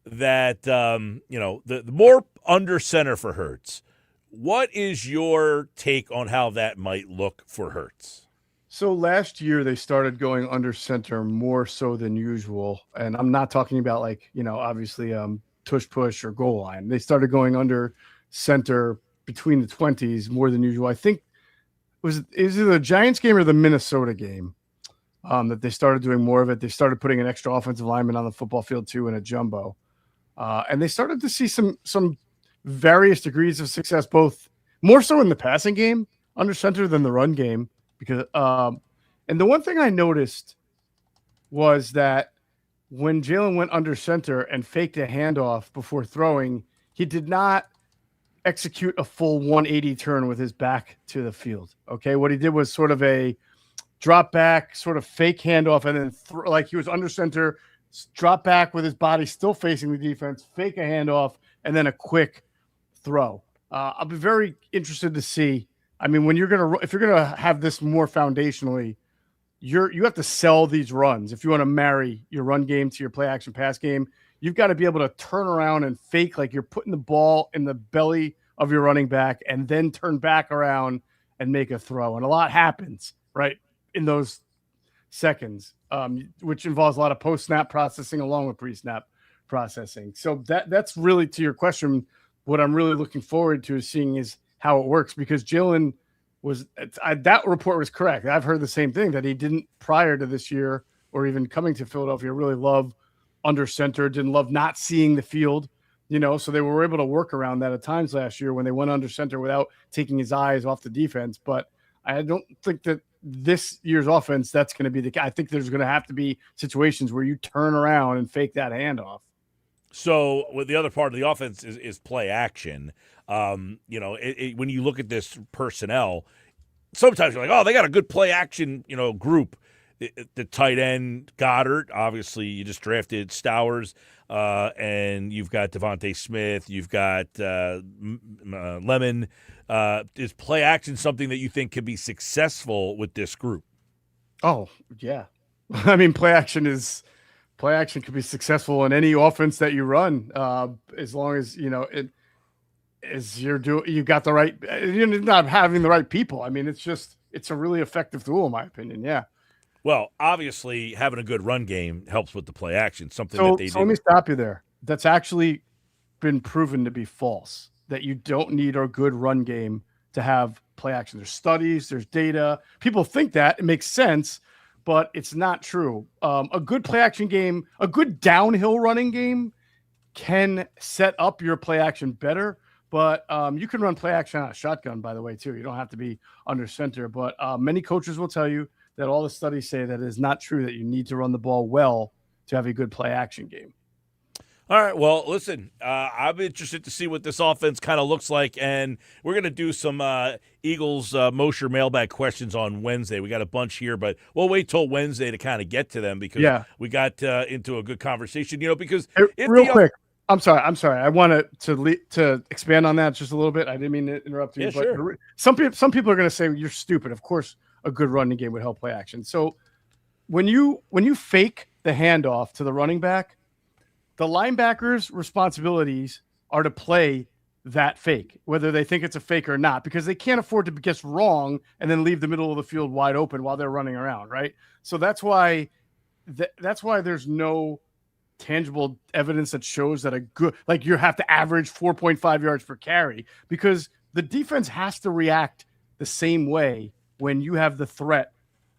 Speaker 3: that the more under center for Hurts. What is your take on how that might look for Hurts?
Speaker 11: So last year they started going under center more so than usual, and I'm not talking about obviously tush push or goal line. They started going under center between the 20s more than usual. I think is it the Giants game or the Minnesota game that they started doing more of it. They started putting an extra offensive lineman on the football field too in a jumbo, and they started to see some various degrees of success, both more so in the passing game under center than the run game. Because and the one thing I noticed was that when Jalen went under center and faked a handoff before throwing, he did not execute a full 180 turn with his back to the field. Okay, what he did was sort of a drop back, sort of fake handoff, and then like he was under center, drop back with his body still facing the defense, fake a handoff, and then a quick throw. I'll be very interested to see. I mean, if you're gonna have this more foundationally, you have to sell these runs. If you want to marry your run game to your play action pass game, you've got to be able to turn around and fake like you're putting the ball in the belly of your running back and then turn back around and make a throw. And a lot happens right in those seconds, which involves a lot of post-snap processing along with pre-snap processing. So that's really, to your question, what I'm really looking forward to is seeing is how it works, because Jalen that report was correct. I've heard the same thing, that he didn't prior to this year or even coming to Philadelphia really love under center, didn't love not seeing the field, so they were able to work around that at times last year when they went under center without taking his eyes off the defense. But I don't think that this year's offense, that's going to be I think there's going to have to be situations where you turn around and fake that handoff.
Speaker 3: So with the other part of the offense is play action. When you look at this personnel, sometimes you're like, oh, they got a good play action, group. The tight end, Goddard, obviously you just drafted Stowers, and you've got Devontae Smith, you've got Lemon. Is play action something that you think can be successful with this group?
Speaker 11: Oh, yeah. I mean, play action could be successful in any offense that you run, as long as you got the right, you're not having the right people. I mean, it's a really effective tool in my opinion. Yeah.
Speaker 3: Well, obviously having a good run game helps with the play action. That they do.
Speaker 11: So let me stop you there. That's actually been proven to be false, that you don't need a good run game to have play action. There's studies, there's data. People think that it makes sense, but it's not true. A good play action game, a good downhill running game can set up your play action better. But you can run play action on a shotgun, by the way, too. You don't have to be under center. But many coaches will tell you that all the studies say that it is not true, that you need to run the ball well to have a good play action game.
Speaker 3: All right. Well, listen, I'm interested to see what this offense kind of looks like, and we're going to do some Eagles Mosher mailbag questions on Wednesday. We got a bunch here, but we'll wait till Wednesday to kind of get to them, because we got into a good conversation. Because
Speaker 11: real quick. I'm sorry. I wanted to expand on that just a little bit. I didn't mean to interrupt you.
Speaker 3: Yeah,
Speaker 11: but
Speaker 3: sure.
Speaker 11: Some people are going to say you're stupid. Of course, a good running game would help play action. So when you fake the handoff to the running back, the linebacker's responsibilities are to play that fake, whether they think it's a fake or not, because they can't afford to guess wrong and then leave the middle of the field wide open while they're running around, right? So that's why there's no tangible evidence that shows that a good, like, you have to average 4.5 yards per carry, because the defense has to react the same way when you have the threat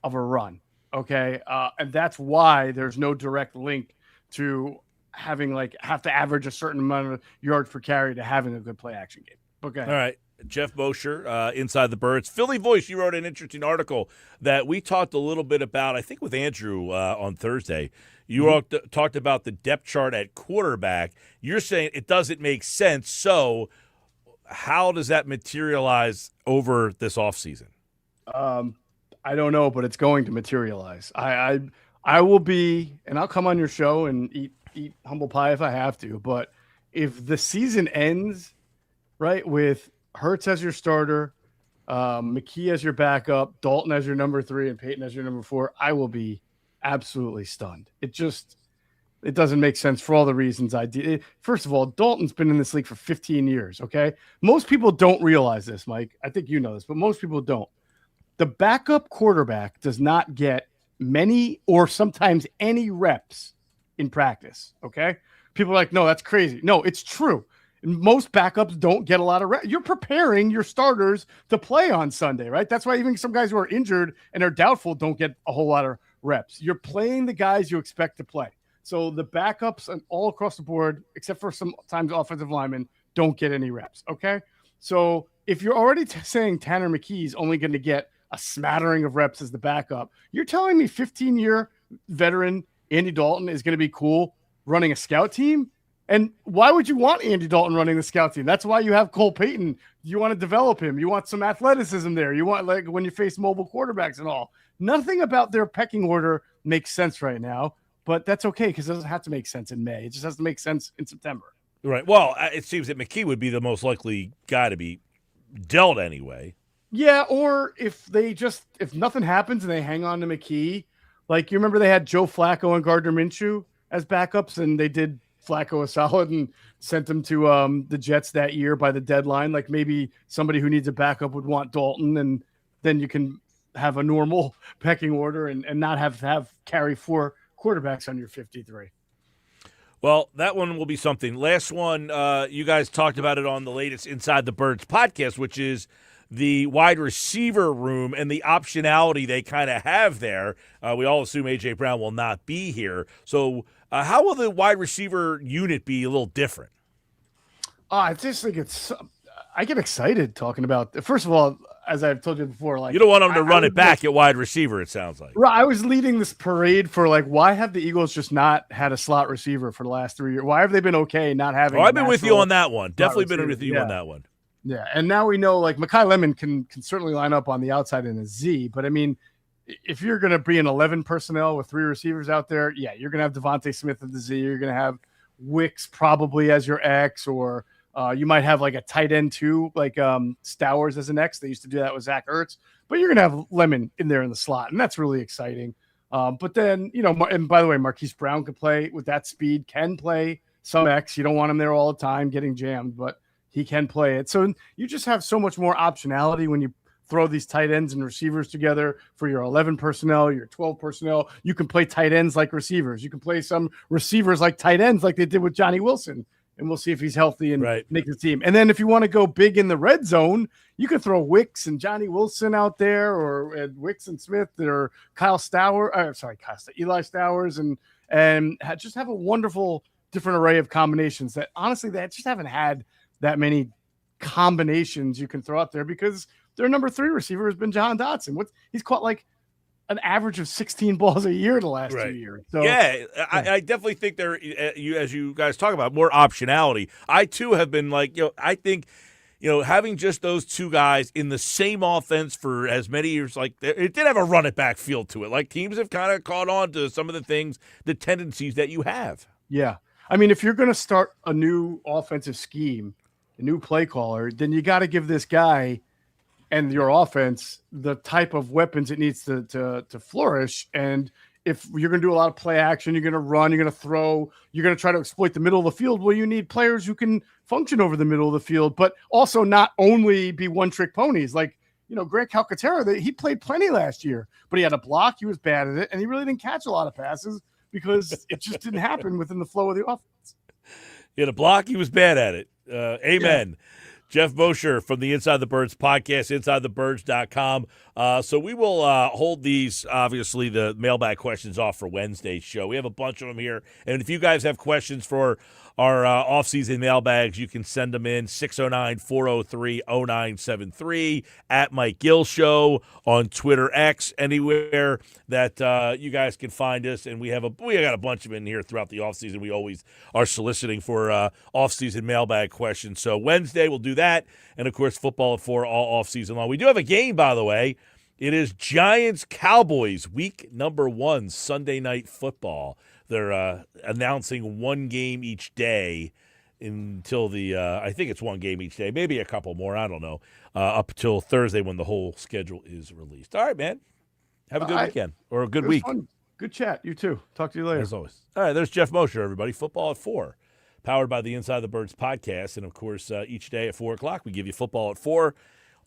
Speaker 11: of a run. Okay. And that's why there's no direct link to having have to average a certain amount of yards per carry to having a good play action game. Okay.
Speaker 3: All right. Geoff Mosher, Inside the Birds. Philly Voice, you wrote an interesting article that we talked a little bit about, I think with Andrew on Thursday. You all talked about the depth chart at quarterback. You're saying it doesn't make sense. So how does that materialize over this offseason?
Speaker 11: I don't know, but it's going to materialize. I will be, and I'll come on your show and eat humble pie if I have to. But if the season ends, right, with Hurts as your starter, McKee as your backup, Dalton as your number 3, and Peyton as your number 4, I will be absolutely stunned. It doesn't make sense for all the reasons I did. First of all, Dalton's been in this league for 15 years, okay? Most people don't realize this, Mike. I think you know this, but most people don't. The backup quarterback does not get many or sometimes any reps in practice, okay? People are like, no, that's crazy. No, it's true. Most backups don't get a lot of reps. You're preparing your starters to play on Sunday, right? That's why even some guys who are injured and are doubtful don't get a whole lot of reps. You're playing the guys you expect to play. So the backups and all across the board, except for sometimes offensive linemen, don't get any reps, okay? So if you're already saying Tanner McKee's only going to get a smattering of reps as the backup, you're telling me 15-year veteran Andy Dalton is going to be cool running a scout team? And why would you want Andy Dalton running the scout team? That's why you have Cole Payton. You want to develop him. You want some athleticism there. You want, like, when you face mobile quarterbacks and all. Nothing about their pecking order makes sense right now, but that's okay because it doesn't have to make sense in May. It just has to make sense in September.
Speaker 3: Right. Well, it seems that McKee would be the most likely guy to be dealt anyway.
Speaker 11: Yeah, or if nothing happens and they hang on to McKee, like, you remember they had Joe Flacco and Gardner Minshew as backups, and they did Flacco a solid and sent him to the Jets that year by the deadline. Like, maybe somebody who needs a backup would want Dalton, and then you can have a normal pecking order and not have carry 4 quarterbacks on your 53.
Speaker 3: Well, that one will be something. Last one, you guys talked about it on the latest Inside the Birds podcast, which is the wide receiver room and the optionality they kind of have there. We all assume A.J. Brown will not be here. So how will the wide receiver unit be a little different?
Speaker 11: I just think I get excited talking about, first of all, as I've told you before, like,
Speaker 3: you don't want them to run it back at wide receiver, it sounds like.
Speaker 11: I was leading this parade for, like, why have the Eagles just not had a slot receiver for the last 3 years? Why have they been okay not having?
Speaker 3: I've been with you on that one. Definitely been with you on that one.
Speaker 11: Yeah, and now we know, like, Mekhi Lemon can certainly line up on the outside in a Z, but I mean, if you're going to be an 11 personnel with 3 receivers out there, yeah, you're going to have Devontae Smith at the Z. You're going to have Wicks probably as your X, or you might have like a tight end too, like Stowers as an X. They used to do that with Zach Ertz, but you're going to have Lemon in there in the slot, and that's really exciting. But then, and by the way, Marquise Brown could play with that speed, can play some X. You don't want him there all the time getting jammed, but he can play it. So you just have so much more optionality when you throw these tight ends and receivers together for your 11 personnel, your 12 personnel. You can play tight ends like receivers. You can play some receivers like tight ends like they did with Johnny Wilson. And we'll see if he's healthy and make the team. And then if you want to go big in the red zone, you can throw Wicks and Johnny Wilson out there, or Wicks and Smith, or Eli Stowers, and just have a wonderful different array of combinations that honestly they just haven't had that many combinations you can throw out there, because their number 3 receiver has been John Dotson. He's caught like an average of 16 balls a year the last 2 years. So,
Speaker 3: yeah, I definitely think there, as you guys talk about, more optionality. I too have been like, I think, having just those 2 guys in the same offense for as many years, like, it did have a run it back feel to it. Like, teams have kind of caught on to some of the things, the tendencies that you have.
Speaker 11: Yeah. I mean, if you're going to start a new offensive scheme, a new play caller, then you got to give this guy and your offense the type of weapons it needs to flourish. And if you're going to do a lot of play action, you're going to run, you're going to throw, you're going to try to exploit the middle of the field. Well, you need players who can function over the middle of the field, but also not only be one-trick ponies. Like, Greg Calcaterra, he played plenty last year, but he had a block. He was bad at it, and he really didn't catch a lot of passes because it just didn't happen within the flow of the offense.
Speaker 3: He had a block. He was bad at it. Amen. Yeah. Geoff Mosher from the Inside the Birds podcast, InsideTheBirds.com. So we will hold these, obviously, the mailbag questions off for Wednesday's show. We have a bunch of them here. And if you guys have questions for our off-season mailbags, you can send them in 609-403-0973 at Mike Gill Show on Twitter X, anywhere that you guys can find us. And we got a bunch of them in here throughout the off-season. We always are soliciting for off-season mailbag questions. So Wednesday we'll do that. And, of course, football at 4 all off-season long. We do have a game, by the way. It is Giants-Cowboys, week number 1, Sunday Night Football. They're announcing one game each day until I think it's one game each day, maybe a couple more, I don't know, up until Thursday when the whole schedule is released. All right, man. Have a good weekend or a good week.
Speaker 11: Fun. Good chat. You too. Talk to you later.
Speaker 3: As always. All right, there's Geoff Mosher, everybody. Football at 4, powered by the Inside the Birds podcast. And, of course, each day at 4 o'clock, we give you football at 4.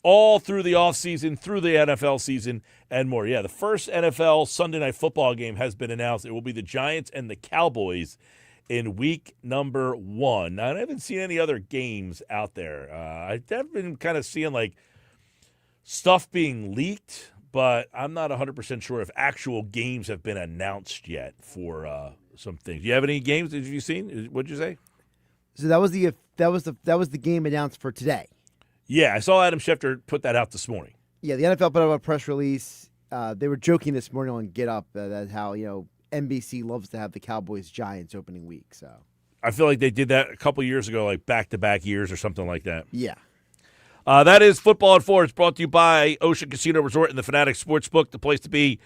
Speaker 3: All through the offseason, through the NFL season, and more. Yeah, the first NFL Sunday Night Football game has been announced. It will be the Giants and the Cowboys in week number 1. Now, I haven't seen any other games out there. I've been kind of seeing, like, stuff being leaked, but I'm not 100% sure if actual games have been announced yet for some things. Do you have any games that you've seen? What did you say?
Speaker 4: So that was the game announced for today.
Speaker 3: Yeah, I saw Adam Schefter put that out this morning.
Speaker 4: Yeah, the NFL put out a press release. They were joking this morning on Get Up that how NBC loves to have the Cowboys-Giants opening week. So
Speaker 3: I feel like they did that a couple years ago, like back-to-back years or something like that.
Speaker 4: Yeah.
Speaker 3: That is Football at 4. It's brought to you by Ocean Casino Resort and the Fanatics Sportsbook, the place to be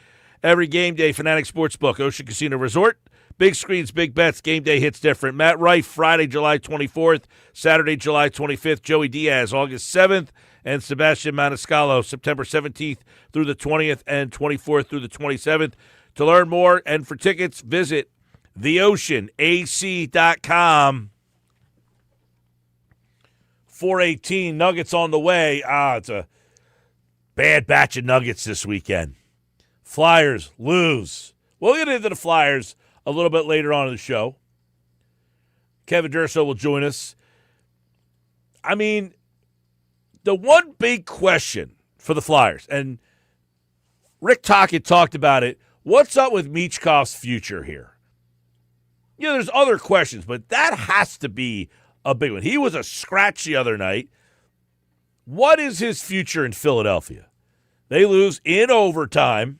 Speaker 3: every game day. Fanatics Sportsbook, Ocean Casino Resort. Big screens, big bets, game day hits different. Matt Rife, Friday, July 24th, Saturday, July 25th. Joey Diaz, August 7th, and Sebastian Maniscalco, September 17th through the 20th and 24th through the 27th. To learn more and for tickets, visit theoceanac.com. 4:18, Nuggets on the way. It's a bad batch of Nuggets this weekend. Flyers lose. We'll get into the Flyers a little bit later on in the show. Kevin Durso will join us. I mean, the one big question for the Flyers, and Rick Tocchet talked about it, what's up with Michkov's future here? There's other questions, but that has to be a big one. He was a scratch the other night. What is his future in Philadelphia? They lose in overtime.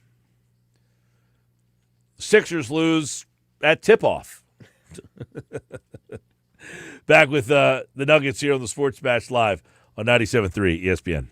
Speaker 3: Sixers lose at tip-off. Back with the Nuggets here on the Sports Match Live on 97.3 ESPN.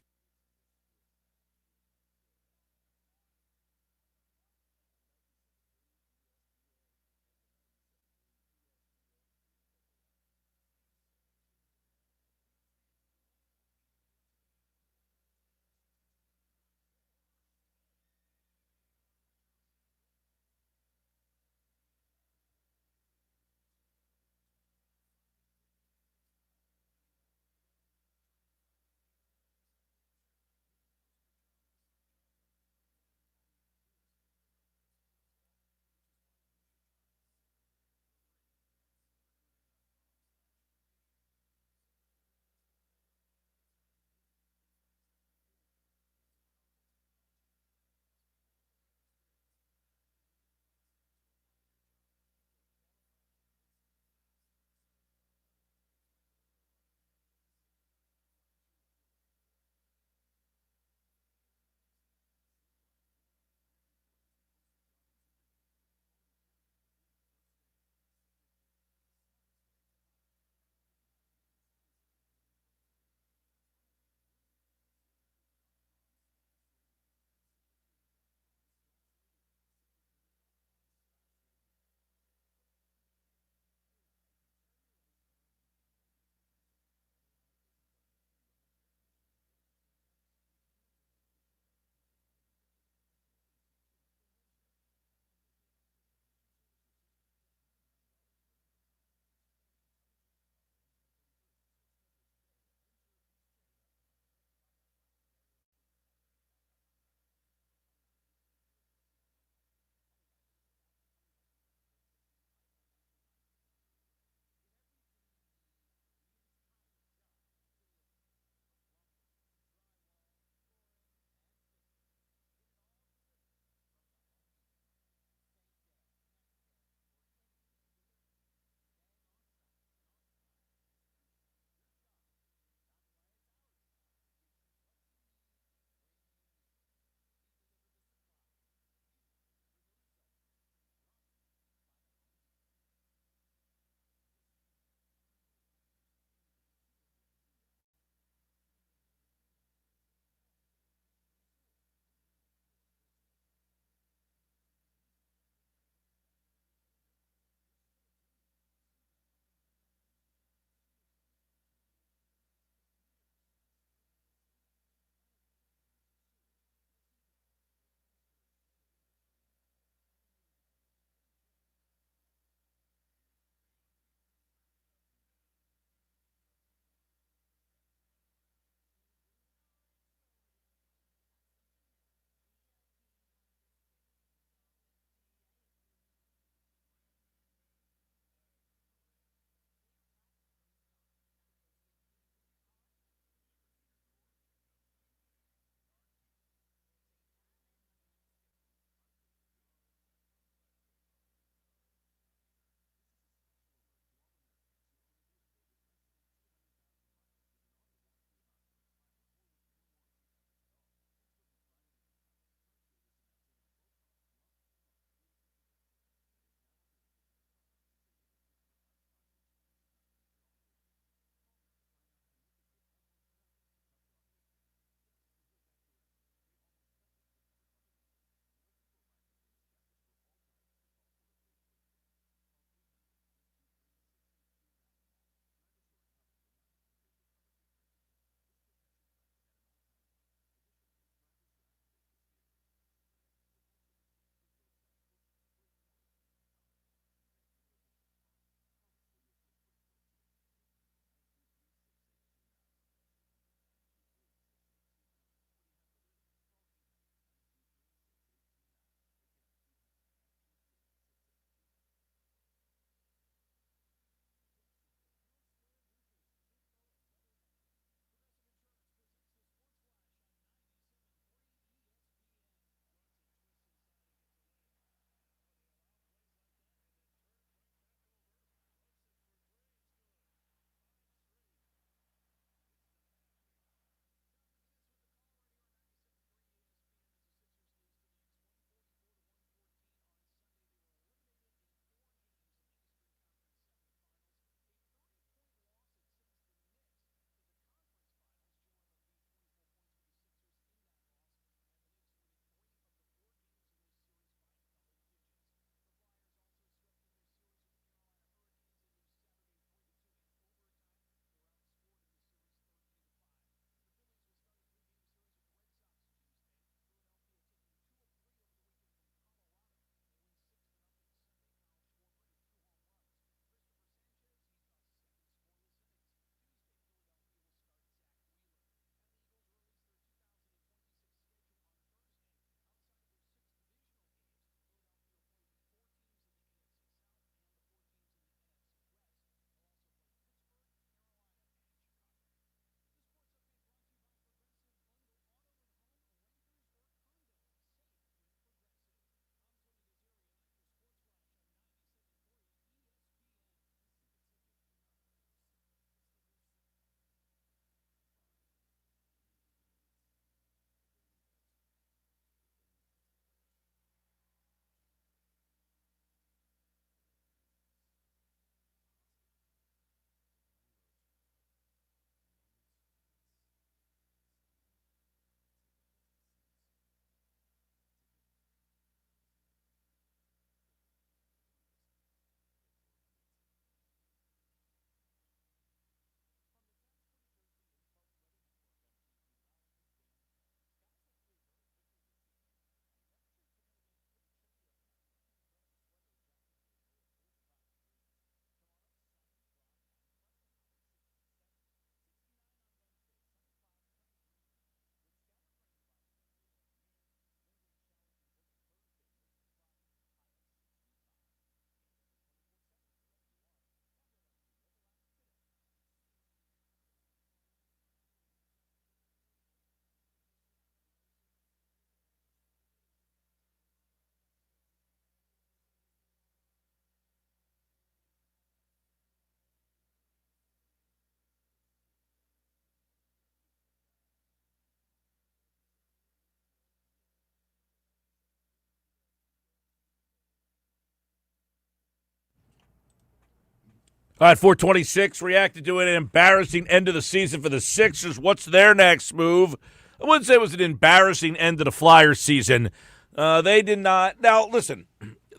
Speaker 3: All right, 426 reacted to an embarrassing end of the season for the Sixers. What's their next move? I wouldn't say it was an embarrassing end to the Flyers season. They did not. Now, listen,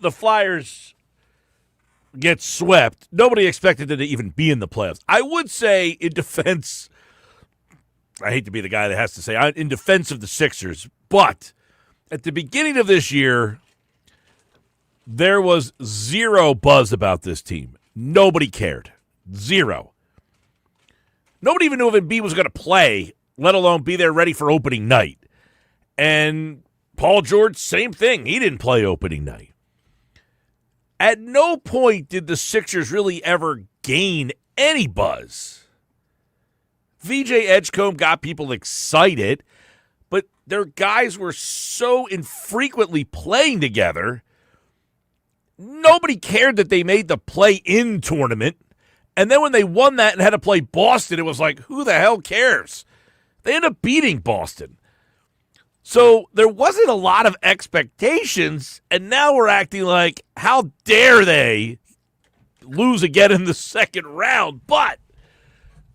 Speaker 3: the Flyers get swept. Nobody expected them to even be in the playoffs. I would say in defense, I hate to be the guy that has to say, in defense of the Sixers, but at the beginning of this year, there was zero buzz about this team. Nobody cared. Zero. Nobody even knew if Embiid was going to play, let alone be there ready for opening night. And Paul George, same thing. He didn't play opening night. At no point did the Sixers really ever gain any buzz. VJ Edgecombe got people excited, but their guys were so infrequently playing together. Nobody cared that they made the play-in tournament. And then when they won that and had to play Boston, it was like, who the hell cares? They ended up beating Boston. So there wasn't a lot of expectations, and now we're acting like, how dare they lose again in the second round? But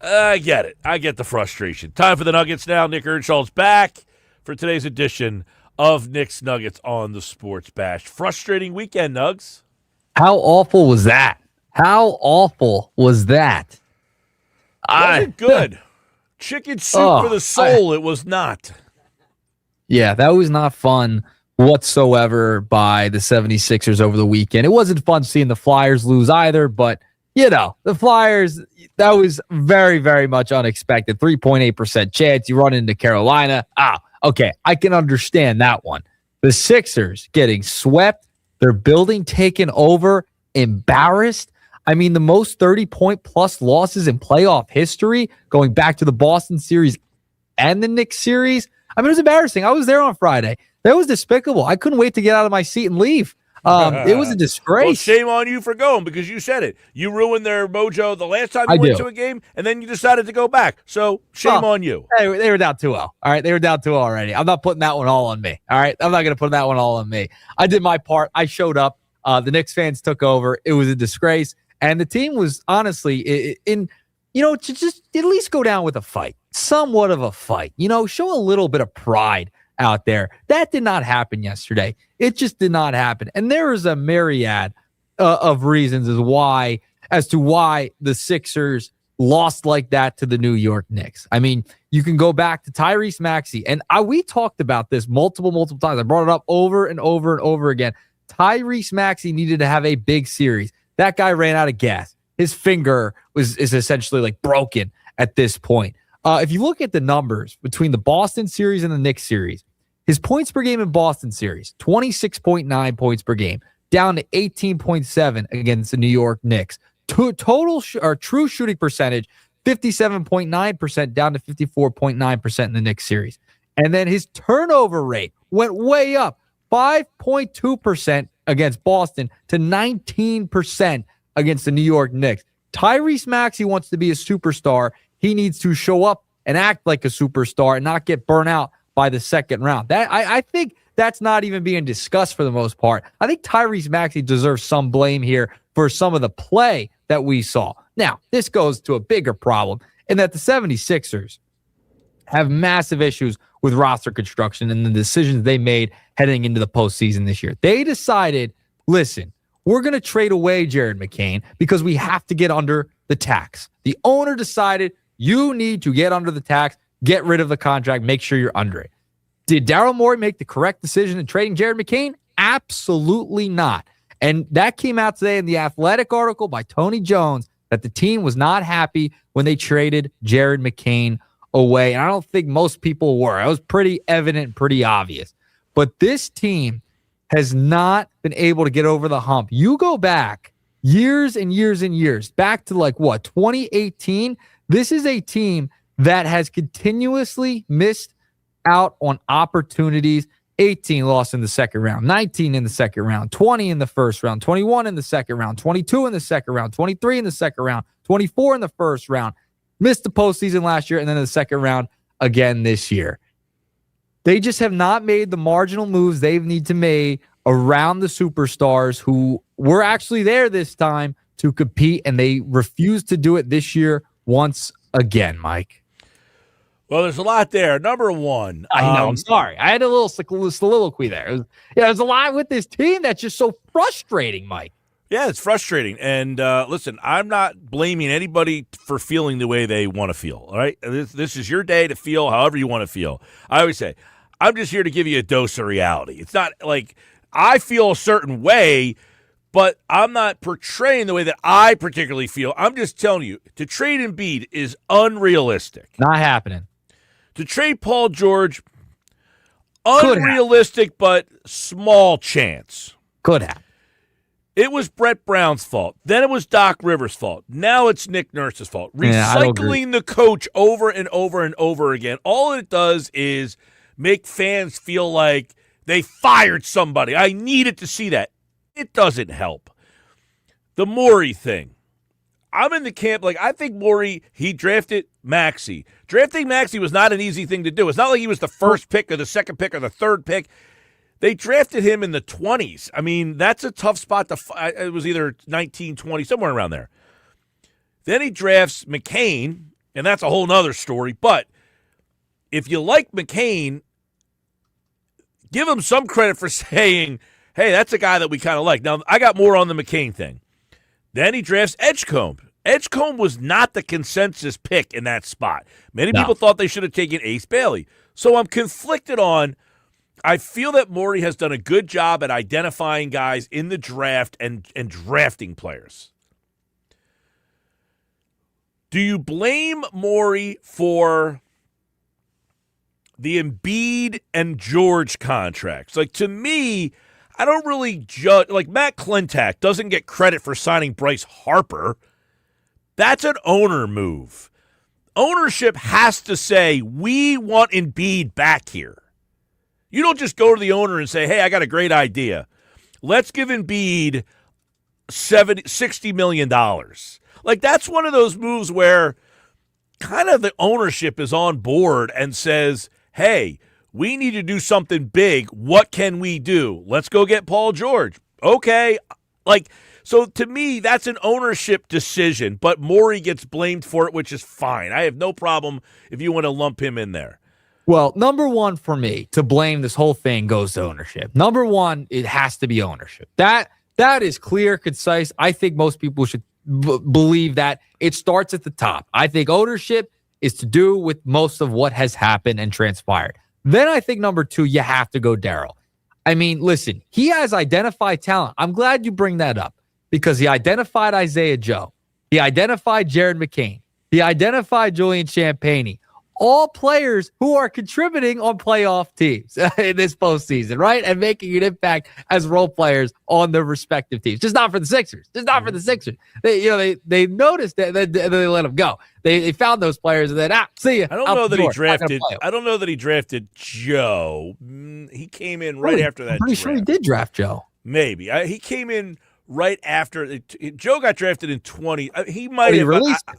Speaker 3: I get it. I get the frustration. Time for the Nuggets now. Nick Earnshaw's back for today's edition of Nick's Nuggets on the Sports Bash. Frustrating weekend, Nugs.
Speaker 12: How awful was that? How awful was that?
Speaker 3: Wasn't good. Chicken soup for the soul. It was not.
Speaker 12: Yeah, that was not fun whatsoever by the 76ers over the weekend. It wasn't fun seeing the Flyers lose either, but, the Flyers, that was very, very much unexpected. 3.8% chance. You run into Carolina. Okay, I can understand that one. The Sixers getting swept, their building taken over, embarrassed. I mean, the most 30-point plus losses in playoff history, going back to the Boston series and the Knicks series. I mean, it was embarrassing. I was there on Friday. That was despicable. I couldn't wait to get out of my seat and leave. It was a disgrace.
Speaker 3: Well, shame on you for going, because you said it. You ruined their mojo the last time you went to a game, and then you decided to go back. So shame on you.
Speaker 12: Hey, they were down 2-0. All right, they were down 2-0 already. I'm not putting that one all on me. All right, I'm not going to put that one all on me. I did my part. I showed up. The Knicks fans took over. It was a disgrace, and the team was honestly to just at least go down with a fight, somewhat of a fight. Show a little bit of pride out there. That did not happen yesterday. It just did not happen. And there is a myriad of reasons as to why the Sixers lost like that to the New York Knicks. I mean, you can go back to Tyrese Maxey, and we talked about this multiple times. I brought it up over and over and over again. Tyrese Maxey needed to have a big series. That guy ran out of gas. His finger is essentially like broken at this point. If you look at the numbers between the Boston series and the Knicks series, his points per game in Boston series, 26.9 points per game, down to 18.7 against the New York Knicks. True shooting percentage, 57.9% down to 54.9% in the Knicks series. And then his turnover rate went way up, 5.2% against Boston to 19% against the New York Knicks. Tyrese Maxey wants to be a superstar. He needs to show up and act like a superstar and not get burnt out by the second round. I think that's not even being discussed for the most part. I think Tyrese Maxey deserves some blame here for some of the play that we saw. Now, this goes to a bigger problem in that the 76ers have massive issues with roster construction and the decisions they made heading into the postseason this year. They decided, listen, we're going to trade away Jared McCain because we have to get under the tax. The owner decided you need to get under the tax, get rid of the contract, make sure you're under it. Did Daryl Morey make the correct decision in trading Jared McCain? Absolutely not. And that came out today in the Athletic article by Tony Jones that the team was not happy when they traded Jared McCain away. And I don't think most people were. It was pretty evident, pretty obvious. But this team has not been able to get over the hump. You go back years and years and years, back to 2018. This is a team that has continuously missed out on opportunities. 18 lost in the second round, 19 in the second round, 20 in the first round, 21 in the second round, 22 in the second round, 23 in the second round, 24 in the first round. Missed the postseason last year and then in the second round again this year. They just have not made the marginal moves they need to make around the superstars who were actually there this time to compete, and they refuse to do it this year once again, Mike.
Speaker 3: Well, there's a lot there. Number one.
Speaker 12: I know. I'm sorry. I had a little soliloquy there. There's a lot with this team that's just so frustrating, Mike.
Speaker 3: Yeah, it's frustrating. And listen, I'm not blaming anybody for feeling the way they want to feel, all right? This is your day to feel however you want to feel. I always say, I'm just here to give you a dose of reality. It's not like I feel a certain way, but I'm not portraying the way that I particularly feel. I'm just telling you, to trade Embiid is unrealistic.
Speaker 12: Not happening.
Speaker 3: To trade Paul George, unrealistic, but small chance.
Speaker 12: Could happen.
Speaker 3: It was Brett Brown's fault. Then it was Doc Rivers' fault. Now it's Nick Nurse's fault. Recycling the coach over and over and over again. All it does is make fans feel like they fired somebody. I needed to see that. It doesn't help. The Morey thing. I'm in the camp, I think Morey, he drafted Maxey. Drafting Maxey was not an easy thing to do. It's not like he was the first pick or the second pick or the third pick. They drafted him in the 20s. I mean, that's a tough spot to it was either 19, 20, somewhere around there. Then he drafts McCain, and that's a whole nother story. But if you like McCain, give him some credit for saying, hey, that's a guy that we kind of like. Now, I got more on the McCain thing. Then he drafts Edgecombe. Edgecombe was not the consensus pick in that spot. Many people thought they should have taken Ace Bailey. So I'm conflicted on, I feel that Morey has done a good job at identifying guys in the draft and drafting players. Do you blame Morey for the Embiid and George contracts? To me, I don't really judge. Matt Klentak doesn't get credit for signing Bryce Harper. That's an owner move. Ownership has to say, we want Embiid back here. You don't just go to the owner and say, hey, I got a great idea. Let's give Embiid $60 million. That's one of those moves where kind of the ownership is on board and says, hey, we need to do something big. What can we do? Let's go get Paul George. Okay. So to me, that's an ownership decision, but Morey gets blamed for it, which is fine. I have no problem if you want to lump him in there.
Speaker 12: Well, number one for me to blame this whole thing goes to ownership. Number one, it has to be ownership. That is clear, concise. I think most people should believe that it starts at the top. I think ownership is to do with most of what has happened and transpired. Then I think number two, you have to go Daryl. I mean, listen, he has identified talent. I'm glad you bring that up because he identified Isaiah Joe. He identified Jared McCain. He identified Julian Champagnie. All players who are contributing on playoff teams in this postseason, right? And making an impact as role players on their respective teams. Just not for the Sixers. They noticed that they let them go. They found those players and then, see ya.
Speaker 3: I don't know that he drafted Joe. He came in right after that.
Speaker 12: I'm pretty sure he did draft Joe.
Speaker 3: Maybe. He came in right after. Joe got drafted in 20. He might have released him.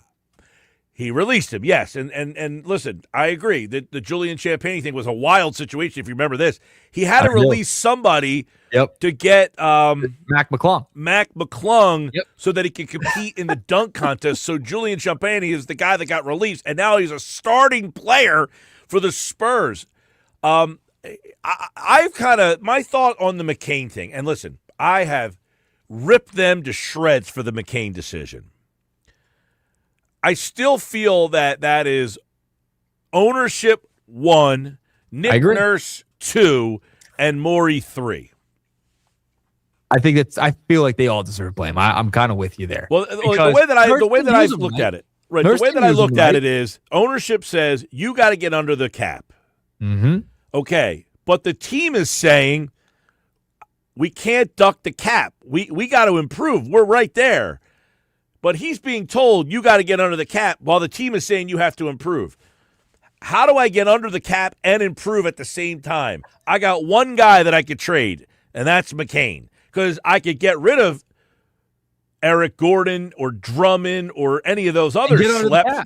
Speaker 3: He released him, yes. And listen, I agree that the Julian Champagnie thing was a wild situation, if you remember this. He had to release somebody to get
Speaker 12: Mac
Speaker 3: McClung so that he could compete in the dunk contest. So Julian Champagnie is the guy that got released, and now he's a starting player for the Spurs. I've kind of – my thought on the McCain thing, and listen, I have ripped them to shreds for the McCain decision. I still feel that is ownership 1, Nick Nurse 2, and Morey 3.
Speaker 12: I feel like they all deserve blame. I'm kind of with you there.
Speaker 3: Well, the way that I looked at it, right? The way that I looked at it is ownership says you got to get under the cap.
Speaker 12: Mm-hmm.
Speaker 3: Okay, but the team is saying we can't duck the cap. We got to improve. We're right there. But he's being told you got to get under the cap while the team is saying you have to improve. How do I get under the cap and improve at the same time? I got one guy that I could trade, and that's McCain, because I could get rid of Eric Gordon or Drummond or any of those other schleps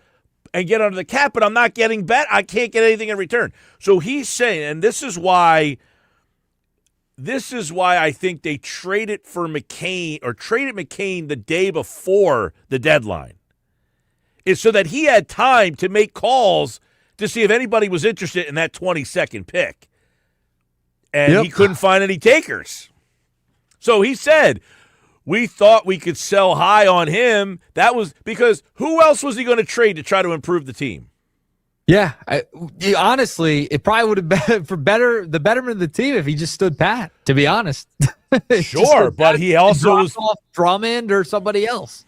Speaker 3: and get under the cap, but I'm not getting bet. I can't get anything in return. So he's saying, and this is why this is why I think they traded for McCain or traded McCain the day before the deadline. Is so that he had time to make calls to see if anybody was interested in that 22nd pick. And he couldn't find any takers. So he said, we thought we could sell high on him. That was because who else was he going to trade to try to improve the team?
Speaker 12: Yeah, honestly, it probably would have been for the betterment of the team if he just stood pat, to be honest.
Speaker 3: Sure, but he also was
Speaker 12: off Drummond or somebody else.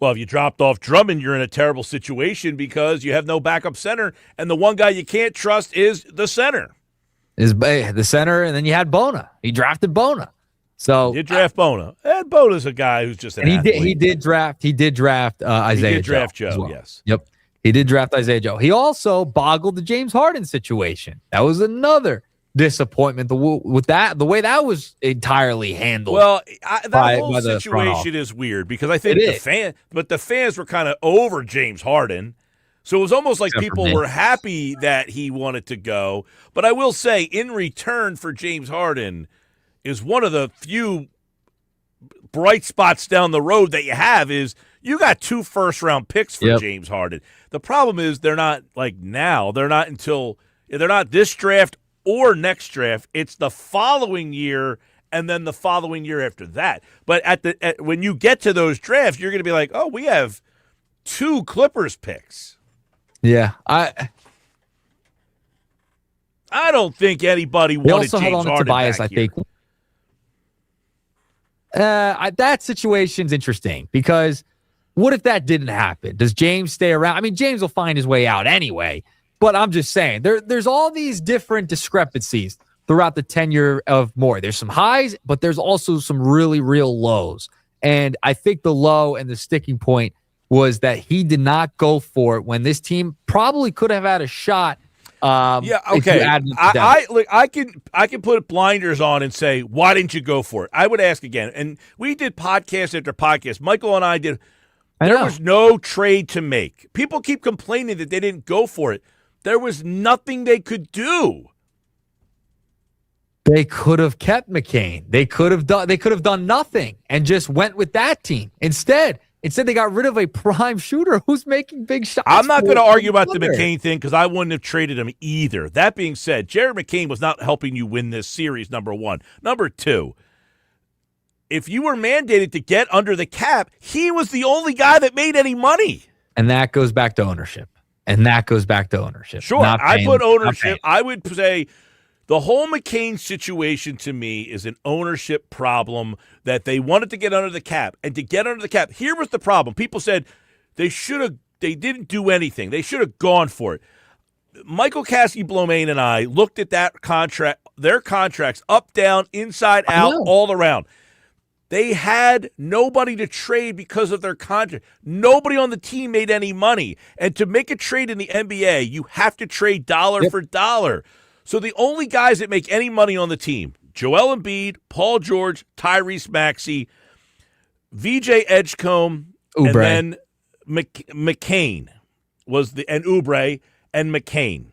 Speaker 3: Well, if you dropped off Drummond, you're in a terrible situation because you have no backup center, and the one guy you can't trust is the center.
Speaker 12: Is the center, and then you had Bona. He drafted Bona. So
Speaker 3: you draft Bona. And Bona's a guy who's just an athlete.
Speaker 12: He did draft Isaiah.
Speaker 3: He did draft
Speaker 12: Joe.
Speaker 3: Joe, yes.
Speaker 12: Yep. He did draft Isaiah Joe. He also boggled the James Harden situation. That was another disappointment. The way that was entirely handled.
Speaker 3: Well, that whole situation is weird because I think the fans were kind of over James Harden. So it was almost like people were happy that he wanted to go. But I will say, in return for James Harden is one of the few bright spots down the road that you have is you got 2 first-round picks for James Harden. The problem is they're not like now. They're not this draft or next draft. It's the following year and then the following year after that. But when you get to those drafts, you're going to be like, oh, we have 2 Clippers picks.
Speaker 12: Yeah,
Speaker 3: I don't think anybody wanted
Speaker 12: also
Speaker 3: James
Speaker 12: held on
Speaker 3: Harden
Speaker 12: to Tobias,
Speaker 3: back
Speaker 12: I think. That situation's interesting because what if that didn't happen? Does James stay around? I mean, James will find his way out anyway. But I'm just saying, there's all these different discrepancies throughout the tenure of Morey. There's some highs, but there's also some really real lows. And I think the low and the sticking point was that he did not go for it when this team probably could have had a shot.
Speaker 3: Okay. I can put blinders on and say, why didn't you go for it? I would ask again. And we did podcast after podcast. Michael and I did. There was no trade to make. People keep complaining that they didn't go for it. There was nothing they could do.
Speaker 12: They could have kept McCain. They could have done nothing and just went with that team. Instead, they got rid of a prime shooter who's making big shots.
Speaker 3: I'm not going to argue about the McCain thing because I wouldn't have traded him either. That being said, Jared McCain was not helping you win this series, number one. Number two, if you were mandated to get under the cap, he was the only guy that made any money.
Speaker 12: And that goes back to ownership.
Speaker 3: Sure, I put ownership. I would say the whole McCain situation to me is an ownership problem that they wanted to get under the cap. And to get under the cap, here was the problem. People said they didn't do anything. They should have gone for it. Michael Caskey-Blomain and I looked at that contract, their contracts up, down, inside, out, all around. They had nobody to trade because of their contract. Nobody on the team made any money. And to make a trade in the NBA, you have to trade dollar for dollar. So the only guys that make any money on the team, Joel Embiid, Paul George, Tyrese Maxey, VJ Edgecombe, and then McCain and Oubre and McCain.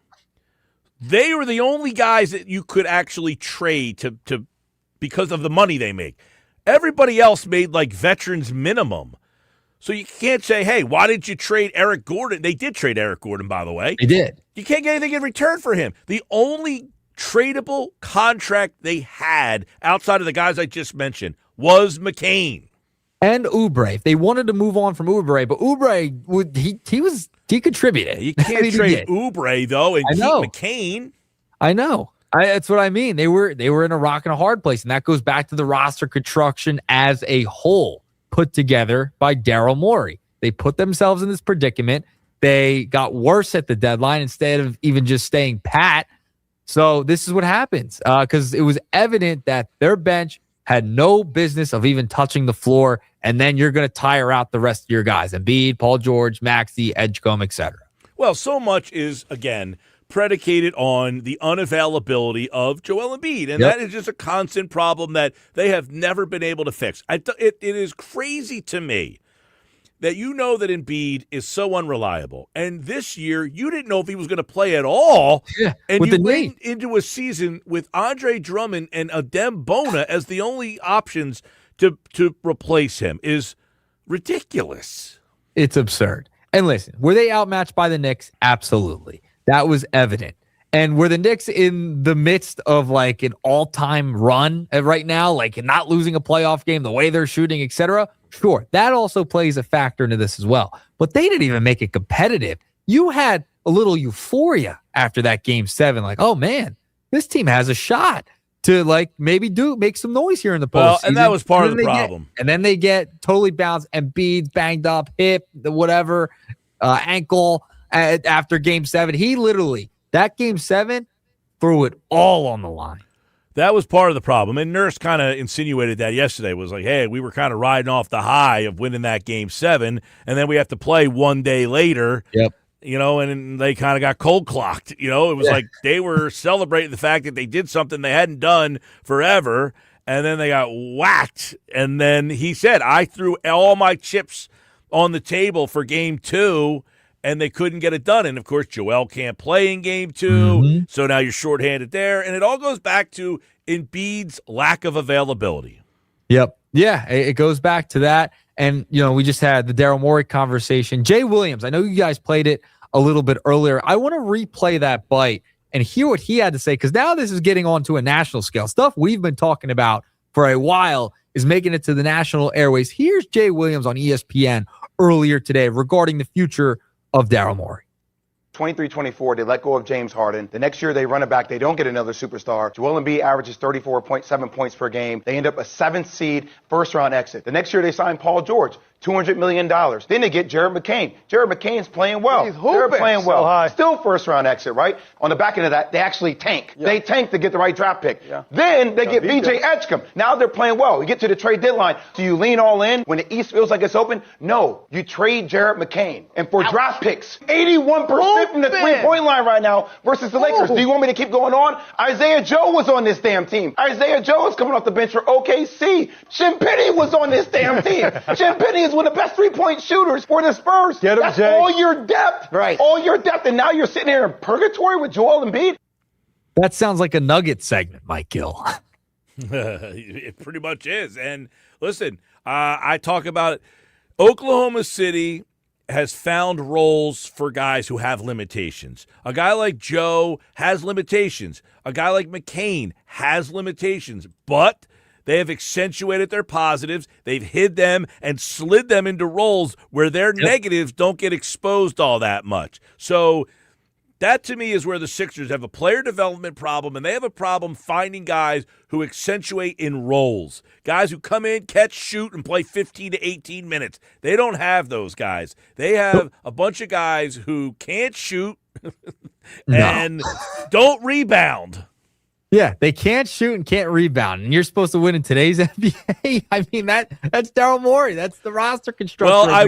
Speaker 3: They were the only guys that you could actually trade to because of the money they make. Everybody else made like veterans minimum. So you can't say, hey, why didn't you trade Eric Gordon? They did trade Eric Gordon, by the way.
Speaker 12: They did.
Speaker 3: You can't get anything in return for him. The only tradable contract they had outside of the guys I just mentioned was McCain.
Speaker 12: And Oubre. They wanted to move on from Oubre, but Oubre, he contributed.
Speaker 3: You can't trade Oubre, though, and keep McCain.
Speaker 12: I know. That's what I mean. They were in a rock and a hard place, and that goes back to the roster construction as a whole put together by Daryl Morey. They put themselves in this predicament. They got worse at the deadline instead of even just staying pat. So this is what happens because it was evident that their bench had no business of even touching the floor, and then you're going to tire out the rest of your guys, Embiid, Paul George, Maxey, Edgecombe, etc.
Speaker 3: Well, so much is, again, predicated on the unavailability of Joel Embiid, and that is just a constant problem that they have never been able to fix. It is crazy to me that you know that Embiid is so unreliable. And this year, you didn't know if he was going to play at all.
Speaker 12: Yeah,
Speaker 3: and
Speaker 12: with
Speaker 3: you
Speaker 12: the
Speaker 3: went
Speaker 12: knee.
Speaker 3: into a season with Andre Drummond and Adem Bona as the only options to replace him is ridiculous.
Speaker 12: It's absurd. And listen, were they outmatched by the Knicks? Absolutely. That was evident. And were the Knicks in the midst of like an all-time run right now, like not losing a playoff game, the way they're shooting, etc.? Sure, that also plays a factor into this as well. But they didn't even make it competitive. You had a little euphoria after that game 7, like, oh man, this team has a shot to like maybe make some noise here in the postseason.
Speaker 3: Well, and that was part of the problem.
Speaker 12: And then they get totally bounced and Embiid's banged up hip, whatever, ankle after game 7. He literally, that game 7, threw it all on the line.
Speaker 3: That was part of the problem. And Nurse kind of insinuated that yesterday, was like, hey, we were kind of riding off the high of winning that game 7, and then we have to play one day later.
Speaker 12: Yep.
Speaker 3: And they kind of got cold clocked. It was like they were celebrating the fact that they did something they hadn't done forever, and then they got whacked. And then he said, I threw all my chips on the table for game 2, and they couldn't get it done. And, of course, Joel can't play in game 2, so now you're shorthanded there. And it all goes back to Embiid's lack of availability.
Speaker 12: Yep. Yeah, it goes back to that. And, we just had the Daryl Morey conversation. Jay Williams, I know you guys played it a little bit earlier. I want to replay that bite and hear what he had to say, because now this is getting on to a national scale. Stuff we've been talking about for a while is making it to the national airways. Here's Jay Williams on ESPN earlier today regarding the future of Daryl Morey.
Speaker 5: 23-24, they let go of James Harden. The next year they run it back. They don't get another superstar. Joel Embiid averages 34.7 points per game. They end up a 7th seed, first-round exit. The next year they sign Paul George, $200 million. Then they get Jared McCain. Jared McCain's playing well.
Speaker 4: He's hooping.
Speaker 5: They're playing well.
Speaker 4: So high.
Speaker 5: Still first-round exit, right? On the back end of that, they actually tank.
Speaker 4: Yeah.
Speaker 5: They tank to get the right draft pick.
Speaker 4: Yeah.
Speaker 5: Then they get BJ Edgecombe. Now they're playing well. We get to the trade deadline. Do you lean all in when the East feels like it's open? No. You trade Jared McCain. And for draft picks, 81% from the three-point line right now versus the Lakers. Do you want me to keep going on? Isaiah Joe was on this damn team. Isaiah Joe is coming off the bench for OKC. Shinpini was on this damn team. Shinpini is one of the best three-point shooters for the Spurs.
Speaker 4: Get him,
Speaker 5: That's
Speaker 4: Jay.
Speaker 5: all your depth. Right. All your depth. And now you're sitting here in purgatory with Joel Embiid?
Speaker 12: That sounds like a Nugget segment, Mike Gill.
Speaker 3: It pretty much is. And listen, I talk about it. Oklahoma City has found roles for guys who have limitations. A guy like Joe has limitations. A guy like McCain has limitations. But they have accentuated their positives. They've hid them and slid them into roles where their negatives don't get exposed all that much. So that, to me, is where the Sixers have a player development problem, and they have a problem finding guys who accentuate in roles. Guys who come in, catch, shoot, and play 15 to 18 minutes. They don't have those guys. They have a bunch of guys who can't shoot and don't rebound.
Speaker 12: Yeah, they can't shoot and can't rebound, and you're supposed to win in today's NBA. I mean, that's Daryl Morey. That's the roster construction.
Speaker 3: Well, I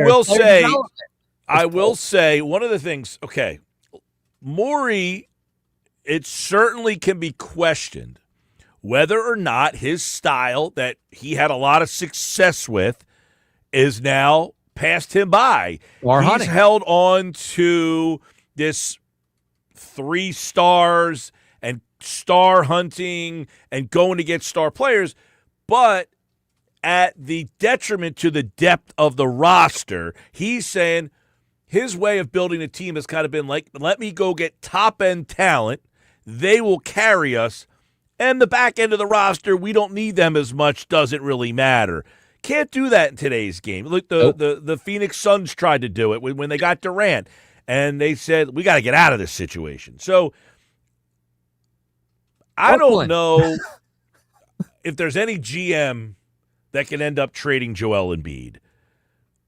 Speaker 3: will say one of the things, okay, Morey, it certainly can be questioned whether or not his style that he had a lot of success with is now passed him by. He's held on to this 3 stars and star hunting and going to get star players, but at the detriment to the depth of the roster. He's saying his way of building a team has kind of been like, let me go get top-end talent. They will carry us. And the back end of the roster, we don't need them as much. Doesn't really matter. Can't do that in today's game. Look, the Phoenix Suns tried to do it when they got Durant. And they said, we got to get out of this situation. So I don't know if there's any GM that can end up trading Joel Embiid.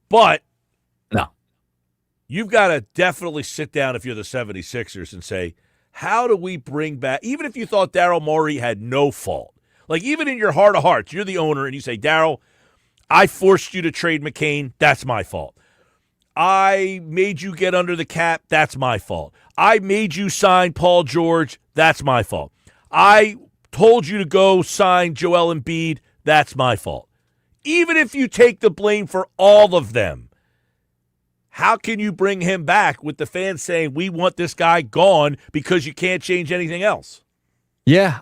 Speaker 3: But
Speaker 12: no.
Speaker 3: You've got to definitely sit down if you're the 76ers and say, how do we bring back, even if you thought Daryl Morey had no fault, like even in your heart of hearts, you're the owner and you say, Daryl, I forced you to trade McCain. That's my fault. I made you get under the cap. That's my fault. I made you sign Paul George. That's my fault. I told you to go sign Joel Embiid. That's my fault. Even if you take the blame for all of them, How can you bring him back with the fans saying we want this guy gone because you can't change anything else?
Speaker 12: Yeah,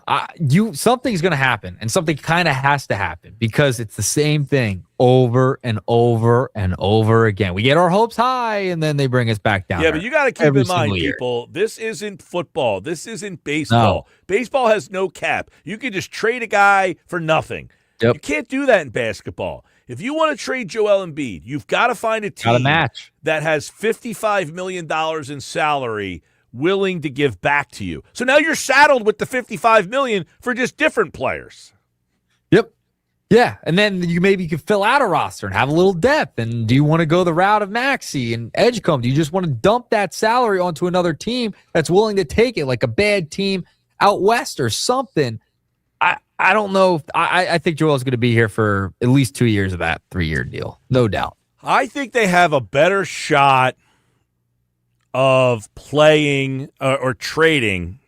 Speaker 12: something's going to happen, and something kind of has to happen because it's the same thing over and over and over again. We get our hopes high, and then they bring us back down.
Speaker 3: Yeah, but you got to keep in mind, people, this isn't football. This isn't baseball. No. Baseball has no cap. You can just trade a guy for nothing. Yep. You can't do that in basketball. If you want to trade Joel Embiid, you've got to find a team that has $55 million in salary willing to give back to you. So now you're saddled with the $55 million for just different players.
Speaker 12: Yep. Yeah, and then you could fill out a roster and have a little depth. And do you want to go the route of Maxey and Edgecombe? Do you just want to dump that salary onto another team that's willing to take it, like a bad team out west or something? I don't know. I think Joel's going to be here for at least 2 years of that 3-year deal, no doubt.
Speaker 3: I think they have a better shot of playing or trading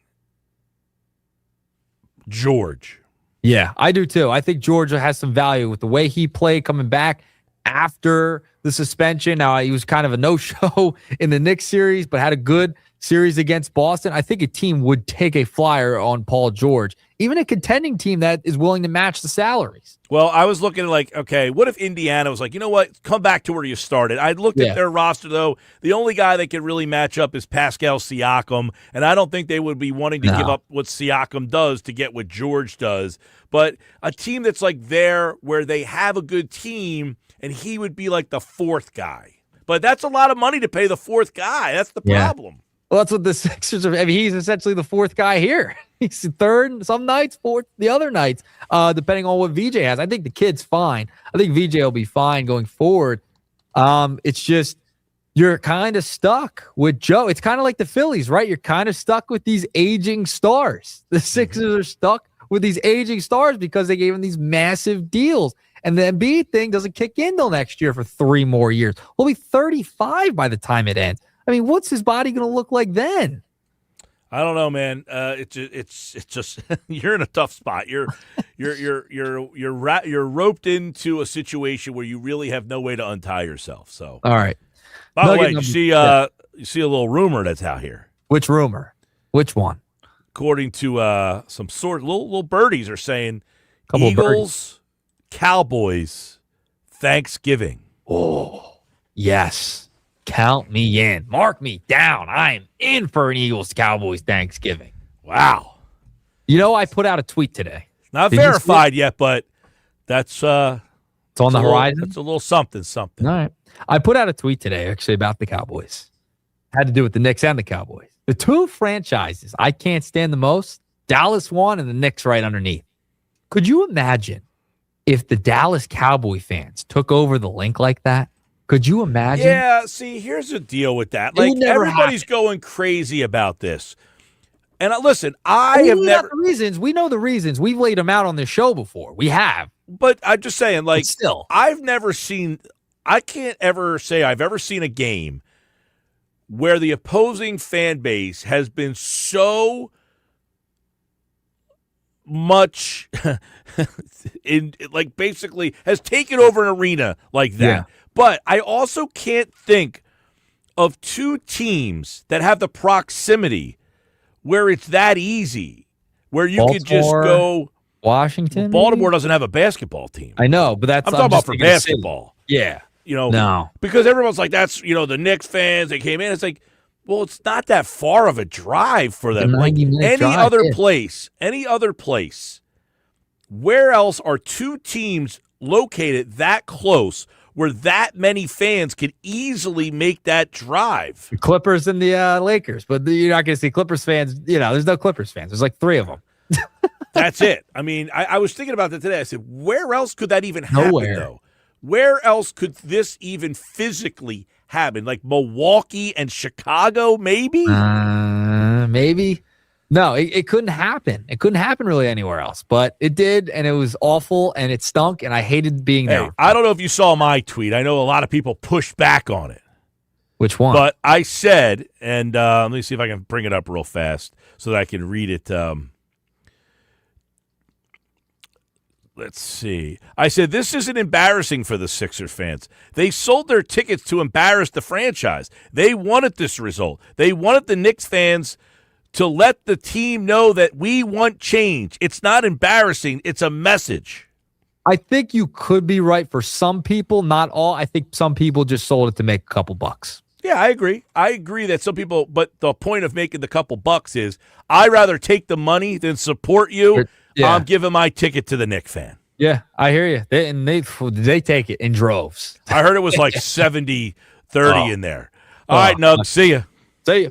Speaker 3: George.
Speaker 12: Yeah, I do too. I think George has some value with the way he played coming back after the suspension. Now, he was kind of a no-show in the Knicks series, but had a good series against Boston. I think a team would take a flyer on Paul George, even a contending team that is willing to match the salaries.
Speaker 3: Well, I was looking like, okay, what if Indiana was like, you know what, come back to where you started. I looked at their roster, though. The only guy that can really match up is Pascal Siakam, and I don't think they would be wanting to give up what Siakam does to get what George does. But a team that's like there where they have a good team, and he would be like the fourth guy. But that's a lot of money to pay the fourth guy. That's the problem.
Speaker 12: Well, that's what the Sixers are. I mean, he's essentially the fourth guy here. He's third some nights, fourth the other nights, depending on what VJ has. I think the kid's fine. I think VJ will be fine going forward. It's just you're kind of stuck with Joe. It's kind of like the Phillies, right? You're kind of stuck with these aging stars. The Sixers are stuck with these aging stars because they gave him these massive deals. And the Embiid thing doesn't kick in till next year for 3 more years. He'll be 35 by the time it ends. I mean, what's his body going to look like then?
Speaker 3: I don't know, man. It's just you're in a tough spot. You're roped into a situation where you really have no way to untie yourself. So,
Speaker 12: all right.
Speaker 3: By the way, you see a little rumor that's out here.
Speaker 12: Which rumor? Which one?
Speaker 3: According to some sort, little birdies are saying Eagles, Cowboys, Thanksgiving.
Speaker 12: Oh, yes. Count me in. Mark me down. I am in for an Eagles-Cowboys Thanksgiving.
Speaker 3: Wow.
Speaker 12: You know, I put out a tweet today.
Speaker 3: Not verified yet, but that's
Speaker 12: it's on the horizon.
Speaker 3: It's a little something.
Speaker 12: All right. I put out a tweet today, actually, about the Cowboys. Had to do with the Knicks and the Cowboys. The 2 franchises I can't stand the most, Dallas one and the Knicks right underneath. Could you imagine if the Dallas Cowboy fans took over the link like that? Could you imagine?
Speaker 3: Yeah, see, here's the deal with that. Like, everybody's going crazy about this. And listen, we
Speaker 12: know the reasons. We've laid them out on this show before. We have.
Speaker 3: But I'm just saying, like,
Speaker 12: still,
Speaker 3: I can't ever say I've ever seen a game where the opposing fan base has been so much basically has taken over an arena like that. Yeah. But I also can't think of 2 teams that have the proximity where it's that easy, where you could just go.
Speaker 12: Washington?
Speaker 3: Baltimore doesn't have a basketball team.
Speaker 12: I know, but I'm
Speaker 3: talking about for basketball.
Speaker 12: Yeah.
Speaker 3: No. Because everyone's like, that's, the Knicks fans, they came in. It's like, well, it's not that far of a drive for them. Like any other place, where else are 2 teams located that close where that many fans could easily make that drive?
Speaker 12: The Clippers and the Lakers, but you're not going to see Clippers fans. There's no Clippers fans. There's like 3 of them.
Speaker 3: That's it. I mean, I was thinking about that today. I said, where else could that even happen, though? Where else could this even physically happen? Like Milwaukee and Chicago, maybe?
Speaker 12: Maybe. No, it couldn't happen. It couldn't happen really anywhere else, but it did, and it was awful, and it stunk, and I hated being there.
Speaker 3: I don't know if you saw my tweet. I know a lot of people pushed back on it.
Speaker 12: Which one?
Speaker 3: But I said, and let me see if I can bring it up real fast so that I can read it. Let's see. I said this isn't embarrassing for the Sixers fans. They sold their tickets to embarrass the franchise. They wanted this result. They wanted the Knicks fans to let the team know that we want change. It's not embarrassing. It's a message.
Speaker 12: I think you could be right for some people, not all. I think some people just sold it to make a couple bucks.
Speaker 3: Yeah, I agree. I agree that some people, but the point of making the couple bucks is I'd rather take the money than support you.
Speaker 12: Yeah.
Speaker 3: I'm giving my ticket to the Knicks fan.
Speaker 12: Yeah, I hear you. They take it in droves.
Speaker 3: I heard it was like 70-30 in there. All right, Nug, see ya.
Speaker 12: See ya.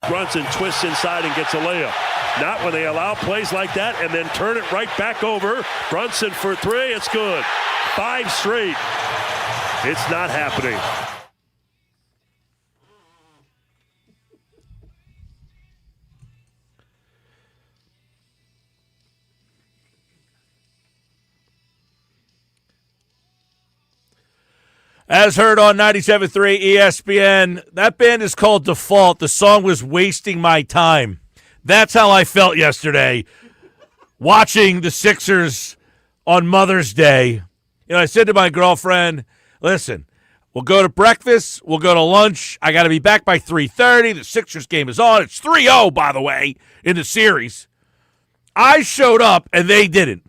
Speaker 2: Brunson twists inside and gets a layup. Not when they allow plays like that and then turn it right back over. Brunson for three. It's good. 5 straight. It's not happening.
Speaker 3: As heard on 97.3 ESPN, that band is called Default. The song was Wasting My Time. That's how I felt yesterday watching the Sixers on Mother's Day. You know, I said to my girlfriend, listen, we'll go to breakfast, we'll go to lunch. I got to be back by 3:30. The Sixers game is on. It's 3-0, by the way, in the series. I showed up, and they didn't.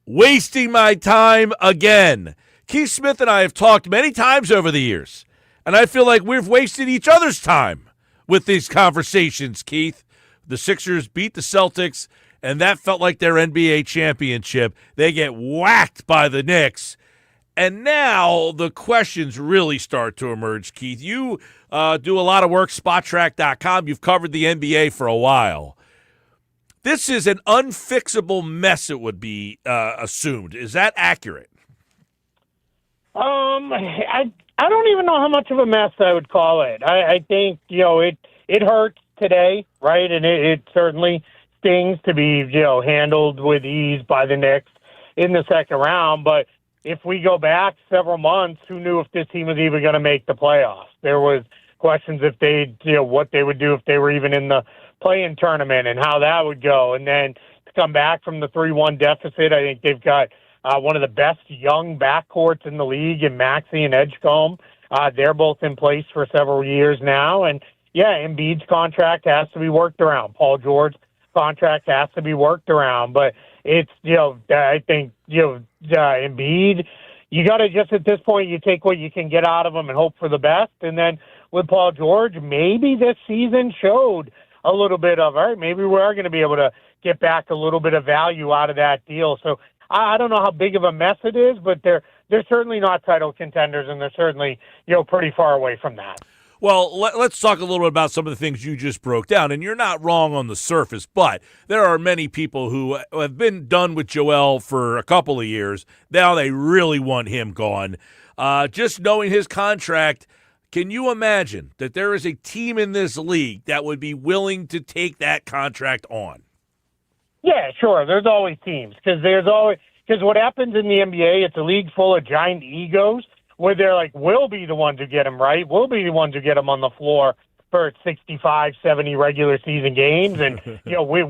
Speaker 3: Wasting my time again. Keith Smith and I have talked many times over the years, and I feel like we've wasted each other's time with these conversations, Keith. The Sixers beat the Celtics, and that felt like their NBA championship. They get whacked by the Knicks, and now the questions really start to emerge, Keith. You do a lot of work, SpotTrack.com. You've covered the NBA for a while. This is an unfixable mess, it would be assumed. Is that accurate?
Speaker 13: I don't even know how much of a mess I would call it. I think, it hurts today, right? And it certainly stings to be, handled with ease by the Knicks in the second round. But if we go back several months, who knew if this team was even going to make the playoffs? There was questions if they, what they would do if they were even in the play-in tournament and how that would go. And then to come back from the 3-1 deficit, I think they've got one of the best young backcourts in the league in Maxey and Edgecombe. They're both in place for several years now. And, yeah, Embiid's contract has to be worked around. Paul George's contract has to be worked around. But it's, I think, Embiid, you got to just at this point, you take what you can get out of him and hope for the best. And then with Paul George, maybe this season showed a little bit of, all right, maybe we are going to be able to get back a little bit of value out of that deal. So I don't know how big of a mess it is, but they're certainly not title contenders, and they're certainly, pretty far away from that.
Speaker 3: Well, let's talk a little bit about some of the things you just broke down. And you're not wrong on the surface, but there are many people who have been done with Joel for a couple of years. Now they really want him gone. Just knowing his contract, can you imagine that there is a team in this league that would be willing to take that contract on?
Speaker 13: Yeah, sure. There's always teams because what happens in the NBA, it's a league full of giant egos where they're like, we'll be the ones who get him right. We'll be the ones who get him on the floor for 65, 70 regular season games. And,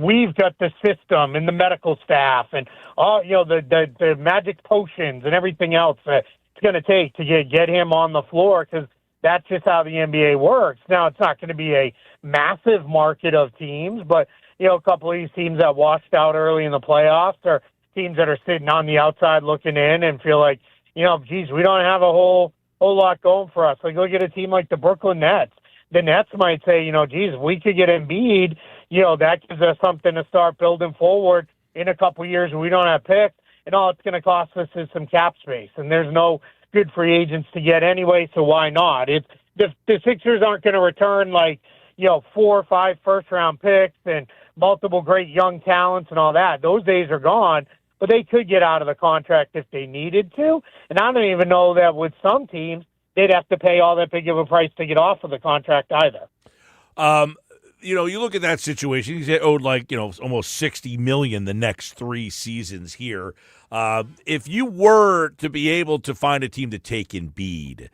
Speaker 13: we've got the system and the medical staff and all, the magic potions and everything else that it's going to take to get him on the floor because that's just how the NBA works. Now, it's not going to be a massive market of teams, but a couple of these teams that washed out early in the playoffs are teams that are sitting on the outside looking in and feel like, geez, we don't have a whole lot going for us. Like, look at a team like the Brooklyn Nets. The Nets might say, geez, if we could get Embiid, that gives us something to start building forward in a couple of years when we don't have picks, and all it's going to cost us is some cap space. And there's no good free agents to get anyway, so why not? The Sixers aren't going to return, 4 or 5 first-round picks and multiple great young talents and all that. Those days are gone, but they could get out of the contract if they needed to. And I don't even know that with some teams, they'd have to pay all that big of a price to get off of the contract either.
Speaker 3: You look at that situation, he's owed almost $60 million the next 3 seasons here. If you were to be able to find a team to take Embiid,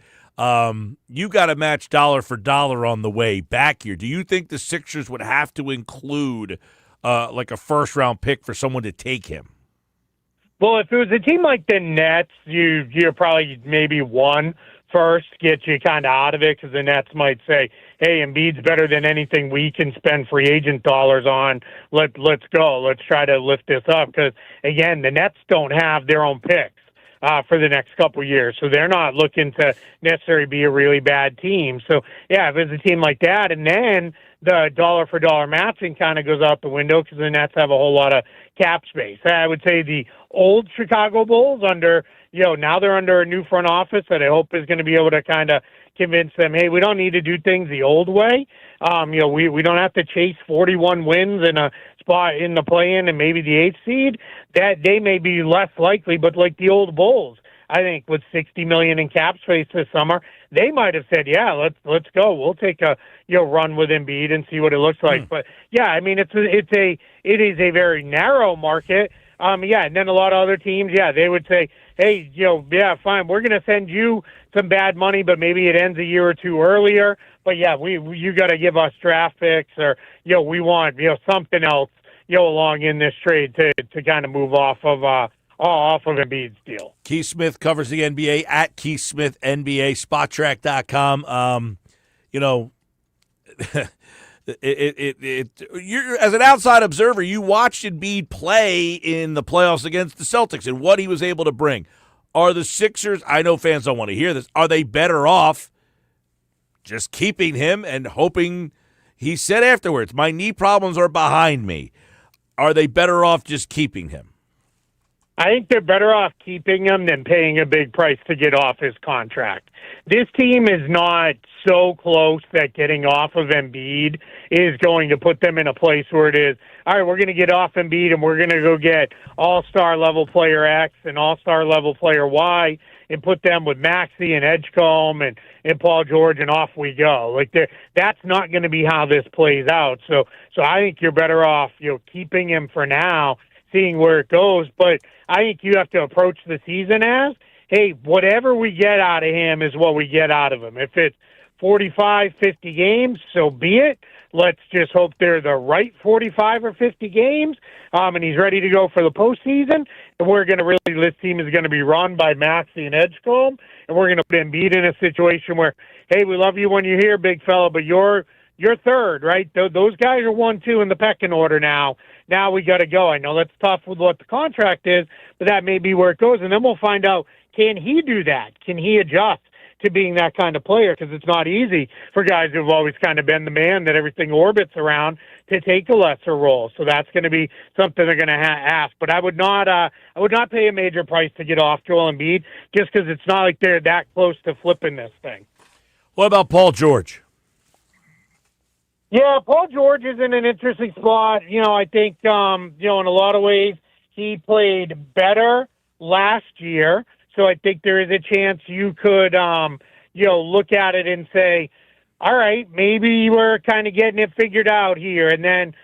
Speaker 3: you got to match dollar for dollar on the way back here. Do you think the Sixers would have to include a first-round pick for someone to take him?
Speaker 13: Well, if it was a team like the Nets, you're probably maybe one first, get you kind of out of it because the Nets might say, hey, Embiid's better than anything we can spend free agent dollars on. Let's go. Let's try to lift this up because, again, the Nets don't have their own picks for the next couple of years. So they're not looking to necessarily be a really bad team. So, yeah, if it's a team like that, and then the dollar-for-dollar matching kind of goes out the window because the Nets have a whole lot of cap space. I would say the old Chicago Bulls now they're under a new front office that I hope is going to be able to kind of convince them, hey, we don't need to do things the old way. We don't have to chase 41 wins in a spot in the play-in and maybe the 8th seed. That they may be less likely, but like the old Bulls, I think with $60 million in cap space this summer, they might have said, yeah, let's go. We'll take a run with Embiid and see what it looks like. But yeah, I mean, it is a very narrow market. And then a lot of other teams, they would say, hey, fine, we're going to send you some bad money, but maybe it ends a year or two earlier. But yeah, you got to give us draft picks, or we want something else along in this trade to kind of move off of Embiid's deal.
Speaker 3: Keith Smith covers the NBA at Keith Smith NBA, Spottrack.com. You're, as an outside observer, you watched Embiid play in the playoffs against the Celtics and what he was able to bring. Are the Sixers, I know fans don't want to hear this, are they better off just keeping him and hoping, he said afterwards, my knee problems are behind me. Are they better off just keeping him?
Speaker 13: I think they're better off keeping him than paying a big price to get off his contract. This team is not so close that getting off of Embiid is going to put them in a place where it is, all right, we're going to get off Embiid and we're going to go get all-star level player X and all-star level player Y and put them with Maxey and Edgecombe and Paul George, and off we go. Like, that's not going to be how this plays out. So I think you're better off, keeping him for now, seeing where it goes. But I think you have to approach the season as, hey, whatever we get out of him is what we get out of him. If it's 45, 50 games, so be it. Let's just hope they're the right 45 or 50 games, and he's ready to go for the postseason. And this team is going to be run by Maxey and Edgecombe, and we're going to put Embiid in a situation where, hey, we love you when you're here, big fella, but you're third, right? Those guys are 1, 2 in the pecking order now. Now we got to go. I know that's tough with what the contract is, but that may be where it goes. And then we'll find out, can he do that? Can he adjust to being that kind of player? Because it's not easy for guys who've always kind of been the man that everything orbits around to take a lesser role. So that's going to be something they're going to ask. But I would not pay a major price to get off Joel Embiid, just because it's not like they're that close to flipping this thing.
Speaker 3: What about Paul George?
Speaker 13: Yeah, Paul George is in an interesting spot. I think, in a lot of ways, he played better last year. So I think there is a chance you could, look at it and say, all right, maybe we're kind of getting it figured out here. And then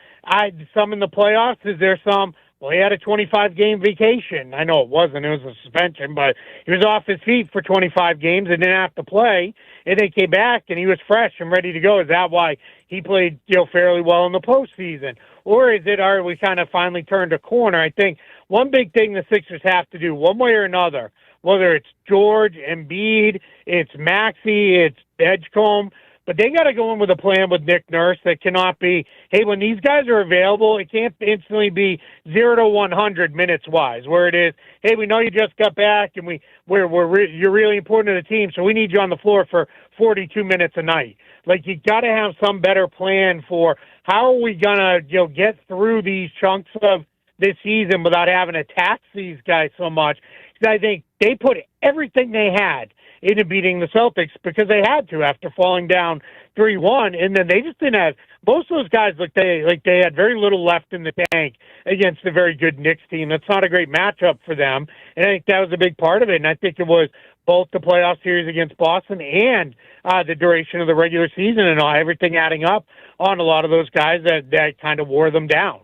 Speaker 13: some in the playoffs, is there some, well, he had a 25-game vacation. I know it wasn't. It was a suspension, but he was off his feet for 25 games and didn't have to play. And they came back, and he was fresh and ready to go. Is that why he played, fairly well in the postseason? Or is it, we kind of finally turned a corner? I think one big thing the Sixers have to do, one way or another, whether it's George, Embiid, it's Maxey, it's Edgecombe, but they got to go in with a plan with Nick Nurse that cannot be, hey, when these guys are available, it can't instantly be 0 to 100 minutes wise, where it is, hey, we know you just got back and you're really important to the team, so we need you on the floor for 42 minutes a night. Like, you got to have some better plan for how are we gonna get through these chunks of this season without having to tax these guys so much. I think they put everything they had into beating the Celtics because they had to after falling down 3-1, and then they just didn't have most of those guys. They had very little left in the tank against a very good Knicks team. That's not a great matchup for them, and I think that was a big part of it. And I think it was both the playoff series against Boston and the duration of the regular season and everything adding up on a lot of those guys that kind of wore them down.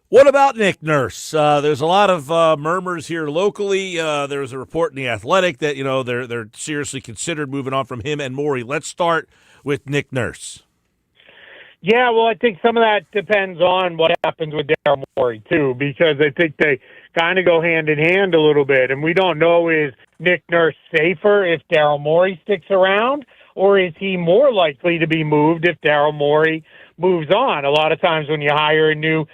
Speaker 3: What about Nick Nurse? There's a lot of murmurs here locally. There was a report in The Athletic that, they're seriously considered moving on from him and Morey. Let's start with Nick Nurse.
Speaker 13: Yeah, well, I think some of that depends on what happens with Daryl Morey, too, because I think they kind of go hand in hand a little bit. And we don't know, is Nick Nurse safer if Daryl Morey sticks around, or is he more likely to be moved if Daryl Morey moves on? A lot of times when you hire a new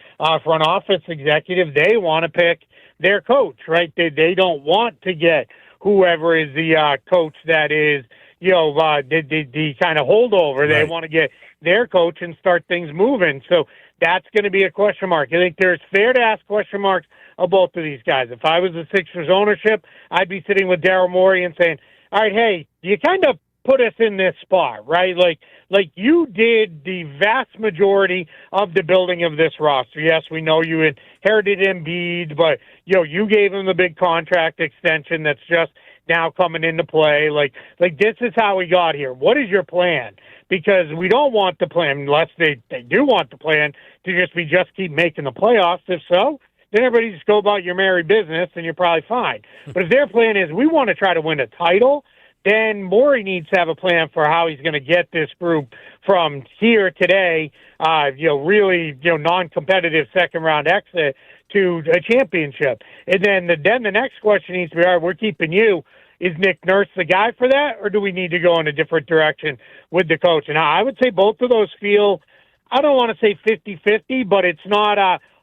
Speaker 13: front office executive, they want to pick their coach, right? They don't want to get whoever is the coach that is, the kind of holdover. Right. They want to get their coach and start things moving. So that's going to be a question mark. I think there's fair to ask question marks of both of these guys. If I was the Sixers ownership, I'd be sitting with Daryl Morey and saying, all right, hey, you kind of put us in this spot, right? Like you did the vast majority of the building of this roster. Yes, we know you inherited Embiid, but you gave him the big contract extension that's just now coming into play. Like this is how we got here. What is your plan? Because we don't want the plan, unless they do want the plan, to just keep making the playoffs. If so, then everybody just go about your merry business and you're probably fine. But if their plan is we want to try to win a title, then Morey needs to have a plan for how he's going to get this group from here today, really non-competitive second-round exit to a championship. And then the next question needs to be, all right, we're keeping you. Is Nick Nurse the guy for that, or do we need to go in a different direction with the coach? And I would say both of those feel, I don't want to say 50-50, but it's not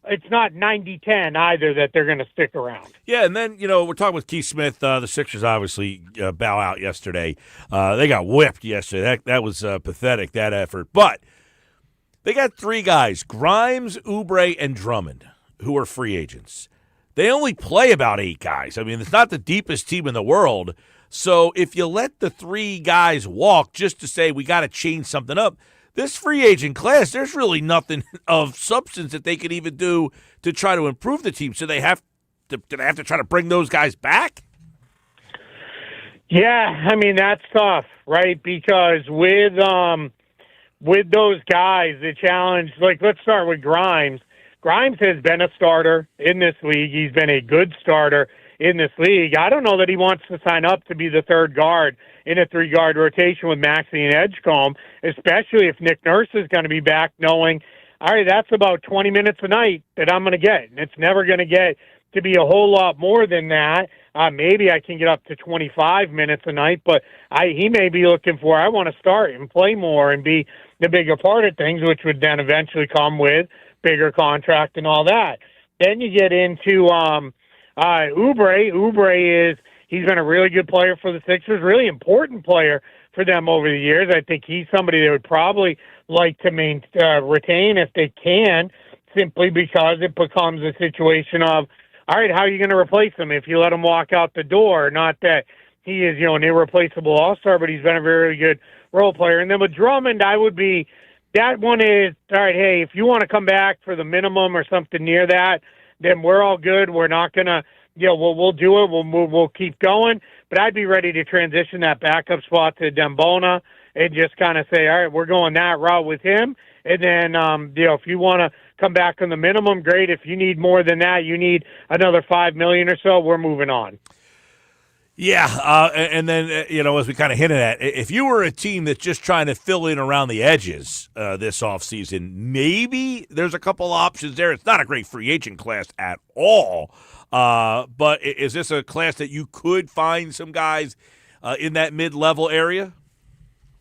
Speaker 13: 90-10 either that they're going to stick around.
Speaker 3: Yeah, and then, we're talking with Keith Smith. The Sixers obviously bow out yesterday. They got whipped yesterday. That was pathetic, that effort. But they got three guys, Grimes, Oubre, and Drummond, who are free agents. They only play about 8 guys. I mean, it's not the deepest team in the world. So if you let the 3 guys walk just to say we got to change something up, this free agent class, there's really nothing of substance that they could even do to try to improve the team. So do they have to try to bring those guys back?
Speaker 13: Yeah, I mean, that's tough, right? Because with those guys, the challenge, let's start with Grimes. Grimes has been a starter in this league. He's been a good starter in this league. I don't know that he wants to sign up to be the third guard in a 3-guard rotation with Maxey and Edgecombe, especially if Nick Nurse is going to be back, knowing, all right, that's about 20 minutes a night that I'm going to get. And it's never going to get to be a whole lot more than that. Maybe I can get up to 25 minutes a night, but he may be looking for, I want to start and play more and be the bigger part of things, which would then eventually come with bigger contract and all that. Then you get into Oubre. Oubre he's been a really good player for the Sixers, really important player for them over the years. I think he's somebody they would probably like to retain if they can, simply because it becomes a situation of, all right, how are you going to replace him if you let him walk out the door? Not that he is, an irreplaceable all-star, but he's been a very good role player. And then with Drummond, that one is, all right, hey, if you want to come back for the minimum or something near that, then we're all good. We're not going to, we'll do it. We'll keep going. But I'd be ready to transition that backup spot to Dembona and just kind of say, all right, we're going that route with him. And then, if you want to come back on the minimum, great. If you need more than that, you need another $5 million or so, we're moving on.
Speaker 3: Yeah, and then, as we kind of hinted at, if you were a team that's just trying to fill in around the edges this offseason, maybe there's a couple options there. It's not a great free agent class at all, but is this a class that you could find some guys in that mid-level area?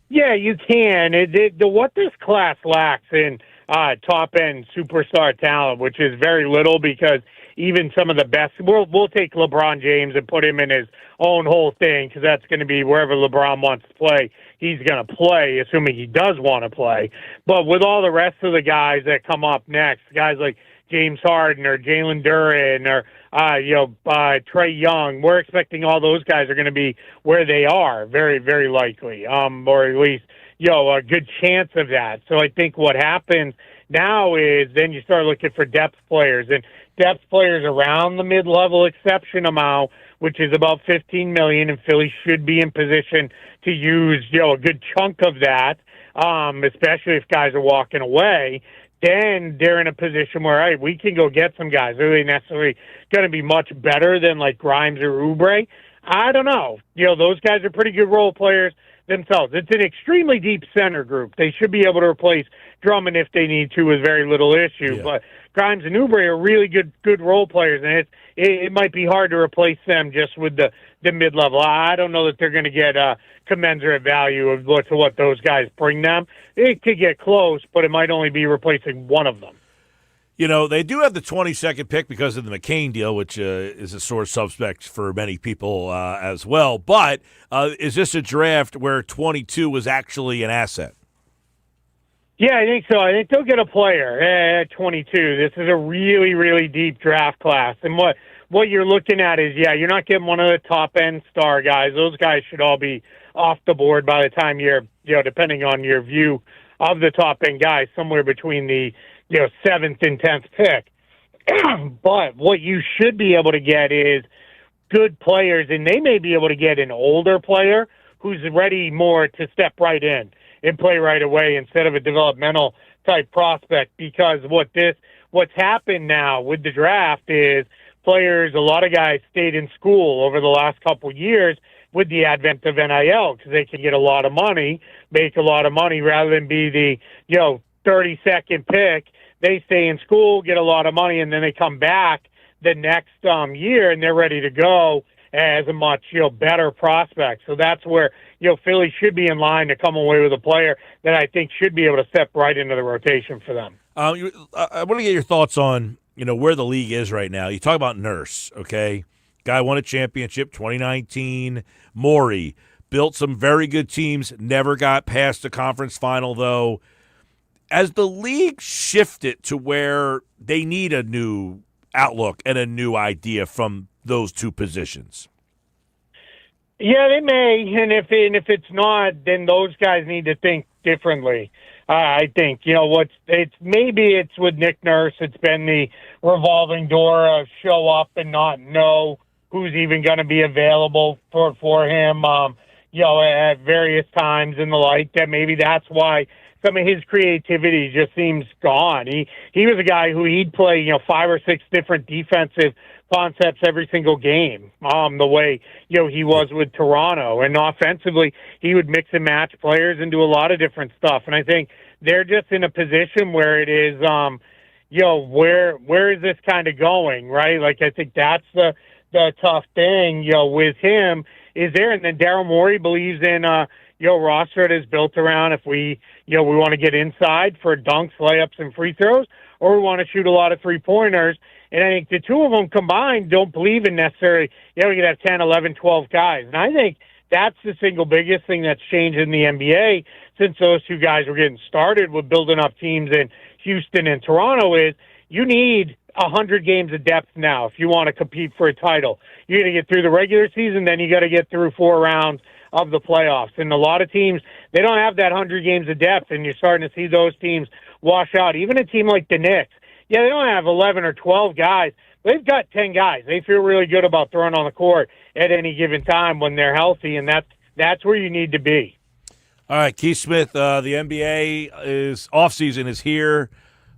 Speaker 13: Yeah, you can. What this class lacks in top-end superstar talent, which is very little, because even some of the best, we'll take LeBron James and put him in his own whole thing, because that's going to be wherever LeBron wants to play, he's going to play, assuming he does want to play. But with all the rest of the guys that come up next, guys like James Harden or Jalen Duren or Trae Young, we're expecting all those guys are going to be where they are, very, very likely, or at least a good chance of that. So I think what happens now is then you start looking for depth players, and depth players around the mid-level exception amount, which is about $15 million, and Philly should be in position to use a good chunk of that, especially if guys are walking away. Then they're in a position where, hey, we can go get some guys. Are they necessarily going to be much better than like Grimes or Oubre? I don't know. Those guys are pretty good role players themselves. It's an extremely deep center group. They should be able to replace Drummond if they need to with very little issue. Yeah. But Grimes and Oubre are really good role players, and it might be hard to replace them just with the mid-level. I don't know that they're going to get commensurate value of what those guys bring them. It could get close, but it might only be replacing one of them.
Speaker 3: They do have the 22nd pick because of the McCain deal, which is a sore suspect for many people as well. But is this a draft where 22 was actually an asset?
Speaker 13: Yeah, I think so. I think they'll get a player at 22. This is a really, really deep draft class. And what you're looking at is, you're not getting one of the top-end star guys. Those guys should all be off the board by the time you're, depending on your view of the top end guys, somewhere between the, 7th and 10th pick. But what you should be able to get is good players, and they may be able to get an older player who's ready more to step right in and play right away instead of a developmental type prospect. Because what's happened now with the draft is players, a lot of guys stayed in school over the last couple of years with the advent of NIL because they can get a lot of money, make a lot of money rather than be the 32nd pick. They stay in school, get a lot of money, and then they come back the next year and they're ready to go as a much better prospect. So that's where Philly should be in line to come away with a player that I think should be able to step right into the rotation for them.
Speaker 3: I want to get your thoughts on where the league is right now. You talk about Nurse, okay? Guy won a championship 2019. Morey built some very good teams, never got past the conference final though. As the league shifted to where they need a new outlook and a new idea from those two positions?
Speaker 13: Yeah, they may, and if it's not, then those guys need to think differently. I think maybe it's with Nick Nurse. It's been the revolving door of show up and not know who's even going to be available for him. At various times and the like. That maybe that's why some of his creativity just seems gone. He was a guy who he'd play 5 or 6 different defensive concepts every single game. The way he was with Toronto, and offensively he would mix and match players and do a lot of different stuff. And I think they're just in a position where it is, where is this kind of going, right? Like I think that's the tough thing, with him is there. And then Daryl Morey believes in roster that is built around if we we want to get inside for dunks, layups, and free throws, or we want to shoot a lot of three-pointers. And I think the two of them combined don't believe in necessarily, we could have 10, 11, 12 guys. And I think that's the single biggest thing that's changed in the NBA since those two guys were getting started with building up teams in Houston and Toronto is you need 100 games of depth now if you want to compete for a title. You're going to get through the regular season, then you got to get through 4 rounds of the playoffs. And a lot of teams, they don't have that 100 games of depth, and you're starting to see those teams wash out. Even a team like the Knicks, they don't have 11 or 12 guys. They've got 10 guys. They feel really good about throwing on the court at any given time when they're healthy, and that's where you need to be.
Speaker 3: All right, Keith Smith, the NBA offseason is here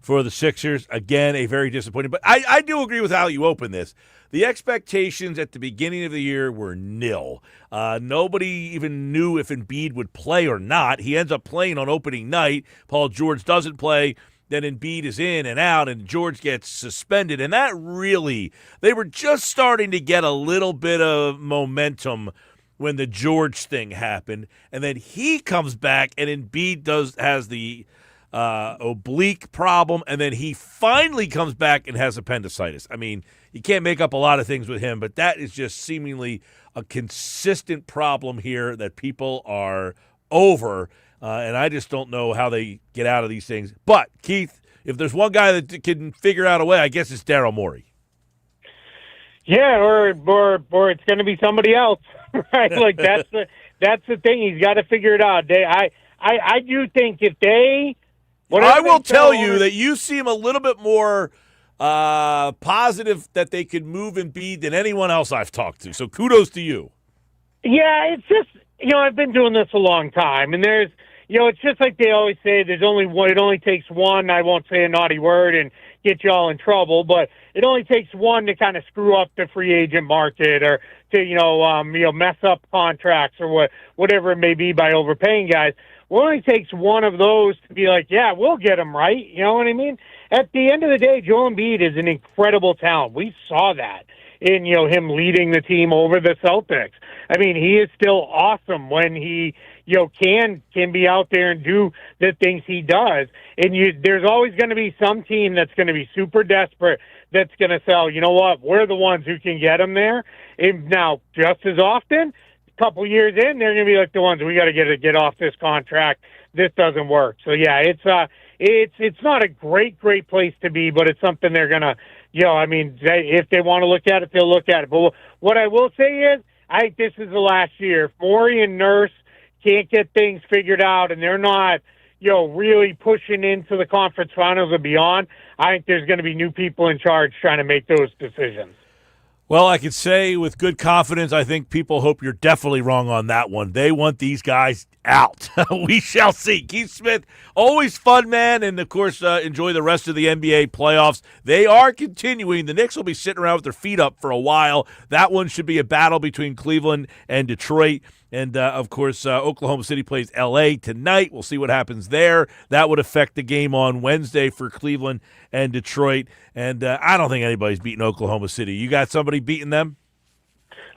Speaker 3: for the Sixers. Again, a very disappointing. But I do agree with how you open this. The expectations at the beginning of the year were nil. Nobody even knew if Embiid would play or not. He ends up playing on opening night. Paul George doesn't play. Then Embiid is in and out, and George gets suspended. And that really, they were just starting to get a little bit of momentum when the George thing happened. And then he comes back, and Embiid has the oblique problem, and then he finally comes back and has appendicitis. I mean, you can't make up a lot of things with him, but that is just seemingly a consistent problem here that people are over, and I just don't know how they get out of these things. But, Keith, if there's one guy that can figure out a way, I guess it's Daryl Morey.
Speaker 13: Yeah, or it's going to be somebody else, right? Like that's the thing. He's got to figure it out. I do think if they,
Speaker 3: I will tell you that you seem a little bit more positive that they could move Embiid than anyone else I've talked to. So kudos to you.
Speaker 13: Yeah, it's just I've been doing this a long time, and there's it's just like they always say. There's only one. It only takes one. I won't say a naughty word and get you all in trouble, but it only takes one to kind of screw up the free agent market or to mess up contracts or whatever it may be by overpaying guys. Well, it only takes one of those to be like, yeah, we'll get him right. You know what I mean? At the end of the day, Joel Embiid is an incredible talent. We saw that in him leading the team over the Celtics. I mean, he is still awesome when he can be out there and do the things he does. And there's always going to be some team that's going to be super desperate that's going to sell. You know what? We're the ones who can get him there. And now, just as often, a couple years in, they're going to be like the ones we got to get off this contract. This doesn't work. So yeah, it's not a great place to be, but it's something they're going to. If they want to look at it, they'll look at it. But what I will say is, I think this is the last year. If Morey and Nurse can't get things figured out and they're not, really pushing into the conference finals and beyond, I think there's going to be new people in charge trying to make those decisions.
Speaker 3: Well, I could say with good confidence, I think people hope you're definitely wrong on that one. They want these guys out. We shall see. Keith Smith, always fun, man, and, of course, enjoy the rest of the NBA playoffs. They are continuing. The Knicks will be sitting around with their feet up for a while. That one should be a battle between Cleveland and Detroit. And, of course, Oklahoma City plays L.A. tonight. We'll see what happens there. That would affect the game on Wednesday for Cleveland and Detroit. And I don't think anybody's beating Oklahoma City. You got somebody beating them?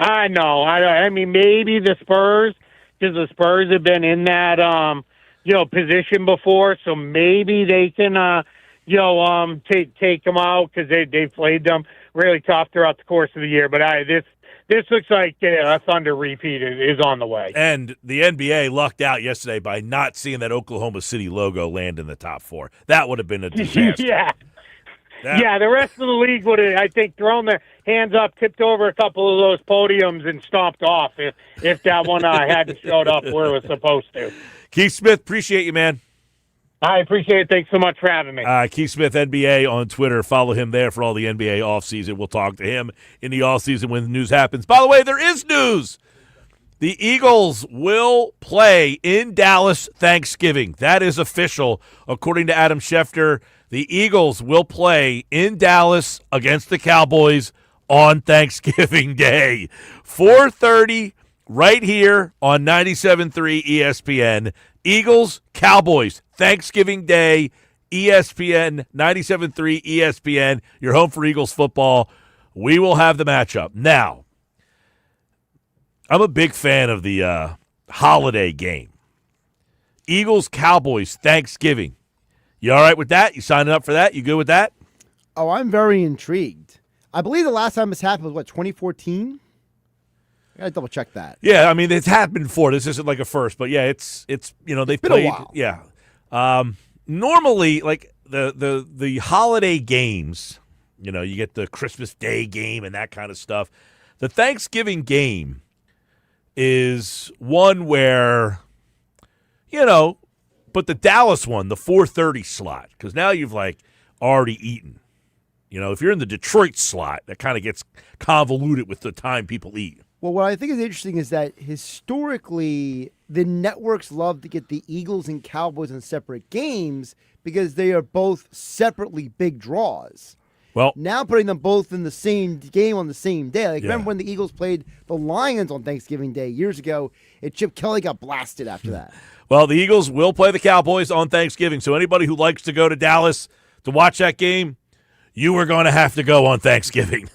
Speaker 13: I know. I mean, maybe the Spurs, because the Spurs have been in that, position before. So maybe they can, take them out because they played them really tough throughout the course of the year. But this looks like a Thunder repeat is on the way.
Speaker 3: And the NBA lucked out yesterday by not seeing that Oklahoma City logo land in the top four. That would have been a disaster.
Speaker 13: Yeah, the rest of the league would have, I think, thrown their hands up, tipped over a couple of those podiums, and stomped off if that one hadn't showed up where it was supposed to.
Speaker 3: Keith Smith, appreciate you, man.
Speaker 13: I appreciate it. Thanks so much for having me.
Speaker 3: Keith Smith, NBA on Twitter. Follow him there for all the NBA offseason. We'll talk to him in the offseason when the news happens. By the way, there is news. The Eagles will play in Dallas Thanksgiving. That is official, according to Adam Schefter. The Eagles will play in Dallas against the Cowboys on Thanksgiving Day. 4:30 right here on 97.3 ESPN. Eagles, Cowboys, Thanksgiving Day, ESPN, 97.3 ESPN. You're home for Eagles football. We will have the matchup. Now, I'm a big fan of the holiday game. Eagles, Cowboys, Thanksgiving. You all right with that? You signing up for that? You good with that?
Speaker 4: Oh, I'm very intrigued. I believe the last time this happened was, 2014? I gotta double check that.
Speaker 3: Yeah, I mean, it's happened before. This isn't like a first, but yeah, it's they've
Speaker 4: been
Speaker 3: played.
Speaker 4: a while.
Speaker 3: Yeah. Normally, like the holiday games, you get the Christmas Day game and that kind of stuff. The Thanksgiving game is one where, but the Dallas one, the 4:30 slot, because now you've already eaten. If you're in the Detroit slot, that kind of gets convoluted with the time people eat.
Speaker 4: Well, what I think is interesting is that historically, the networks love to get the Eagles and Cowboys in separate games because they are both separately big draws.
Speaker 3: Well,
Speaker 4: now putting them both in the same game on the same day. Remember when the Eagles played the Lions on Thanksgiving Day years ago, and Chip Kelly got blasted after that.
Speaker 3: Well, the Eagles will play the Cowboys on Thanksgiving, so anybody who likes to go to Dallas to watch that game, you are going to have to go on Thanksgiving.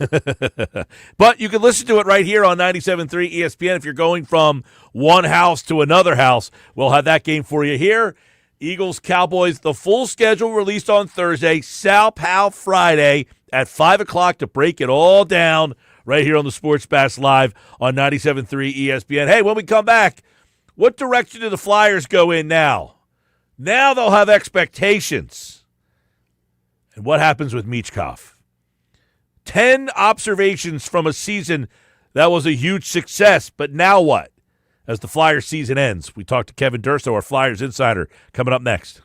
Speaker 3: But you can listen to it right here on 97.3 ESPN. If you're going from one house to another house, we'll have that game for you here. Eagles, Cowboys, the full schedule released on Thursday, Sal Pal Friday at 5 o'clock to break it all down right here on the Sports Bash Live on 97.3 ESPN. Hey, when we come back, what direction do the Flyers go in now? Now they'll have expectations. And what happens with Michkov? 10 observations from a season that was a huge success, but now what? As the Flyers season ends, we talk to Kevin Durso, our Flyers insider, coming up next.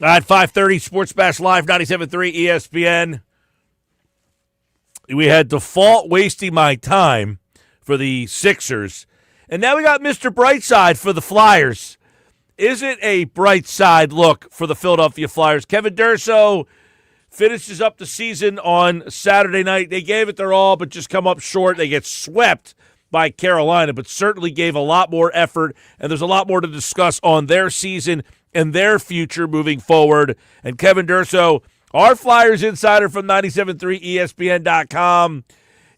Speaker 3: All right, 5:30 Sports Bash Live, 97.3 ESPN. We had default wasting my time for the Sixers, and now we got Mr. Brightside for the Flyers. Is it a bright side look for the Philadelphia Flyers? Kevin Durso finishes up the season on Saturday night. They gave it their all, but just come up short. They get swept by Carolina, but certainly gave a lot more effort, and there's a lot more to discuss on their season and their future moving forward. And Kevin Durso, our Flyers insider from 97.3 ESPN.com,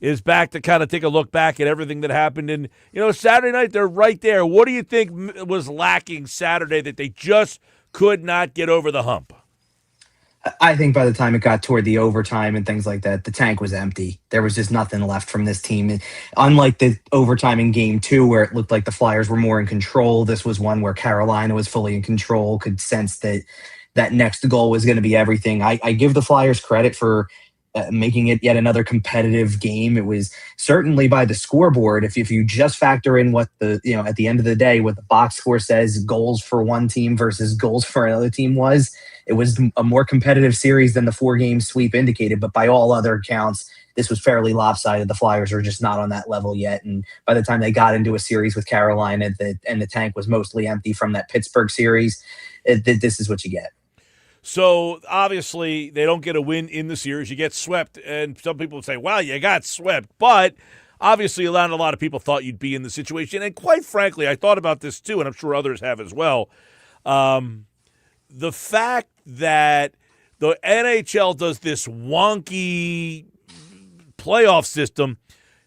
Speaker 3: is back to kind of take a look back at everything that happened. And, Saturday night, they're right there. What do you think was lacking Saturday that they just could not get over the hump?
Speaker 14: I think by the time it got toward the overtime and things like that, the tank was empty. There was just nothing left from this team. Unlike the overtime in game 2, where it looked like the Flyers were more in control, this was one where Carolina was fully in control, could sense that next goal was going to be everything. I give the Flyers credit for making it yet another competitive game. It was certainly by the scoreboard. If you just factor in what at the end of the day, what the box score says, goals for one team versus goals for another team was, it was a more competitive series than the 4-game sweep indicated. But by all other accounts, this was fairly lopsided. The Flyers are just not on that level yet. And by the time they got into a series with Carolina, and the tank was mostly empty from that Pittsburgh series, this is what you get.
Speaker 3: So, obviously, they don't get a win in the series. You get swept, and some people say, wow, you got swept. But, obviously, a lot of people thought you'd be in the situation. And quite frankly, I thought about this too, and I'm sure others have as well. The fact that the NHL does this wonky playoff system,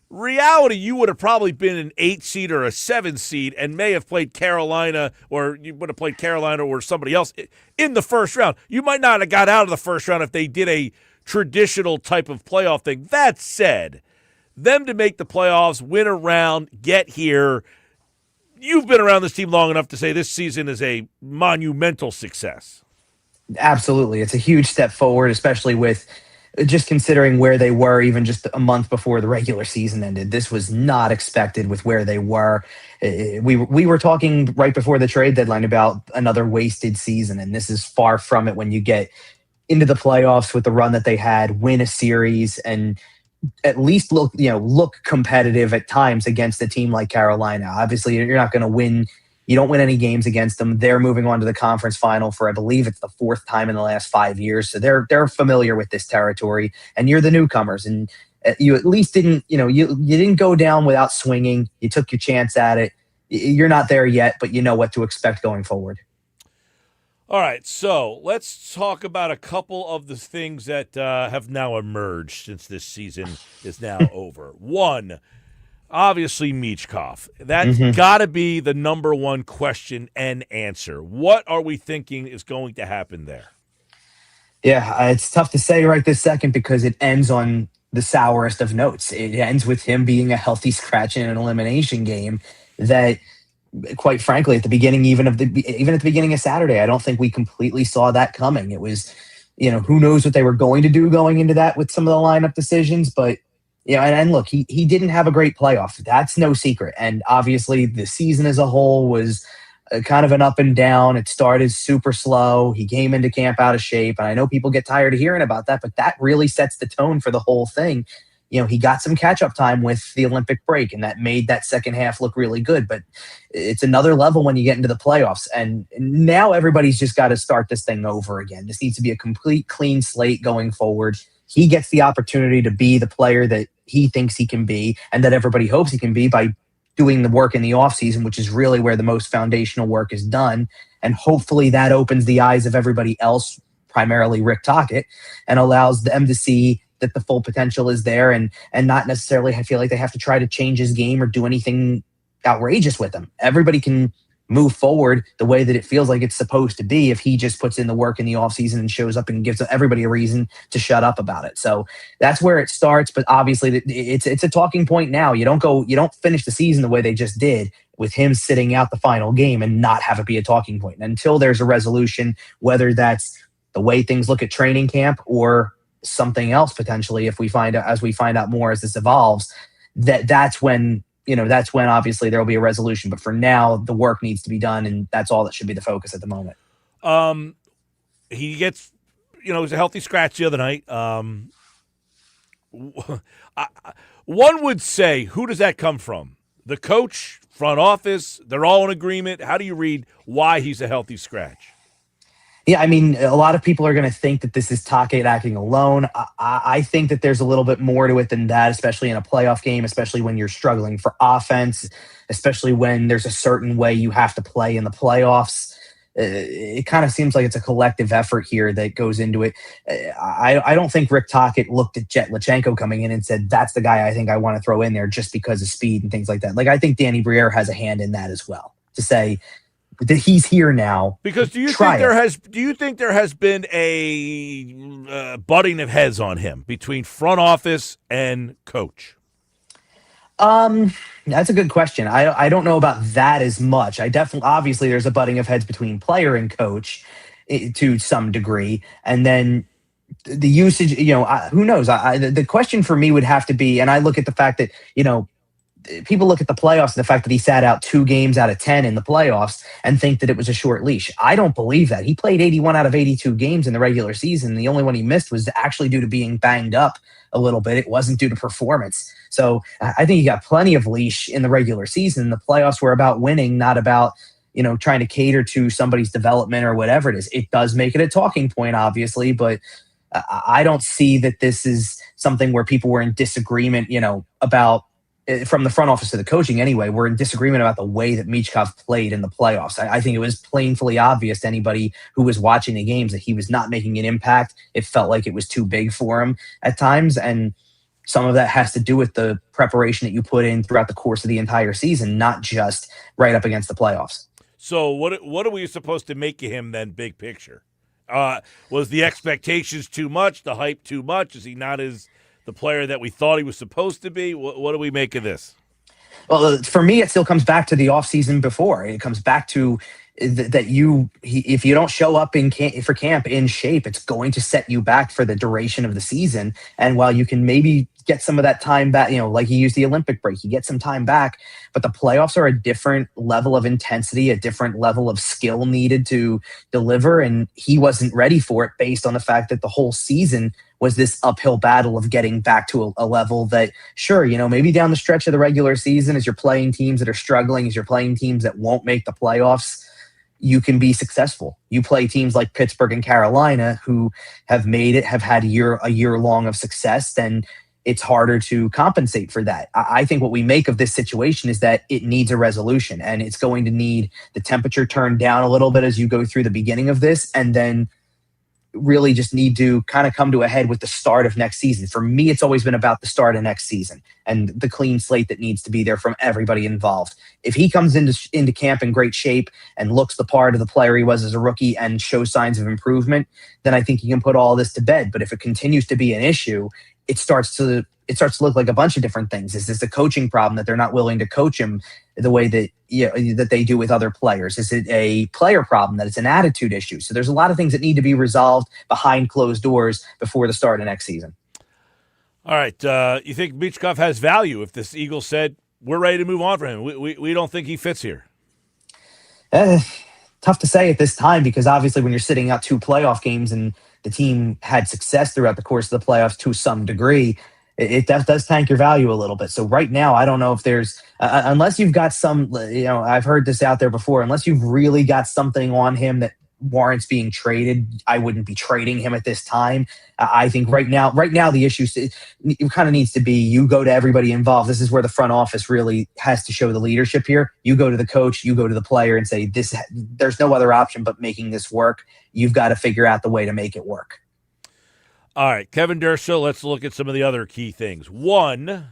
Speaker 3: reality, you would have probably been an 8 seed or a 7 seed and may have played Carolina, or you would have played Carolina or somebody else in the first round. You might not have got out of the first round if they did a traditional type of playoff thing. That said, them to make the playoffs, win a round, get here, you've been around this team long enough to say this season is a monumental success.
Speaker 14: Absolutely. It's a huge step forward, especially with just considering where they were even just a month before the regular season ended. This was not expected with where they were. We were talking right before the trade deadline about another wasted season, and this is far from it when you get into the playoffs with the run that they had, win a series, and at least look competitive at times against a team like Carolina. Obviously, you're not going to win. You don't win any games against them. They're moving on to the conference final for, I believe it's the 4th time in the last 5 years. So they're familiar with this territory, and you're the newcomers. And you at least didn't, you didn't go down without swinging. You took your chance at it. You're not there yet, but you know what to expect going forward.
Speaker 3: All right, so let's talk about a couple of the things that have now emerged since this season is now over. One, obviously, Michkov. That's got to be the number one question and answer. What are we thinking is going to happen there?
Speaker 14: Yeah, it's tough to say right this second because it ends on the sourest of notes. It ends with him being a healthy scratch in an elimination game that, quite frankly, at the beginning, even at the beginning of Saturday, I don't think we completely saw that coming. It was, who knows what they were going to do going into that with some of the lineup decisions, but and look, he didn't have a great playoff. That's no secret. And obviously the season as a whole was kind of an up and down. It started super slow. He came into camp out of shape. And I know people get tired of hearing about that, but that really sets the tone for the whole thing. He got some catch-up time with the Olympic break, and that made that second half look really good. But it's another level when you get into the playoffs. And now everybody's just got to start this thing over again. This needs to be a complete clean slate going forward. He gets the opportunity to be the player that he thinks he can be and that everybody hopes he can be by doing the work in the offseason, which is really where the most foundational work is done. And hopefully that opens the eyes of everybody else, primarily Rick Tocchet, and allows them to see that the full potential is there and not necessarily feel like they have to try to change his game or do anything outrageous with him. Everybody can move forward the way that it feels like it's supposed to be if he just puts in the work in the offseason and shows up and gives everybody a reason to shut up about it. So that's where it starts. But obviously it's a talking point now. You don't finish the season the way they just did with him sitting out the final game and not have it be a talking point. And until there's a resolution, whether that's the way things look at training camp or something else potentially, if we find out more as this evolves, that's when obviously there will be a resolution. But for now, the work needs to be done, and that's all that should be the focus at the moment.
Speaker 3: he gets, it was a healthy scratch the other night. One would say, who does that come from? The coach, front office, they're all in agreement. How do you read why he's a healthy scratch?
Speaker 14: Yeah, I mean, a lot of people are going to think that this is Take acting alone. I think that there's a little bit more to it than that, especially in a playoff game, especially when you're struggling for offense, especially when there's a certain way you have to play in the playoffs. It kind of seems like it's a collective effort here that goes into it. I don't think Rick Tocchet looked at Jet Lachenko coming in and said, that's the guy I think I want to throw in there just because of speed and things like that. Like, I think Danny Briere has a hand in that as well, to say that he's here now.
Speaker 3: Because do you think there has been a butting of heads on him between front office and coach?
Speaker 14: That's a good question. I don't know about that as much. Obviously there's a butting of heads between player and coach to some degree. And then the usage, who knows? The question for me would have to be, and I look at the fact that, people look at the playoffs and the fact that he sat out 2 games out of 10 in the playoffs and think that it was a short leash. I don't believe that. He played 81 out of 82 games in the regular season. The only one he missed was actually due to being banged up a little bit. It wasn't due to performance. So I think he got plenty of leash in the regular season. The playoffs were about winning, not about, trying to cater to somebody's development or whatever it is. It does make it a talking point, obviously, but I don't see that this is something where people were in disagreement, about, from the front office to the coaching anyway, we're in disagreement about the way that Michkov played in the playoffs. I think it was plainly obvious to anybody who was watching the games that he was not making an impact. It felt like it was too big for him at times. And some of that has to do with the preparation that you put in throughout the course of the entire season, not just right up against the playoffs.
Speaker 3: So what are we supposed to make of him then, big picture? Was the expectations too much, the hype too much? Is he not the player that we thought he was supposed to be? What do we make of this?
Speaker 14: Well, for me, it still comes back to the offseason before. It comes back to that if you don't show up for camp in shape, it's going to set you back for the duration of the season. And while you can maybe get some of that time back, like he used the Olympic break, you get some time back, but the playoffs are a different level of intensity, a different level of skill needed to deliver. And he wasn't ready for it based on the fact that the whole season was this uphill battle of getting back to a level that, sure, maybe down the stretch of the regular season, as you're playing teams that are struggling, as you're playing teams that won't make the playoffs, you can be successful. You play teams like Pittsburgh and Carolina who have made it, have had a year long of success, then it's harder to compensate for that. I think what we make of this situation is that it needs a resolution, and it's going to need the temperature turned down a little bit as you go through the beginning of this, and then really just need to kind of come to a head with the start of next season. For me, it's always been about the start of next season and the clean slate that needs to be there from everybody involved. If he comes into camp in great shape and looks the part of the player he was as a rookie and shows signs of improvement, then I think he can put all this to bed. But if it continues to be an issue, it starts to look like a bunch of different things. Is this a coaching problem that they're not willing to coach him the way that that they do with other players? Is it a player problem that it's an attitude issue? So there's a lot of things that need to be resolved behind closed doors before the start of next season.
Speaker 3: All right. You think Michkov has value if this Eagles said, we're ready to move on for him? We don't think he fits here.
Speaker 14: Tough to say at this time, because obviously when you're sitting out 2 playoff games and the team had success throughout the course of the playoffs to some degree, it does tank your value a little bit. So right now, I don't know if there's, unless you've got some, I've heard this out there before, unless you've really got something on him that warrants being traded, I wouldn't be trading him at this time. I think right now the issue it kind of needs to be, you go to everybody involved. This is where the front office really has to show the leadership here. You go to the coach, you go to the player and say, there's no other option but making this work. You've got to figure out the way to make it work.
Speaker 3: All right, Kevin Durso, let's look at some of the other key things. One,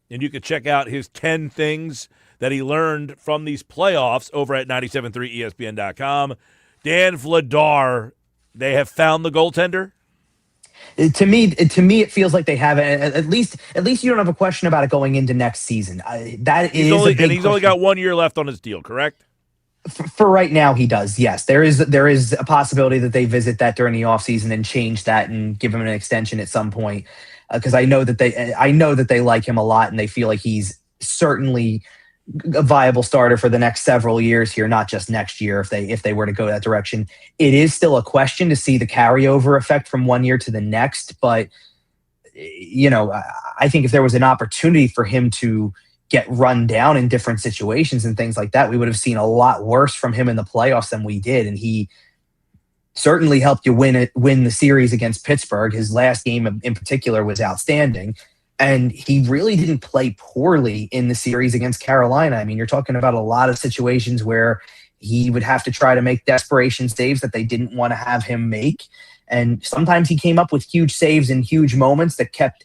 Speaker 3: and you can check out his 10 things that he learned from these playoffs over at 97.3ESPN.com. Dan Vladar, they have found the goaltender?
Speaker 14: To me, it feels like they have it. At least you don't have a question about it going into next season. He's
Speaker 3: only got 1 year left on his deal, correct?
Speaker 14: For right now, he does. Yes, there is a possibility that they visit that during the offseason and change that and give him an extension at some point. Because I know that they like him a lot, and they feel like he's certainly a viable starter for the next several years here, not just next year if they were to go that direction. It is still a question to see the carryover effect from one year to the next, but I think if there was an opportunity for him to get run down in different situations and things like that, we would have seen a lot worse from him in the playoffs than we did. And he certainly helped you win the series against Pittsburgh. His last game in particular was outstanding. And he really didn't play poorly in the series against Carolina. I mean, you're talking about a lot of situations where he would have to try to make desperation saves that they didn't want to have him make. And sometimes he came up with huge saves in huge moments that kept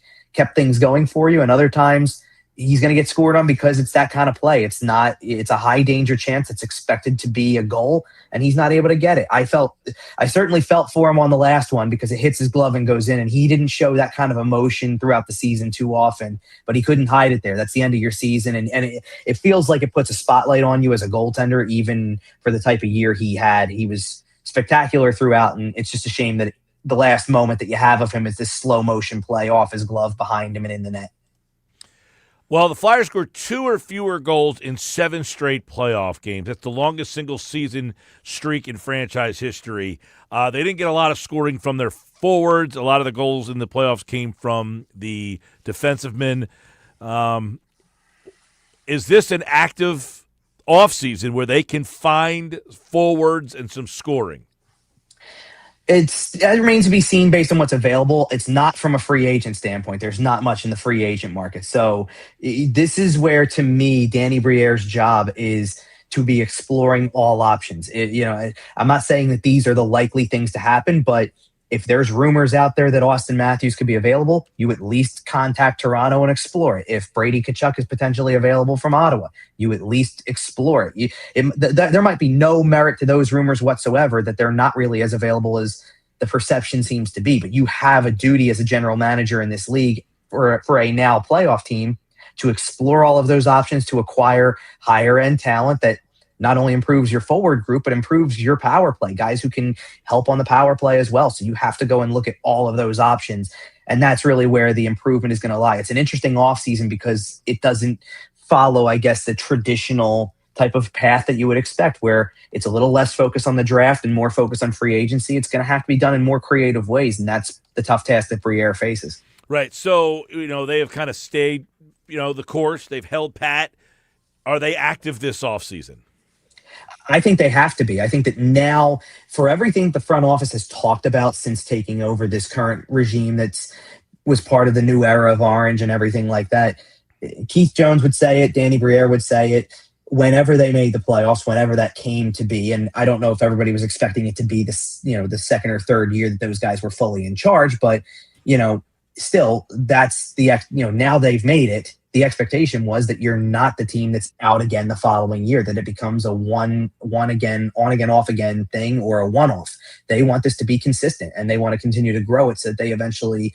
Speaker 14: things going for you. And other times he's going to get scored on because it's that kind of play. It's a high danger chance. It's expected to be a goal and he's not able to get it. I certainly felt for him on the last one because it hits his glove and goes in, and he didn't show that kind of emotion throughout the season too often, but he couldn't hide it there. That's the end of your season. And it feels like it puts a spotlight on you as a goaltender, even for the type of year he had. He was spectacular throughout. And it's just a shame that the last moment that you have of him is this slow motion play off his glove behind him and in the net.
Speaker 3: Well, the Flyers scored 2 or fewer goals in 7 straight playoff games. That's the longest single-season streak in franchise history. They didn't get a lot of scoring from their forwards. A lot of the goals in the playoffs came from the defensive men. Is this an active offseason where they can find forwards and some scoring?
Speaker 14: It remains to be seen based on what's available. It's not from a free agent standpoint. There's not much in the free agent market. So this is where, to me, Danny Briere's job is to be exploring all options. I'm not saying that these are the likely things to happen, but if there's rumors out there that Austin Matthews could be available, you at least contact Toronto and explore it. If Brady Tkachuk is potentially available from Ottawa, you at least explore it. There might be no merit to those rumors whatsoever, that they're not really as available as the perception seems to be. But you have a duty as a general manager in this league for a now playoff team to explore all of those options, to acquire higher end talent that not only improves your forward group, but improves your power play, guys who can help on the power play as well. So you have to go and look at all of those options. And that's really where the improvement is going to lie. It's an interesting offseason because it doesn't follow, I guess, the traditional type of path that you would expect, where it's a little less focused on the draft and more focused on free agency. It's going to have to be done in more creative ways. And that's the tough task that Briere faces.
Speaker 3: Right. So, they have kind of stayed, the course. They've held pat. Are they active this offseason?
Speaker 14: I think they have to be. I think that now, for everything the front office has talked about since taking over this current regime was part of the new era of Orange and everything like that, Keith Jones would say it, Danny Briere would say it, whenever they made the playoffs, whenever that came to be. And I don't know if everybody was expecting it to be this, the second or third year that those guys were fully in charge, but, still, that's now they've made it. The expectation was that you're not the team that's out again the following year, that it becomes a one again, on again, off again thing, or a one-off. They want this to be consistent, and they want to continue to grow it so that they eventually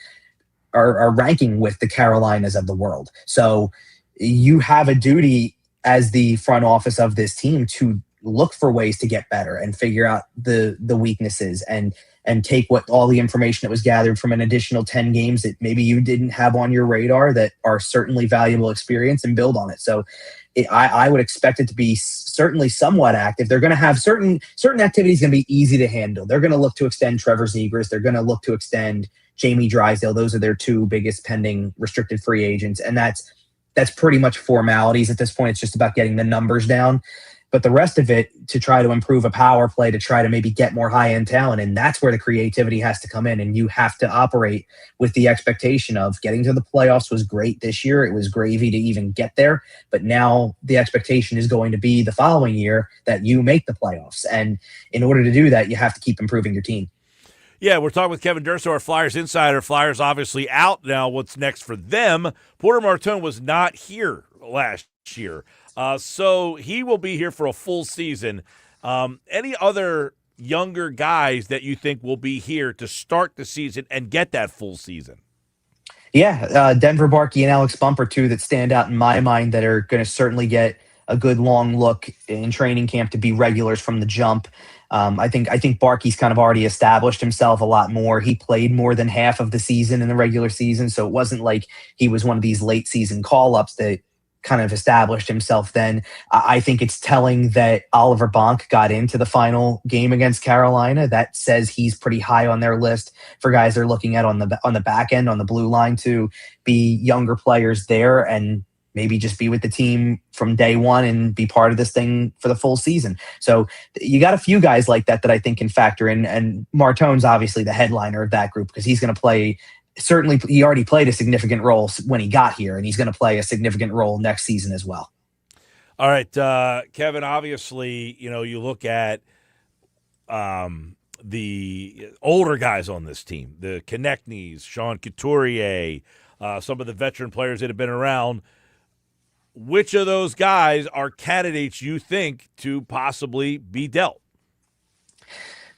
Speaker 14: are ranking with the Carolinas of the world. So you have a duty as the front office of this team to look for ways to get better and figure out the weaknesses and take all the information that was gathered from an additional 10 games that maybe you didn't have on your radar that are certainly valuable experience and build on it. So I would expect it to be certainly somewhat active. They're going to have certain activities going to be easy to handle. They're going to look to extend Trevor Zegras. They're going to look to extend Jamie Drysdale. Those are their 2 biggest pending restricted free agents. And that's pretty much formalities at this point. It's just about getting the numbers down. But the rest of it, to try to improve a power play, to try to maybe get more high-end talent, and that's where the creativity has to come in. And you have to operate with the expectation of getting to the playoffs was great this year. It was gravy to even get there. But now the expectation is going to be the following year that you make the playoffs. And in order to do that, you have to keep improving your team.
Speaker 3: Yeah, we're talking with Kevin Durso, our Flyers insider. Flyers obviously out now. What's next for them? Porter Martin was not here last year. So he will be here for a full season. Any other younger guys that you think will be here to start the season and get that full season?
Speaker 14: Yeah, Denver Barkey and Alex Bump are 2 that stand out in my mind that are going to certainly get a good long look in training camp to be regulars from the jump. I think Barkey's kind of already established himself a lot more. He played more than half of the season in the regular season, so it wasn't like he was one of these late season call-ups that kind of established himself then. I think it's telling that Oliver Bonk got into the final game against Carolina. That says he's pretty high on their list for guys they're looking at on the back end, on the blue line, to be younger players there and maybe just be with the team from day one and be part of this thing for the full season. So you got a few guys like that I think can factor in. And Martone's obviously the headliner of that group because he's going to play. Certainly, he already played a significant role when he got here, and he's going to play a significant role next season as well.
Speaker 3: All right, Kevin, obviously, you look at the older guys on this team, the Konechny's, Sean Couturier, some of the veteran players that have been around. Which of those guys are candidates you think to possibly be dealt?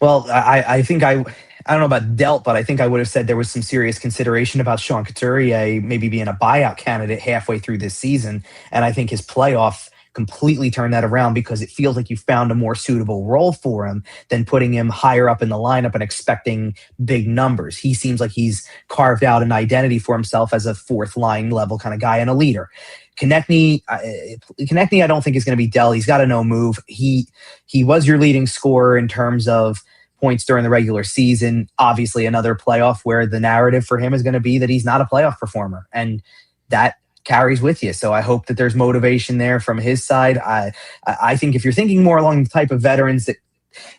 Speaker 14: Well, I think I don't know about dealt, but I think I would have said there was some serious consideration about Sean Couturier maybe being a buyout candidate halfway through this season. And I think his playoff completely turned that around because it feels like you found a more suitable role for him than putting him higher up in the lineup and expecting big numbers. He seems like he's carved out an identity for himself as a fourth line level kind of guy and a leader. Konechny, I don't think is going to be dealt. He's got a no move. He was your leading scorer in terms of points during the regular season. Obviously, another playoff where the narrative for him is going to be that he's not a playoff performer, and that carries with you. So I hope that there's motivation there from his side. I think if you're thinking more along the type of veterans that,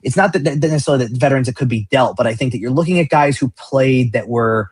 Speaker 14: it's not that necessarily that veterans that could be dealt, but I think that you're looking at guys who played that were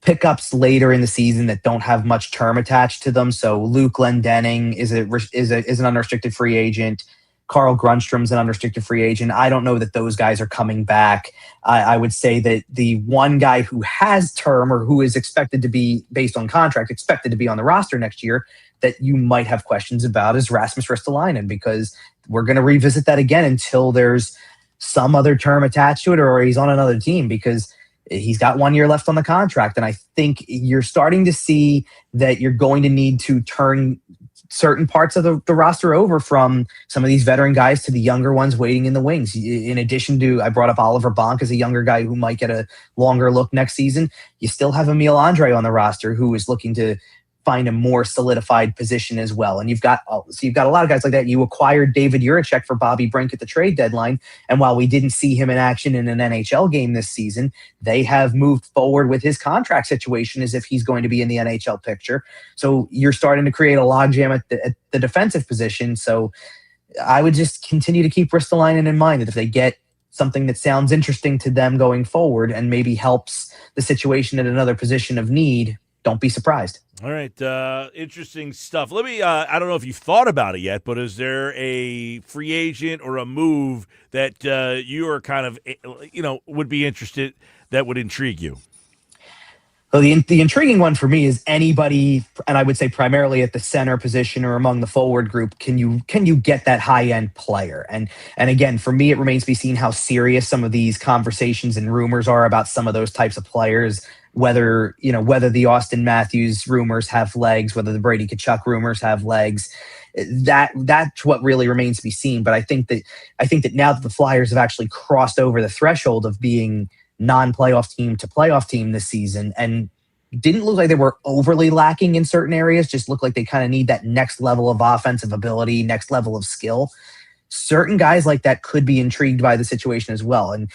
Speaker 14: pickups later in the season that don't have much term attached to them. So Luke Glendening is an unrestricted free agent. Carl Grundstrom's an unrestricted free agent. I don't know that those guys are coming back. I would say that the one guy who has term or who is expected to be, based on contract, expected to be on the roster next year that you might have questions about is Rasmus Ristolainen, because we're going to revisit that again until there's some other term attached to it or he's on another team, because he's got 1 year left on the contract. And I think you're starting to see that you're going to need to turn certain parts of the roster over from some of these veteran guys to the younger ones waiting in the wings. In addition to, I brought up Oliver Bonk as a younger guy who might get a longer look next season. You still have Emil Andre on the roster who is looking to find a more solidified position as well. And you've got a lot of guys like that. You acquired David Juracek for Bobby Brink at the trade deadline. And while we didn't see him in action in an NHL game this season, they have moved forward with his contract situation as if he's going to be in the NHL picture. So you're starting to create a logjam at the defensive position. So I would just continue to keep Ristolainen in mind that if they get something that sounds interesting to them going forward and maybe helps the situation at another position of need, don't be surprised.
Speaker 3: All right, interesting stuff. Let me, I don't know if you've thought about it yet, but is there a free agent or a move that you are kind of, would be interested, that would intrigue you?
Speaker 14: Well, the intriguing one for me is anybody, and I would say primarily at the center position or among the forward group, can you get that high-end player? And again, for me, it remains to be seen how serious some of these conversations and rumors are about some of those types of players. Whether the Austin Matthews rumors have legs, whether the Brady Tkachuk rumors have legs, that's what really remains to be seen. But I think that now that the Flyers have actually crossed over the threshold of being non-playoff team to playoff team this season, and didn't look like they were overly lacking in certain areas, just looked like they kind of need that next level of offensive ability, next level of skill. Certain guys like that could be intrigued by the situation as well. And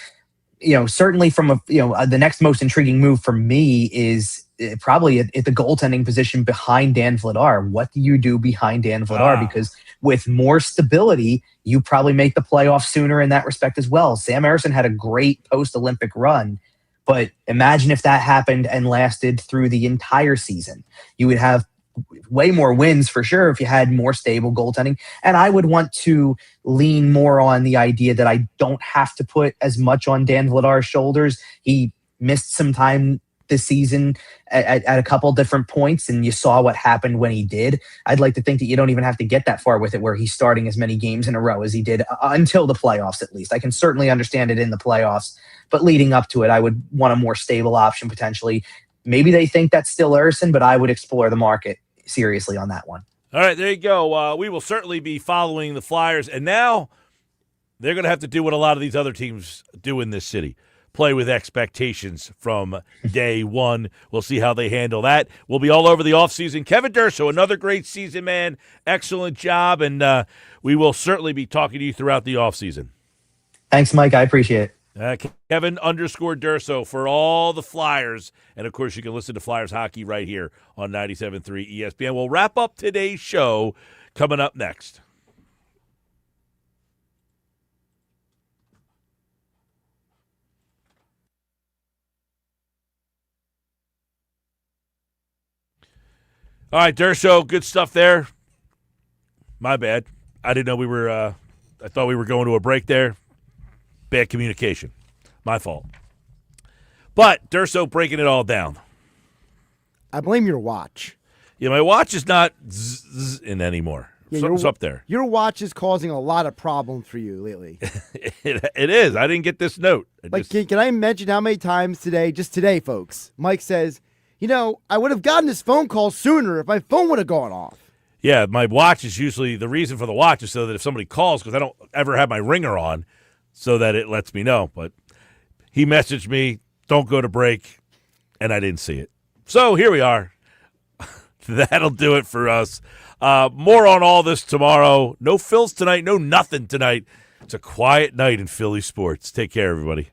Speaker 14: certainly from the next most intriguing move for me is probably at the goaltending position behind Dan Vladar. What do you do behind Dan Vladar? Because with more stability, you probably make the playoffs sooner in that respect as well. Sam Aronson had a great post-Olympic run, but imagine if that happened and lasted through the entire season. You would have way more wins for sure if you had more stable goaltending. And I would want to lean more on the idea that I don't have to put as much on Dan Vladar's shoulders. He missed some time this season at a couple different points, and you saw what happened when he did. I'd like to think that you don't even have to get that far with it where he's starting as many games in a row as he did until the playoffs, at least. I can certainly understand it in the playoffs, but leading up to it, I would want a more stable option potentially. Maybe they think that's still Aronson, but I would explore the market seriously on that one.
Speaker 3: All right, there you go. We will certainly be following the Flyers, and now they're going to have to do what a lot of these other teams do in this city. play with expectations from day one. We'll see how they handle that. We'll be all over the offseason. Kevin Durso, another great season, man. Excellent job, and we will certainly be talking to you throughout the offseason.
Speaker 14: Thanks, Mike. I appreciate it.
Speaker 3: Kevin_Durso for all the Flyers. And, of course, you can listen to Flyers hockey right here on 97.3 ESPN. We'll wrap up today's show coming up next. All right, Durso, good stuff there. My bad. I didn't know we were I thought we were going to a break there. Bad communication. My fault. But Durso breaking it all down.
Speaker 4: I blame your watch.
Speaker 3: Yeah, my watch is not in anymore.
Speaker 4: Yeah,
Speaker 3: Something's up there.
Speaker 4: Your watch is causing a lot of problems for you lately.
Speaker 3: It is. I didn't get this note.
Speaker 4: Can I mention how many times today, just today, folks, Mike says, I would have gotten this phone call sooner if my phone would have gone off.
Speaker 3: Yeah, my watch is usually, the reason for the watch is so that if somebody calls, because I don't ever have my ringer on, so that it lets me know. But he messaged me, don't go to break, and I didn't see it. So here we are. That'll do it for us. More on all this tomorrow. No Phils tonight, no nothing tonight. It's a quiet night in Philly sports. Take care, everybody.